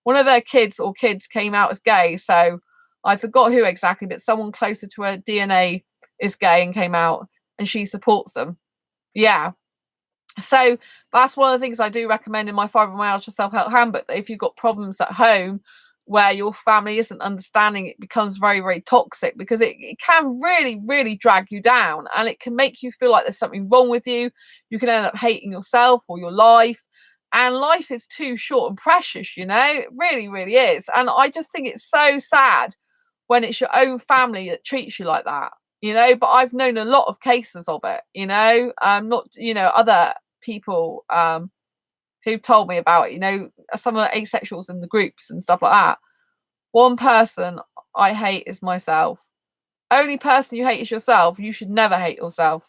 One of their kids came out as gay, so I forgot who exactly, but someone closer to her DNA is gay and came out, and she supports them. Yeah. So that's one of the things I do recommend in my fibromyalgia self-help handbook, that if you've got problems at home where your family isn't understanding, it becomes very, very toxic, because it can really, really drag you down, and it can make you feel like there's something wrong with you. You can end up hating yourself or your life. And life is too short and precious, it really, really is. And I just think it's so sad when it's your own family that treats you like that, but I've known a lot of cases of it, not, other people who told me about it, some of the asexuals in the groups and stuff like that. One person I hate is myself. Only person you hate is yourself. You should never hate yourself.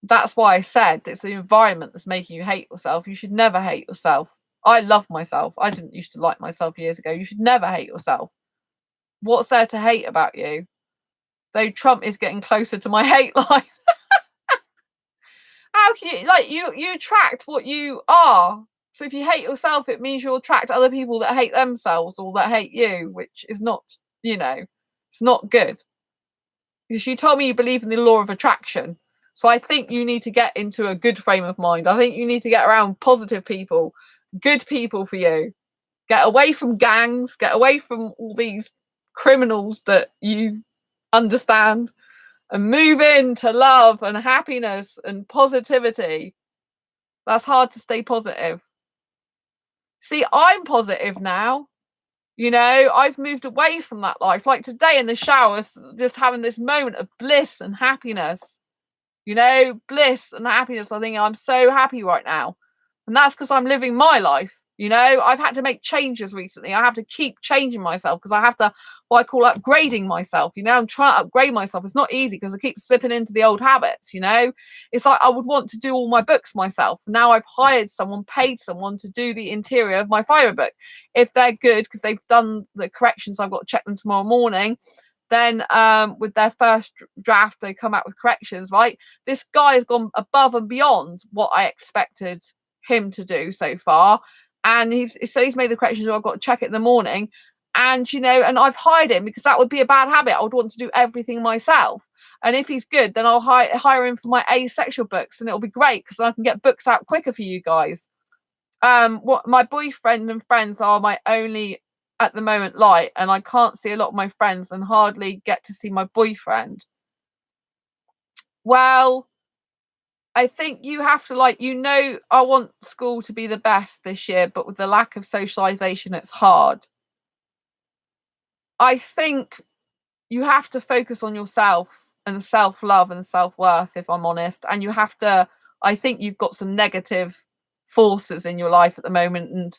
That's why I said it's the environment that's making you hate yourself. You should never hate yourself. I love myself. I didn't used to like myself years ago. You should never hate yourself. What's there to hate about you? Though Trump is getting closer to my hate life. How can you, like, you attract what you are. So if you hate yourself, it means you'll attract other people that hate themselves or that hate you, which is not, it's not good. Because you told me you believe in the law of attraction. So I think you need to get into a good frame of mind. I think you need to get around positive people, good people for you. Get away from gangs, get away from all these criminals that you understand, and move into love and happiness and positivity. That's hard to stay positive. See, I'm positive now. I've moved away from that life. Like today in the shower, just having this moment of bliss and happiness. Bliss and happiness. I think I'm so happy right now. And that's because I'm living my life. You know, I've had to make changes recently. I have to keep changing myself because I have to, what I call upgrading myself. You know, I'm trying to upgrade myself. It's not easy because I keep slipping into the old habits. You know, it's like I would want to do all my books myself. Now I've hired someone, paid someone to do the interior of my fibre book. If they're good, because they've done the corrections, I've got to check them tomorrow morning. Then with their first draft, they come out with corrections, right? This guy has gone above and beyond what I expected him to do so far. And he's made the corrections, so I've got to check it in the morning. And, you know, and I've hired him because that would be a bad habit. I would want to do everything myself. And if he's good, then I'll hire him for my asexual books, and it'll be great because I can get books out quicker for you guys. What my boyfriend and friends are my only at the moment light, and I can't see a lot of my friends and hardly get to see my boyfriend. Well, I think you have to, like, you know, I want school to be the best this year, but with the lack of socialization, it's hard. I think you have to focus on yourself and self-love and self-worth, if I'm honest. And you have to, I think you've got some negative forces in your life at the moment and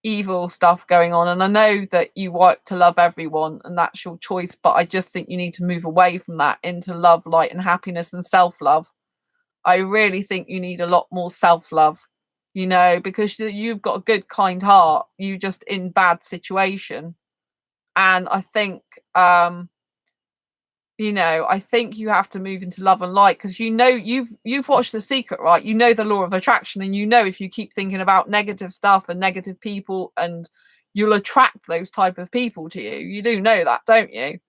evil stuff going on. And I know that you want to love everyone and that's your choice, but I just think you need to move away from that into love, light, and happiness and self-love. I really think you need a lot more self-love, you know, because you've got a good, kind heart. You just in bad situation. And I think, you know, I think you have to move into love and light because, you know, you've watched The Secret, right? You know the law of attraction, and you know if you keep thinking about negative stuff and negative people, and you'll attract those type of people to you. You do know that, don't you?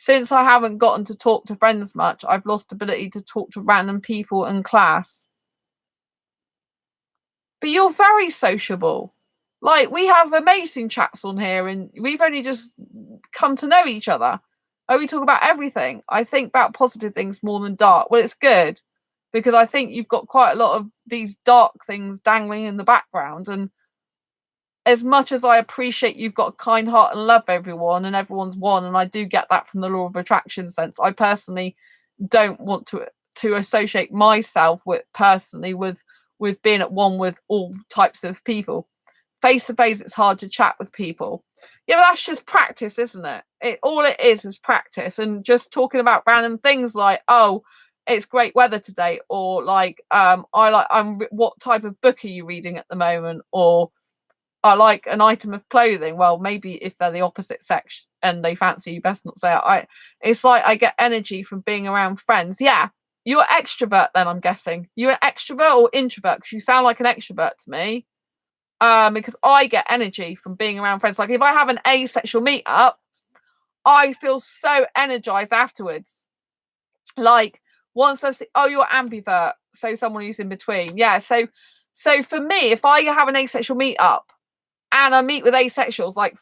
Since I haven't gotten to talk to friends much, I've lost ability to talk to random people in class. But you're very sociable. Like, we have amazing chats on here, and we've only just come to know each other. And we talk about everything. I think about positive things more than dark. Well, it's good because I think you've got quite a lot of these dark things dangling in the background. And as much as I appreciate you've got a kind heart and love everyone and everyone's one, and I do get that from the law of attraction sense, I personally don't want to associate myself with being at one with all types of people. Face to face, it's hard to chat with people. Yeah, but that's just practice, isn't it? All it is practice, and just talking about random things like, oh, it's great weather today, or like, what type of book are you reading at the moment, or I like an item of clothing. Well, maybe if they're the opposite sex and they fancy you, best not say it. It's like I get energy from being around friends. Yeah, you're extrovert then, I'm guessing. You're an extrovert or introvert? Because you sound like an extrovert to me. Because I get energy from being around friends. Like if I have an asexual meetup, I feel so energized afterwards. Like once I see, oh, you're ambivert, so someone who's in between. Yeah, so for me, if I have an asexual meetup and I meet with asexuals, like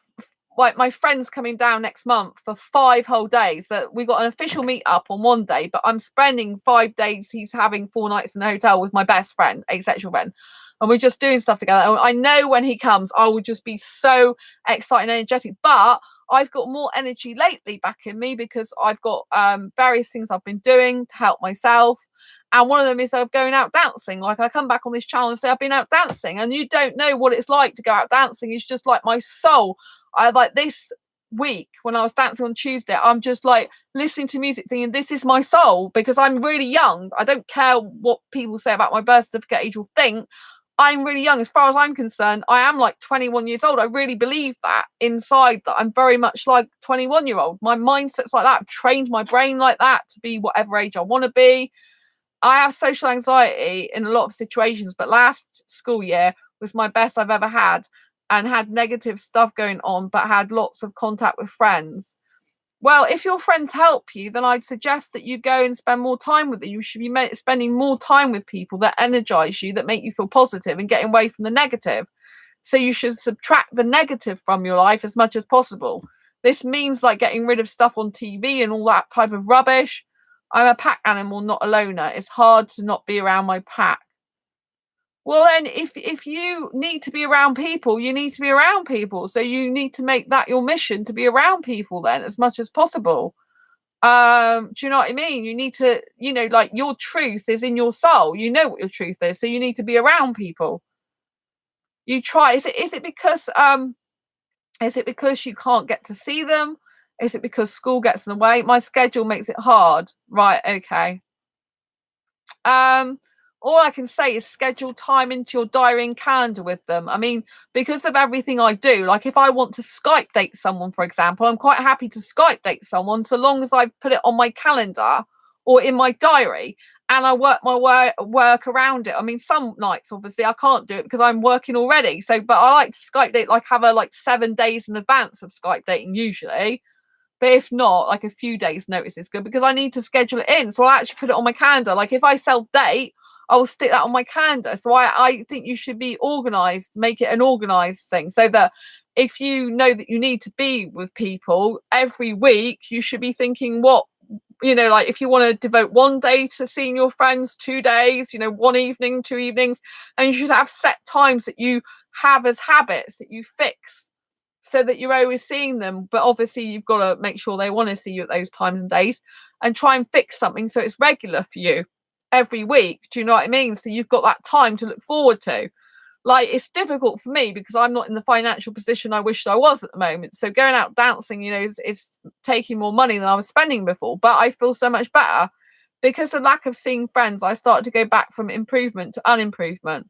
my friend's coming down next month for 5 whole days. So we got an official meetup on one day, but I'm spending 5 days. He's having 4 nights in the hotel with my best friend, asexual friend, and we're just doing stuff together. And I know when he comes, I will just be so excited and energetic. But I've got more energy lately back in me because I've got various things I've been doing to help myself. And one of them is going out dancing. Like I come back on this channel and say I've been out dancing, and you don't know what it's like to go out dancing. It's just like my soul. I like this week when I was dancing on Tuesday, I'm just like listening to music thinking this is my soul, because I'm really young. I don't care what people say about my birth certificate age or think. I'm really young. As far as I'm concerned, I am like 21 years old. I really believe that inside, that I'm very much like 21-year-old. My mindset's like that. I've trained my brain like that to be whatever age I want to be. I have social anxiety in a lot of situations, but last school year was my best I've ever had, and had negative stuff going on, but had lots of contact with friends. Well, if your friends help you, then I'd suggest that you go and spend more time with them. You should be spending more time with people that energize you, that make you feel positive, and getting away from the negative. So you should subtract the negative from your life as much as possible. This means like getting rid of stuff on TV and all that type of rubbish. I'm a pack animal, not a loner. It's hard to not be around my pack. Well, then, if you need to be around people, you need to be around people. So you need to make that your mission to be around people then as much as possible. Do you know what I mean? You need to, you know, like your truth is in your soul. You know what your truth is, so you need to be around people. You try. Is it because you can't get to see them? Is it because school gets in the way? My schedule makes it hard. Right, okay. Um, all I can say is schedule time into your diary and calendar with them. I mean, because of everything I do, like if I want to Skype date someone, for example, I'm quite happy to Skype date someone so long as I put it on my calendar or in my diary and I work my work around it. I mean, some nights obviously I can't do it because I'm working already. So, but I like to Skype date, like have a like 7 days in advance of Skype dating usually. But if not, like a few days notice is good because I need to schedule it in. So I actually put it on my calendar. Like if I self date, I will stick that on my calendar. So I think you should be organized, make it an organized thing so that if you know that you need to be with people every week, you should be thinking what, like if you want to devote 1 day to seeing your friends, 2 days, 1 evening, 2 evenings, and you should have set times that you have as habits that you fix so that you're always seeing them. But obviously you've got to make sure they want to see you at those times and days and try and fix something so it's regular for you every week. Do you know what I mean? So you've got that time to look forward to. Like it's difficult for me because I'm not in the financial position I wished I was at the moment. So going out dancing, is taking more money than I was spending before. But I feel so much better because of lack of seeing friends. I started to go back from improvement to unimprovement.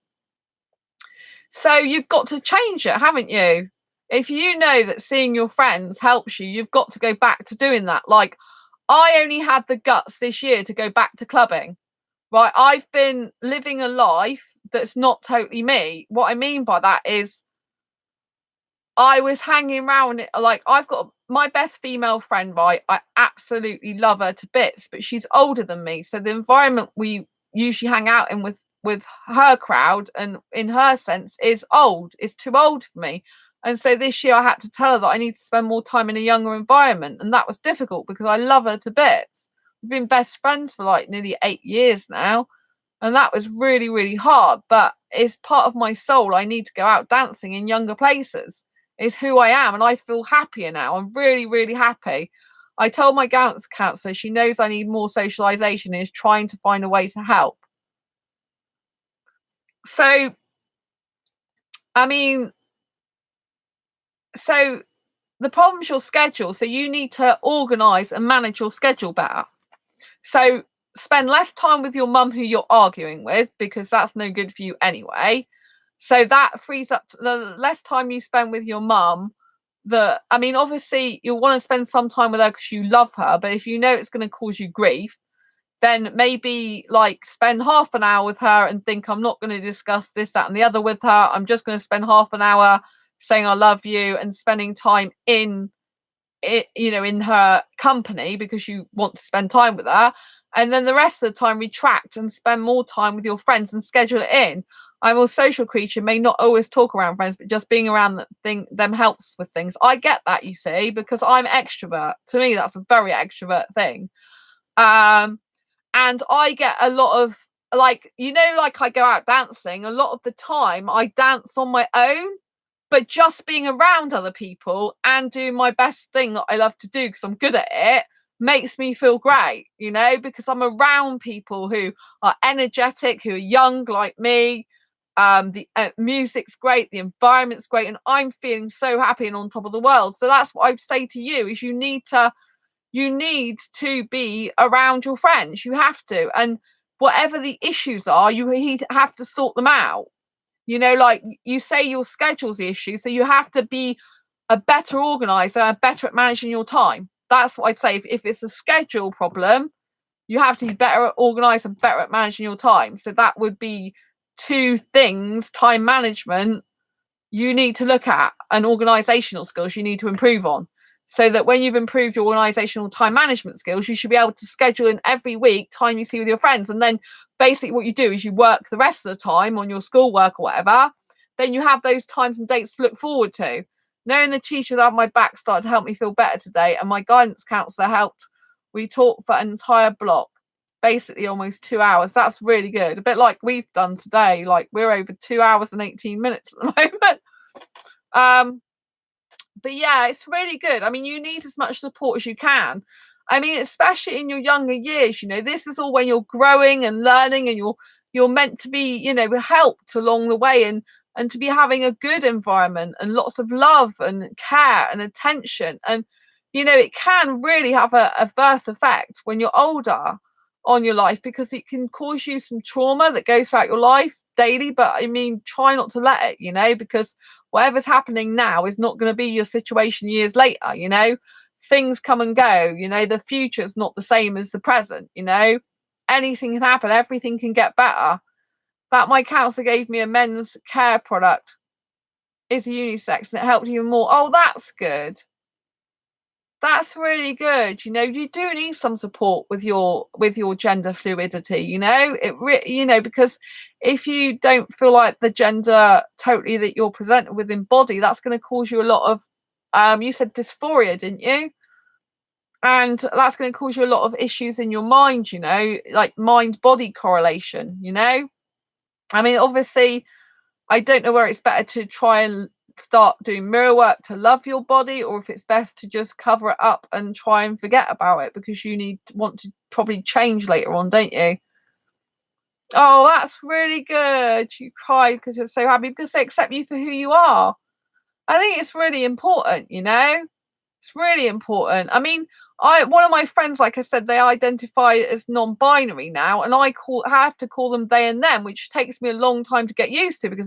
So you've got to change it, haven't you? If you know that seeing your friends helps you, you've got to go back to doing that. Like I only had the guts this year to go back to clubbing. Right, I've been living a life that's not totally me. What I mean by that is I was hanging around it, like I've got my best female friend, right? I absolutely love her to bits, but she's older than me. So the environment we usually hang out in with her crowd and in her sense is too old for me. And so this year I had to tell her that I need to spend more time in a younger environment. And that was difficult because I love her to bits. We've been best friends for like nearly 8 years now. And that was really, really hard. But it's part of my soul. I need to go out dancing in younger places. It's who I am. And I feel happier now. I'm really, really happy. I told my guidance counselor she knows I need more socialization and is trying to find a way to help. So, I mean, so the problem's your schedule. So you need to organize and manage your schedule better. So spend less time with your mum who you're arguing with because that's no good for you anyway. So that frees up the less time you spend with your mum. Obviously you'll want to spend some time with her because you love her, but if you know it's going to cause you grief, then maybe like spend half an hour with her and think I'm not going to discuss this, that, and the other with her. I'm just going to spend half an hour saying I love you and spending time in it, in her company because you want to spend time with her. And then the rest of the time retract and spend more time with your friends and schedule it in. I'm a social creature, may not always talk around friends, but just being around them helps with things. I get that, you see, because I'm extrovert. To me, that's a very extrovert thing. And I get a lot of like I go out dancing a lot of the time. I dance on my own, but just being around other people and doing my best thing that I love to do because I'm good at it makes me feel great, because I'm around people who are energetic, who are young like me. The music's great, the environment's great, and I'm feeling so happy and on top of the world. So that's what I'd say to you is you need to be around your friends. You have to, and whatever the issues are, you have to sort them out. Like you say, your schedule's the issue, so you have to be a better organizer, better at managing your time. That's what I'd say. If it's a schedule problem, you have to be better at organizing, better at managing your time. So that would be 2 things: time management you need to look at, and organizational skills you need to improve on. So that when you've improved your organizational time management skills, you should be able to schedule in every week time you see with your friends. And then basically what you do is you work the rest of the time on your schoolwork or whatever. Then you have those times and dates to look forward to. Knowing the teachers on my back started to help me feel better today. And my guidance counselor helped. We talked for an entire block, basically almost 2 hours. That's really good. A bit like we've done today. Like we're over 2 hours and 18 minutes at the moment. But yeah, it's really good. I mean, you need as much support as you can. I mean, especially in your younger years, this is all when you're growing and learning and you're meant to be, helped along the way. and to be having a good environment and lots of love and care and attention. And it can really have a adverse effect when you're older on your life, because it can cause you some trauma that goes throughout your life daily. But I mean, try not to let it, because whatever's happening now is not going to be your situation years later. Things come and go. The future's not the same as the present. Anything can happen, everything can get better. That my counsellor gave me a men's care product is a unisex, and it helped even more. Oh, that's good. That's really good. You do need some support with your gender fluidity. Because if you don't feel like the gender totally that you're presented with in body, that's going to cause you a lot of you said dysphoria, didn't you? And that's going to cause you a lot of issues in your mind, like mind body correlation. I mean, obviously, I don't know where it's better to try and start doing mirror work to love your body, or if it's best to just cover it up and try and forget about it, because you want to probably change later on, don't you? Oh, that's really good. You cried because you're so happy, because they accept you for who you are. I think it's really important. It's really important. I mean, one of my friends, like I said, they identify as non-binary now, and I have to call them they and them, which takes me a long time to get used to, because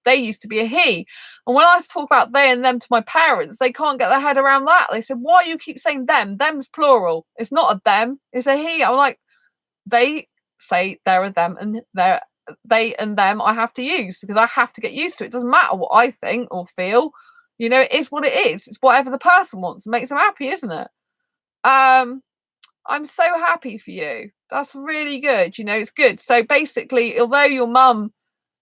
they used to be a he. And when I talk about they and them to my parents, they can't get their head around that. They said, why do you keep saying them? Them's plural. It's not a them, it's a he. I'm like, they say they're a them, and they and them I have to use, because I have to get used to it. It doesn't matter what I think or feel. It is what it is. It's whatever the person wants and makes them happy, isn't it? I'm so happy for you. That's really good. It's good. So basically, although your mum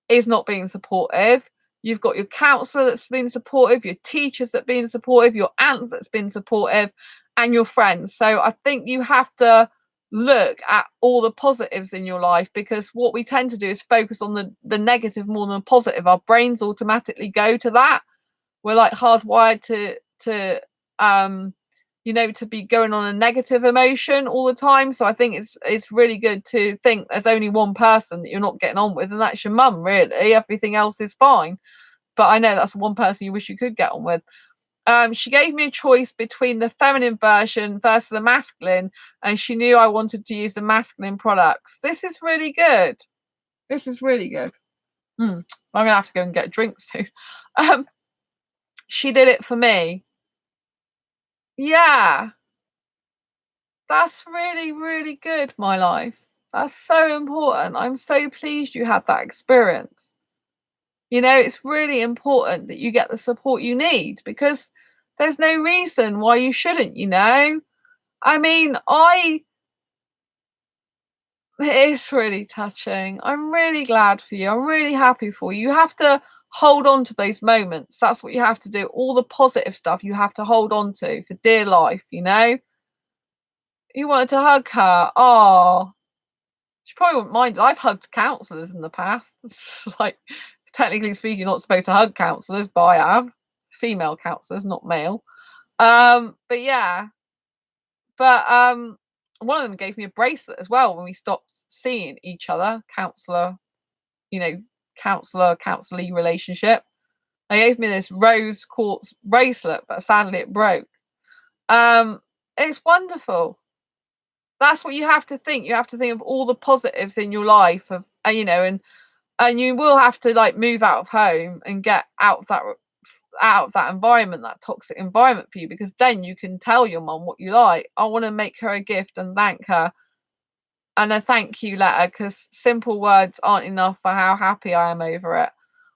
is not being supportive, you've got your counsellor that's been supportive, your teachers that have been supportive, your aunt that's been supportive, and your friends. So I think you have to look at all the positives in your life, because what we tend to do is focus on the negative more than the positive. Our brains automatically go to that. We're like hardwired to be going on a negative emotion all the time. So I think it's really good to think there's only one person that you're not getting on with, and that's your mum. Really, everything else is fine. But I know that's one person you wish you could get on with. She gave me a choice between the feminine version versus the masculine, and she knew I wanted to use the masculine products. This is really good. This is really good. I'm gonna have to go and get a drink soon. She did it for me. Yeah, that's really, really good, my life. That's so important. I'm so pleased you had that experience. It's really important that you get the support you need, because there's no reason why you shouldn't. I mean, it's really touching. I'm really glad for you. I'm really happy for you. You have to hold on to those moments. That's what you have to do. All the positive stuff you have to hold on to for dear life. You wanted to hug her. Oh, she probably wouldn't mind. I've hugged counsellors in the past. It's like, technically speaking, you're not supposed to hug counsellors, but I have. Female counsellors, not male. But yeah. But one of them gave me a bracelet as well when we stopped seeing each other. Counsellee relationship. They gave me this rose quartz bracelet, but sadly it broke. It's wonderful. That's what you have to think. You have to think of all the positives in your life, and you will have to like move out of home and get out of that environment, that toxic environment for you, because then you can tell your mum what you like. I want to make her a gift and thank her, and a thank you letter, because simple words aren't enough for how happy I am over it.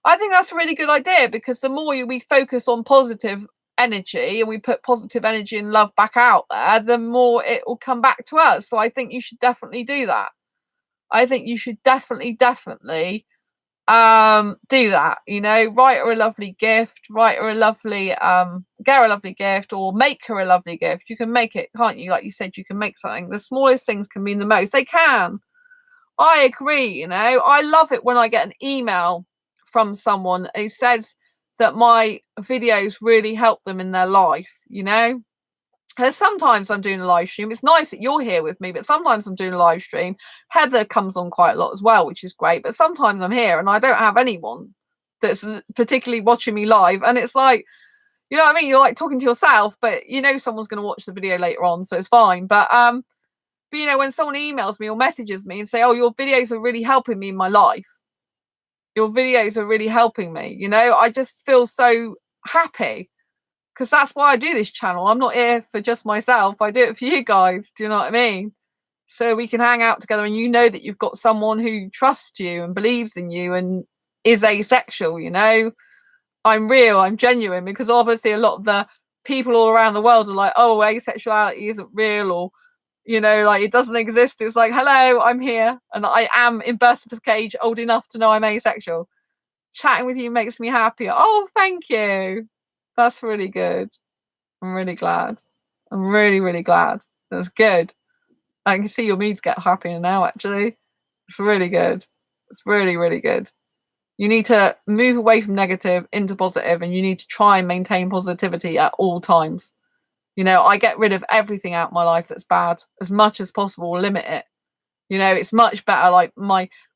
I think that's a really good idea, because the more we focus on positive energy and we put positive energy and love back out there, the more it will come back to us. So I think you should definitely do that. I think you should definitely do that. Write her a lovely gift, get her a lovely gift, or make her a lovely gift. You can make it, can't you? Like you said, you can make something. The smallest things can mean the most. They can. I agree. I love it when I get an email from someone who says that my videos really help them in their life. Because sometimes I'm doing a live stream. It's nice that you're here with me, but sometimes I'm doing a live stream. Heather comes on quite a lot as well, which is great. But sometimes I'm here and I don't have anyone that's particularly watching me live, and it's like, you know what I mean, you're like talking to yourself, but you know someone's going to watch the video later on, so it's fine. But you know, when someone emails me or messages me and say, oh, your videos are really helping me in my life, your videos are really helping me, you know, I just feel so happy, because that's why I do this channel. I'm not here for just myself, I do it for you guys, do you know what I mean? So we can hang out together, and you know that you've got someone who trusts you and believes in you and is asexual, you know. I'm real, I'm genuine, because obviously a lot of the people all around the world are like, oh, asexuality isn't real, or, you know, like it doesn't exist. It's like, hello, I'm here, and I am in birth certificate age, old enough to know I'm asexual. Chatting with you makes me happier. Oh, thank you. That's really good. I'm really glad. I'm really, really glad. That's good. I can see your moods get happier now, actually. It's really good. It's really, really good. You need to move away from negative into positive, and you need to try and maintain positivity at all times. You know, I get rid of everything out of my life that's bad as much as possible, limit it. You know, it's much better, like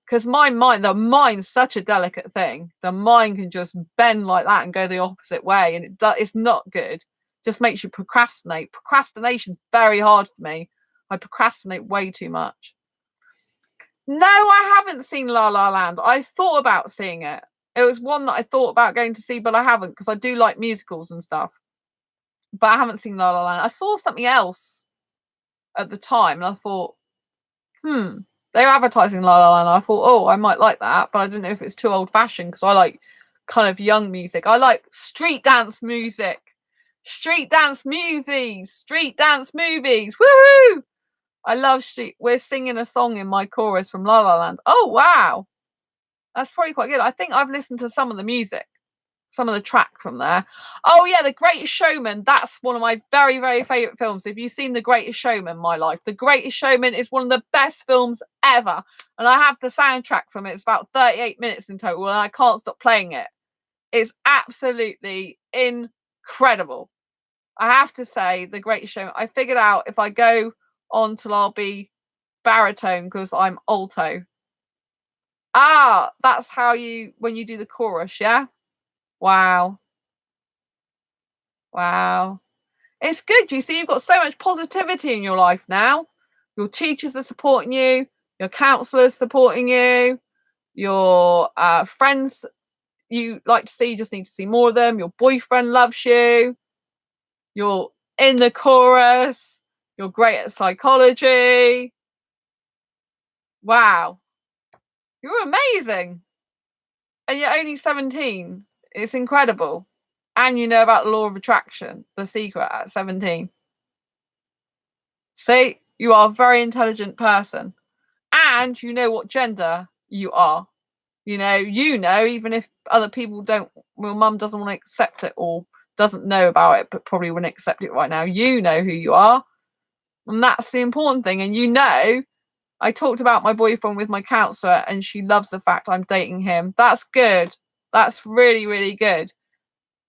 because my mind, the mind's such a delicate thing. The mind can just bend like that and go the opposite way, and it's not good. Just makes you procrastinate. Procrastination's very hard for me. I procrastinate way too much. No, I haven't seen La La Land. I thought about seeing it. It was one that I thought about going to see, but I haven't, because I do like musicals and stuff. But I haven't seen La La Land. I saw something else at the time, and I thought, they were advertising La La Land. I thought, oh, I might like that, but I didn't know if it's too old-fashioned, because I like kind of young music. I like street dance music, street dance movies, street dance movies. Woohoo! I love street. We're singing a song in my chorus from La La Land. Oh, wow. That's probably quite good. I think I've listened to some of the music, some of the track from there. Oh, yeah, The Greatest Showman. That's one of my very, very favourite films. If you've seen The Greatest Showman, my life, The Greatest Showman is one of the best films ever. And I have the soundtrack from it. It's about 38 minutes in total, and I can't stop playing it. It's absolutely incredible. I have to say, The Greatest Showman. I figured out if I go on till I'll be baritone, because I'm alto. Ah, that's how when you do the chorus, yeah? Wow. Wow. It's good. You see, you've got so much positivity in your life now. Your teachers are supporting you, your counsellor's supporting you, your friends you like to see, you just need to see more of them. Your boyfriend loves you. You're in the chorus. You're great at psychology. Wow. You're amazing. And you're only 17. It's incredible. And you know about the law of attraction, the secret, at 17. See, you are a very intelligent person. And you know what gender you are. You know, even if other people don't, well, mum doesn't want to accept it or doesn't know about it, but probably wouldn't accept it right now. You know who you are. And that's the important thing. And you know, I talked about my boyfriend with my counsellor, and she loves the fact I'm dating him. That's good. That's really, really good.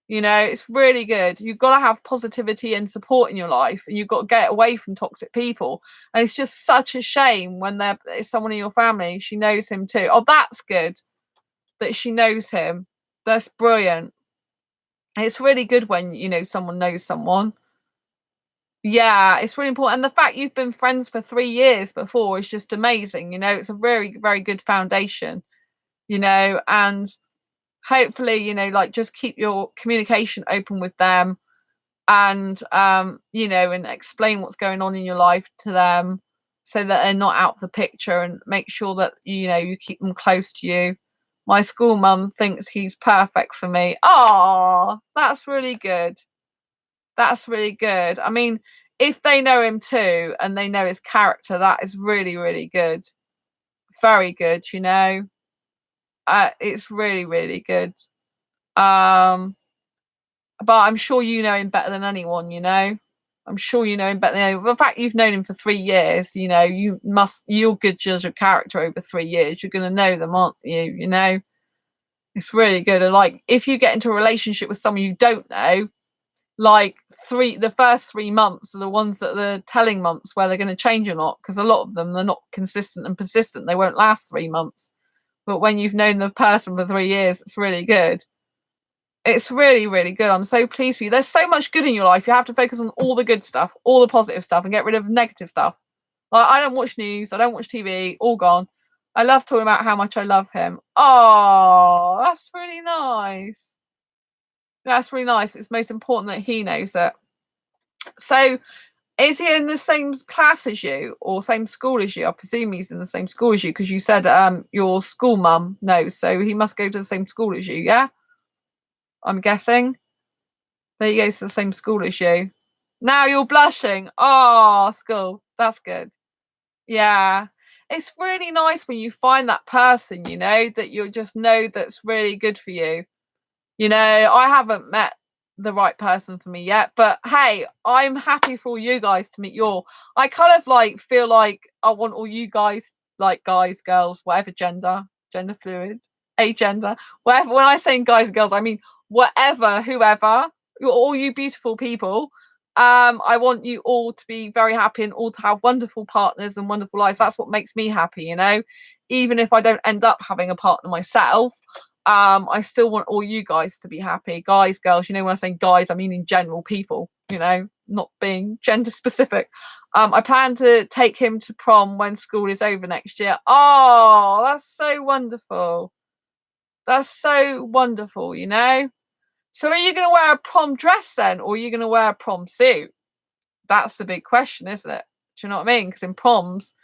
You know, it's really good. You've got to have positivity and support in your life, and you've got to get away from toxic people. And it's just such a shame when there's someone in your family, she knows him too. Oh, that's good that she knows him. That's brilliant. It's really good when, you know, someone knows someone. Yeah, it's really important. And the fact you've been friends for 3 years before is just amazing. You know, it's a very, very good foundation, you know, and hopefully, you know, like just keep your communication open with them, and you know, and explain what's going on in your life to them, so that they're not out of the picture, and make sure that, you know, you keep them close to you. My school mum thinks he's perfect for me. Oh, that's really good. That's really good. I mean, if they know him too and they know his character, that is really, really good. Very good, you know. It's really, really good. But I'm sure you know him better than anyone, you know. I'm sure you know him better than anyone. The fact you've known him for 3 years, you know, you're good judge of character over 3 years. You're gonna know them, aren't you? You know. It's really good. And like, if you get into a relationship with someone you don't know, like the first 3 months are the ones that are the telling months where they're going to change or not, because a lot of them, they're not consistent and persistent. They won't last 3 months. But when you've known the person for 3 years, it's really good. It's really, really good. I'm so pleased for you. There's so much good in your life. You have to focus on all the good stuff, all the positive stuff, and get rid of negative stuff. Like, I don't watch news. I don't watch TV. All gone. I love talking about how much I love him. Oh, that's really nice. That's really nice. It's most important that he knows it. So, is he in the same class as you or same school as you? I presume he's in the same school as you because you said your school mum knows. So he must go to the same school as you, yeah? I'm guessing. There he goes to the same school as you. Now you're blushing. Oh, school. That's good. Yeah. It's really nice when you find that person, you know, that you just know that's really good for you. You know, I haven't met the right person for me yet, but hey, I'm happy for all you guys to meet your. I kind of like feel like I want all you guys, like guys, girls, whatever gender fluid, agender, whatever. When I say guys and girls, I mean whatever, whoever, all you beautiful people. I want you all to be very happy and all to have wonderful partners and wonderful lives. That's what makes me happy, you know. Even if I don't end up having a partner myself, I still want all you guys to be happy, guys, girls. You know, when I'm saying guys, I mean in general, people. You know, not being gender specific. I plan to take him to prom when school is over next year. Oh, that's so wonderful. That's so wonderful. You know. So are you going to wear a prom dress then, or are you going to wear a prom suit? That's the big question, isn't it? Do you know what I mean? Because in proms,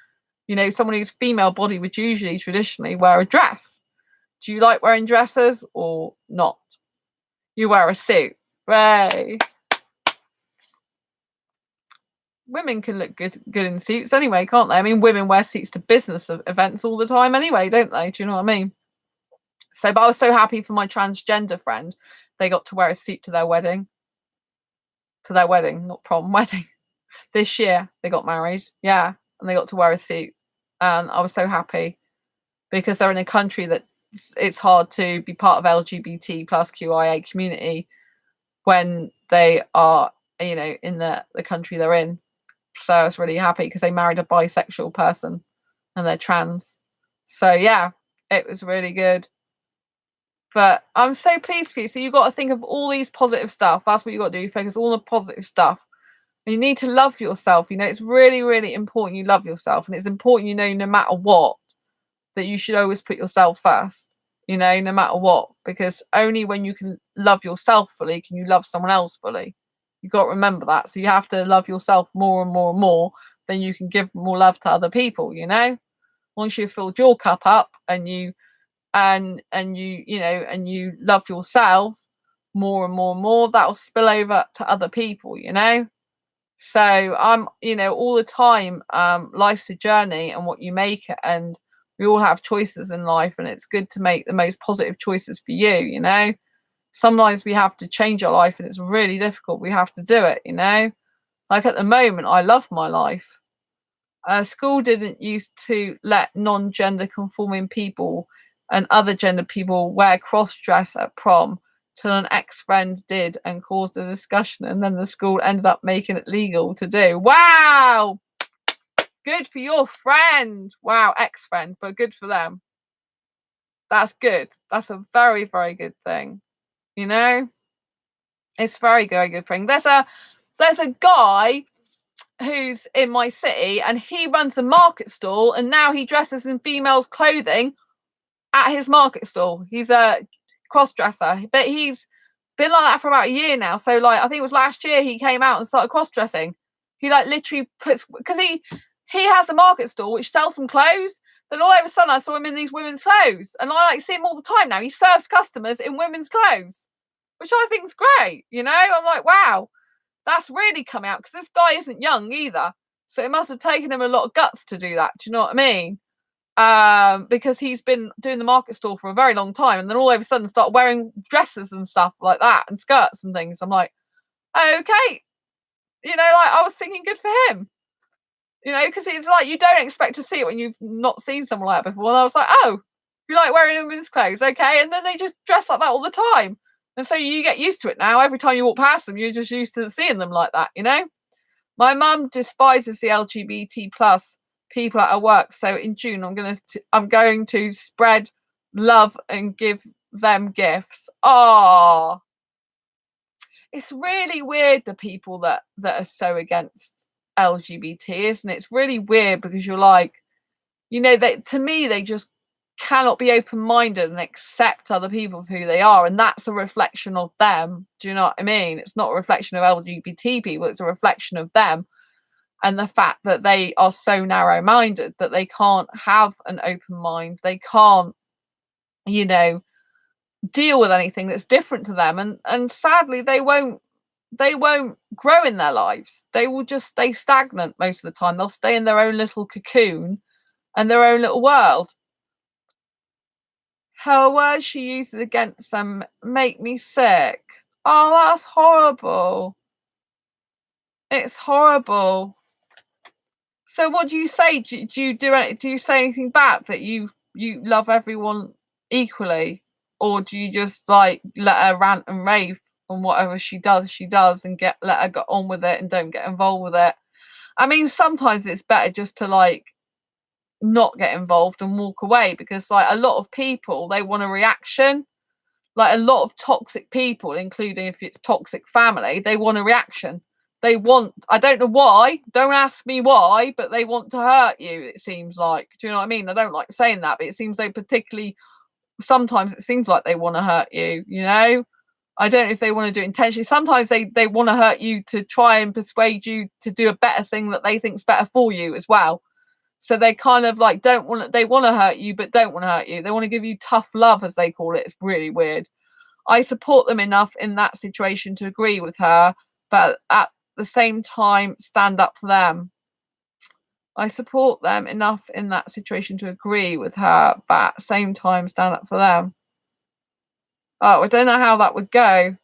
you know, someone who's female body would usually traditionally wear a dress. Do you like wearing dresses or not? You wear a suit. Ray. Women can look good in suits anyway, can't they? I mean, women wear suits to business events all the time anyway, don't they? Do you know what I mean? So, but I was so happy for my transgender friend. They got to wear a suit to their wedding. To their wedding, not prom, wedding. This year they got married. Yeah. And they got to wear a suit. And I was so happy because they're in a country that it's hard to be part of LGBT plus QIA community when they are, you know, in the country they're in. So I was really happy because they married a bisexual person and they're trans. So yeah, it was really good. But I'm so pleased for you. So you've got to think of all these positive stuff. That's what you got to do. Focus all the positive stuff. And you need to love yourself. You know, it's really, really important you love yourself. And it's important, you know, no matter what, that you should always put yourself first, you know, no matter what. Because only when you can love yourself fully can you love someone else fully. You've got to remember that. So you have to love yourself more and more and more, then you can give more love to other people, you know. Once you've filled your cup up and you you know, and you love yourself more and more and more, that'll spill over to other people, you know. So I'm, you know, all the time, life's a journey and what you make it, and we all have choices in life, and it's good to make the most positive choices for you, you know. Sometimes we have to change our life and it's really difficult. We have to do it, you know. Like at the moment, I love my life. School didn't used to let non-gender conforming people and other gender people wear cross-dress at prom till an ex-friend did and caused a discussion, and then the school ended up making it legal to do. Wow! Good for your friend. Wow, ex-friend, but good for them. That's good. That's a very, very good thing. You know? It's very, very good thing. There's a guy who's in my city and he runs a market stall, and now he dresses in females' clothing at his market stall. He's a cross-dresser, but he's been like that for about a year now. So like I think it was last year he came out and started cross-dressing. He like literally puts, because he has a market stall which sells some clothes. Then all of a sudden I saw him in these women's clothes, and I like see him all the time now. He serves customers in women's clothes, which I think is great. You know, I'm like, wow, that's really come out, because this guy isn't young either. So it must have taken him a lot of guts to do that. Do you know what I mean? Because he's been doing the market stall for a very long time, and then all of a sudden start wearing dresses and stuff like that and skirts and things. I'm like, okay, you know, like I was thinking good for him, you know, because it's like you don't expect to see it when you've not seen someone like that before. And I was like, oh, you like wearing women's clothes, okay? And then they just dress like that all the time, and so you get used to it now. Every time you walk past them, you're just used to seeing them like that, you know. My mum despises the LGBT plus people at her work, so in June I'm going to spread love and give them gifts. Oh, it's really weird, the people that are so against LGBT, isn't it? It's really weird because you're like, to me, they just cannot be open-minded and accept other people for who they are, and that's a reflection of them. Do you know what I mean? It's not a reflection of LGBT people, it's a reflection of them, and the fact that they are so narrow-minded that they can't have an open mind. They can't, deal with anything that's different to them, and sadly they won't grow in their lives. They will just stay stagnant most of the time. They'll stay in their own little cocoon and their own little world. Her words she uses against them make me sick. Oh, that's horrible. It's horrible. So what do you say? Do you say anything back, that you love everyone equally? Or do you just like let her rant and rave on whatever she does, and let her get on with it and don't get involved with it? I mean, sometimes it's better just to like not get involved and walk away, because like a lot of people, they want a reaction. Like a lot of toxic people, including if it's toxic family, they want a reaction. I don't know why, don't ask me why, but they want to hurt you, it seems like. Do you know what I mean? I don't like saying that, but it seems they particularly, sometimes it seems like they want to hurt you, I don't know if they want to do it intentionally. Sometimes they want to hurt you to try and persuade you to do a better thing that they think's better for you as well. So they kind of like they want to hurt you, but don't want to hurt you. They want to give you tough love, as they call it. It's really weird. I support them enough in that situation to agree with her, but at the same time, stand up for them. I support them enough in that situation to agree with her, but at the same time, stand up for them. Oh, I don't know how that would go.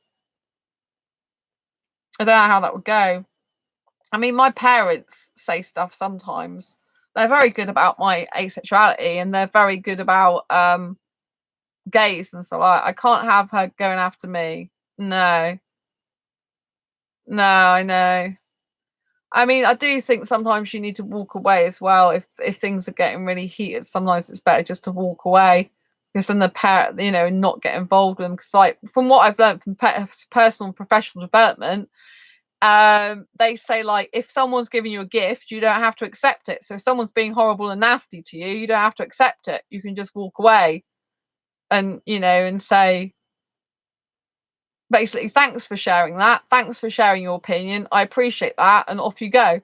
I mean, my parents say stuff sometimes. They're very good about my asexuality, and they're very good about gays and so I can't have her going after me. No, I know. I mean, I do think sometimes you need to walk away as well. If things are getting really heated, sometimes it's better just to walk away, because then the parent, not get involved with them. Because like from what I've learned from personal and professional development, they say like if someone's giving you a gift, you don't have to accept it. So if someone's being horrible and nasty to you, you don't have to accept it. You can just walk away, and and say, basically, thanks for sharing that. Thanks for sharing your opinion. I appreciate that. And off you go.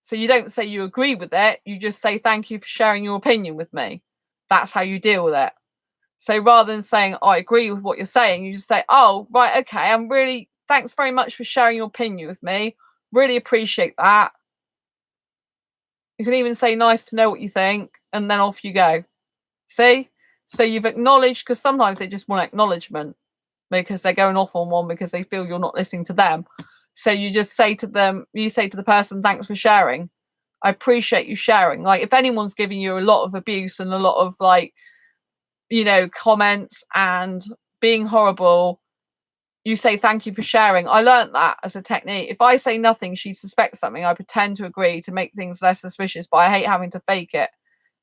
So you don't say you agree with it. You just say, thank you for sharing your opinion with me. That's how you deal with it. So rather than saying, I agree with what you're saying, you just say, oh, right, okay. Thanks very much for sharing your opinion with me. Really appreciate that. You can even say, nice to know what you think. And then off you go. See? So you've acknowledged, because sometimes they just want acknowledgement, because they're going off on one because they feel you're not listening to them. So you just say to them, you say to the person, thanks for sharing. I appreciate you sharing. Like if anyone's giving you a lot of abuse and a lot of like, comments and being horrible, you say, thank you for sharing. I learned that as a technique. If I say nothing, she suspects something, I pretend to agree to make things less suspicious, but I hate having to fake it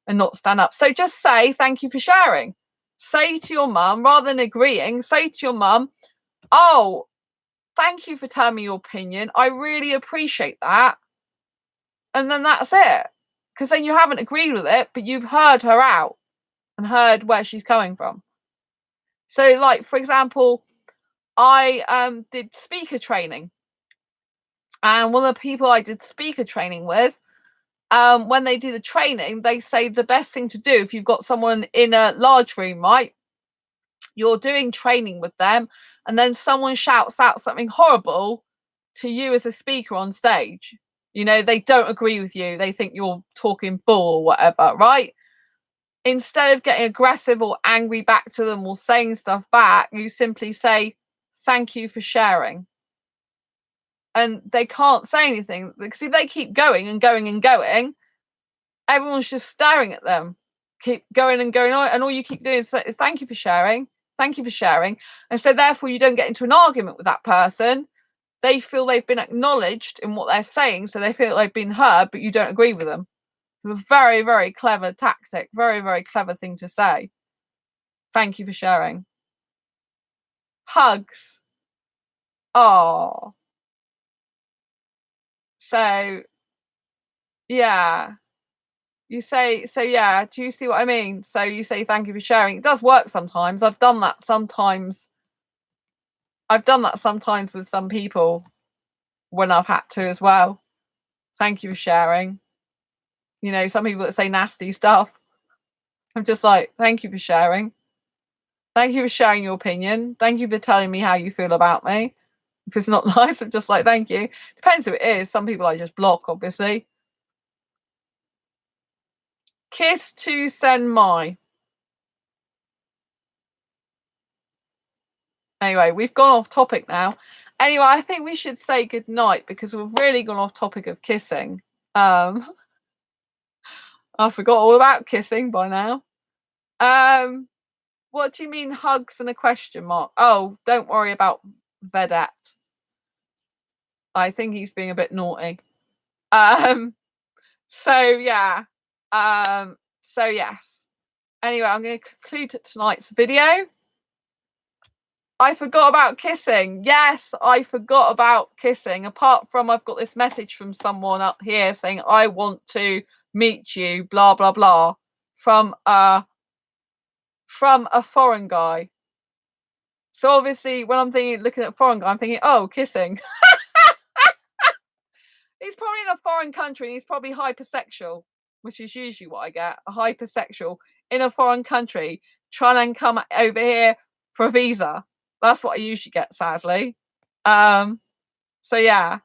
and not stand up. So just say, thank you for sharing. Say to your mum, rather than agreeing, say to your mum, oh, thank you for telling me your opinion. I really appreciate that. And then that's it. Because then you haven't agreed with it, but you've heard her out and heard where she's coming from. So, like, for example, I did speaker training. And one of the people I did speaker training with, when they do the training, they say the best thing to do if you've got someone in a large room, right? You're doing training with them, and then someone shouts out something horrible to you as a speaker on stage. They don't agree with you. They think you're talking bull or whatever, right? Instead of getting aggressive or angry back to them or saying stuff back, you simply say, thank you for sharing. And they can't say anything, because if they keep going and going and going, everyone's just staring at them. Keep going and going on, and all you keep doing is thank you for sharing. Thank you for sharing. And so therefore you don't get into an argument with that person. They feel they've been acknowledged in what they're saying, so they feel they've been heard, but you don't agree with them. It's a very, very clever tactic, very, very clever thing to say. Thank you for sharing. Hugs. Oh. So, yeah. You say, so yeah, do you see what I mean? So you say thank you for sharing. It does work sometimes. I've done that sometimes. I've done that sometimes with some people when I've had to as well. Thank you for sharing. You know, some people that say nasty stuff. I'm just like, thank you for sharing. Thank you for sharing your opinion. Thank you for telling me how you feel about me. If it's not nice, I'm just like, thank you. Depends who it is. Some people I just block, obviously. Kiss to send my. Anyway, we've gone off topic now. Anyway, I think we should say good night because we've really gone off topic of kissing. I forgot all about kissing by now. What do you mean hugs and a question mark? Oh, don't worry about Vedette. I think he's being a bit naughty. So yeah. So yes. Anyway, I'm going to conclude tonight's video. I forgot about kissing. Yes, I forgot about kissing. Apart from I've got this message from someone up here saying, I want to meet you, blah, blah, blah, from a foreign guy. So obviously when I'm thinking, looking at a foreign guy, I'm thinking, oh, kissing. He's probably in a foreign country and he's probably hypersexual, which is usually what I get, a hypersexual in a foreign country trying to come over here for a visa. That's what I usually get, sadly. So yeah,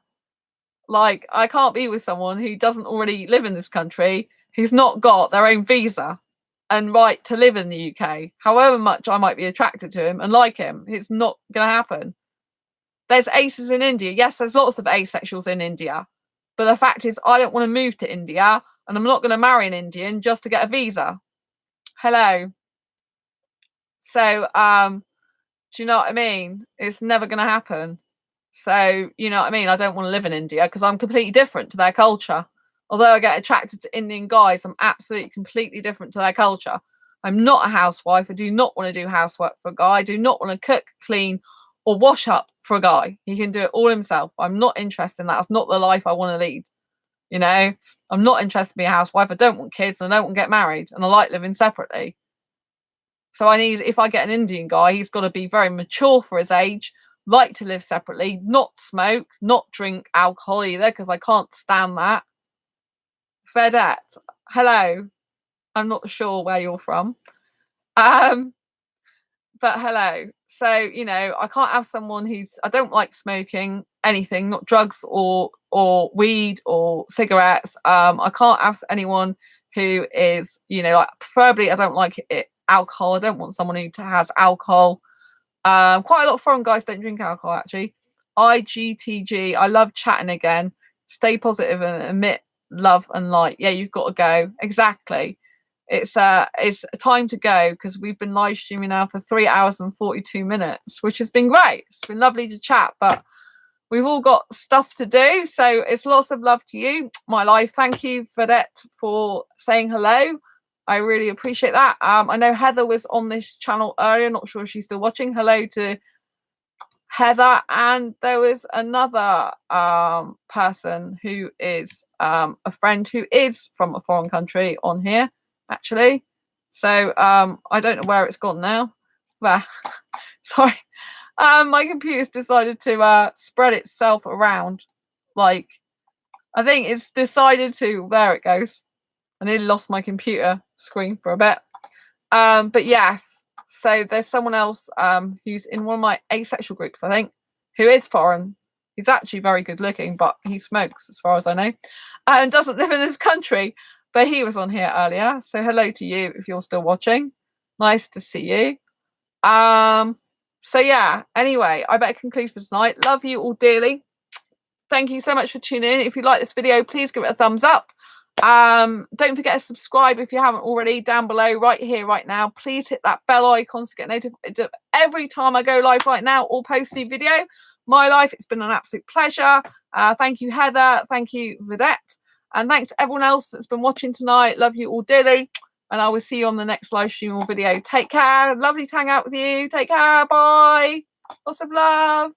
like I can't be with someone who doesn't already live in this country, who's not got their own visa and right to live in the UK. However much I might be attracted to him and like him, it's not going to happen. There's aces in India. Yes, there's lots of asexuals in India. But the fact is, I don't want to move to India and I'm not going to marry an Indian just to get a visa. Hello. So, do you know what I mean? It's never going to happen. So, you know what I mean? I don't want to live in India because I'm completely different to their culture. Although I get attracted to Indian guys, I'm absolutely completely different to their culture. I'm not a housewife. I do not want to do housework for a guy. I do not want to cook, clean, or wash up for a guy. He can do it all himself. I'm not interested in that. That's not the life I want to lead. You know, I'm not interested in being a housewife. I don't want kids. I don't want to get married. And I like living separately. So I need, if I get an Indian guy, he's got to be very mature for his age, like to live separately, not smoke, not drink alcohol either, because I can't stand that. Vedette, hello. I'm not sure where you're from. But hello. So, you know, I can't have someone I don't like smoking anything, not drugs or weed or cigarettes. I can't have anyone who is, you know, like preferably I don't like alcohol. I don't want someone who has alcohol. Quite a lot of foreign guys don't drink alcohol actually. IGTG, I love chatting again. Stay positive and admit love and light. Yeah, you've got to go. Exactly. It's time to go because we've been live streaming now for 3 hours and 42 minutes, which has been great. It's been lovely to chat, but we've all got stuff to do. So it's lots of love to you, my life. Thank you, Vedette, for saying hello. I really appreciate that. I know Heather was on this channel earlier. Not sure if she's still watching. Hello to Heather. And there was another person who is a friend who is from a foreign country on here, actually. So I don't know where it's gone now. Well, sorry. My computer's decided to spread itself around. Like, I think it's decided to, there it goes. I nearly lost my computer screen for a bit. But yes, so there's someone else who's in one of my asexual groups, I think, who is foreign. He's actually very good looking, but he smokes as far as I know and doesn't live in this country. But he was on here earlier. So hello to you if you're still watching. Nice to see you. So yeah, anyway, I better conclude for tonight. Love you all dearly. Thank you so much for tuning in. If you like this video, please give it a thumbs up. Don't forget to subscribe if you haven't already down below right here right now. Please hit that bell icon to get notified every time I go live right now or post a new video. My life, it's been an absolute pleasure. Thank you, Heather. Thank you, Vedette. And thanks to everyone else that's been watching tonight. Love you all dearly. and I will see you on the next live stream or video. Take care. Lovely to hang out with you. Take care. Bye. Lots of love.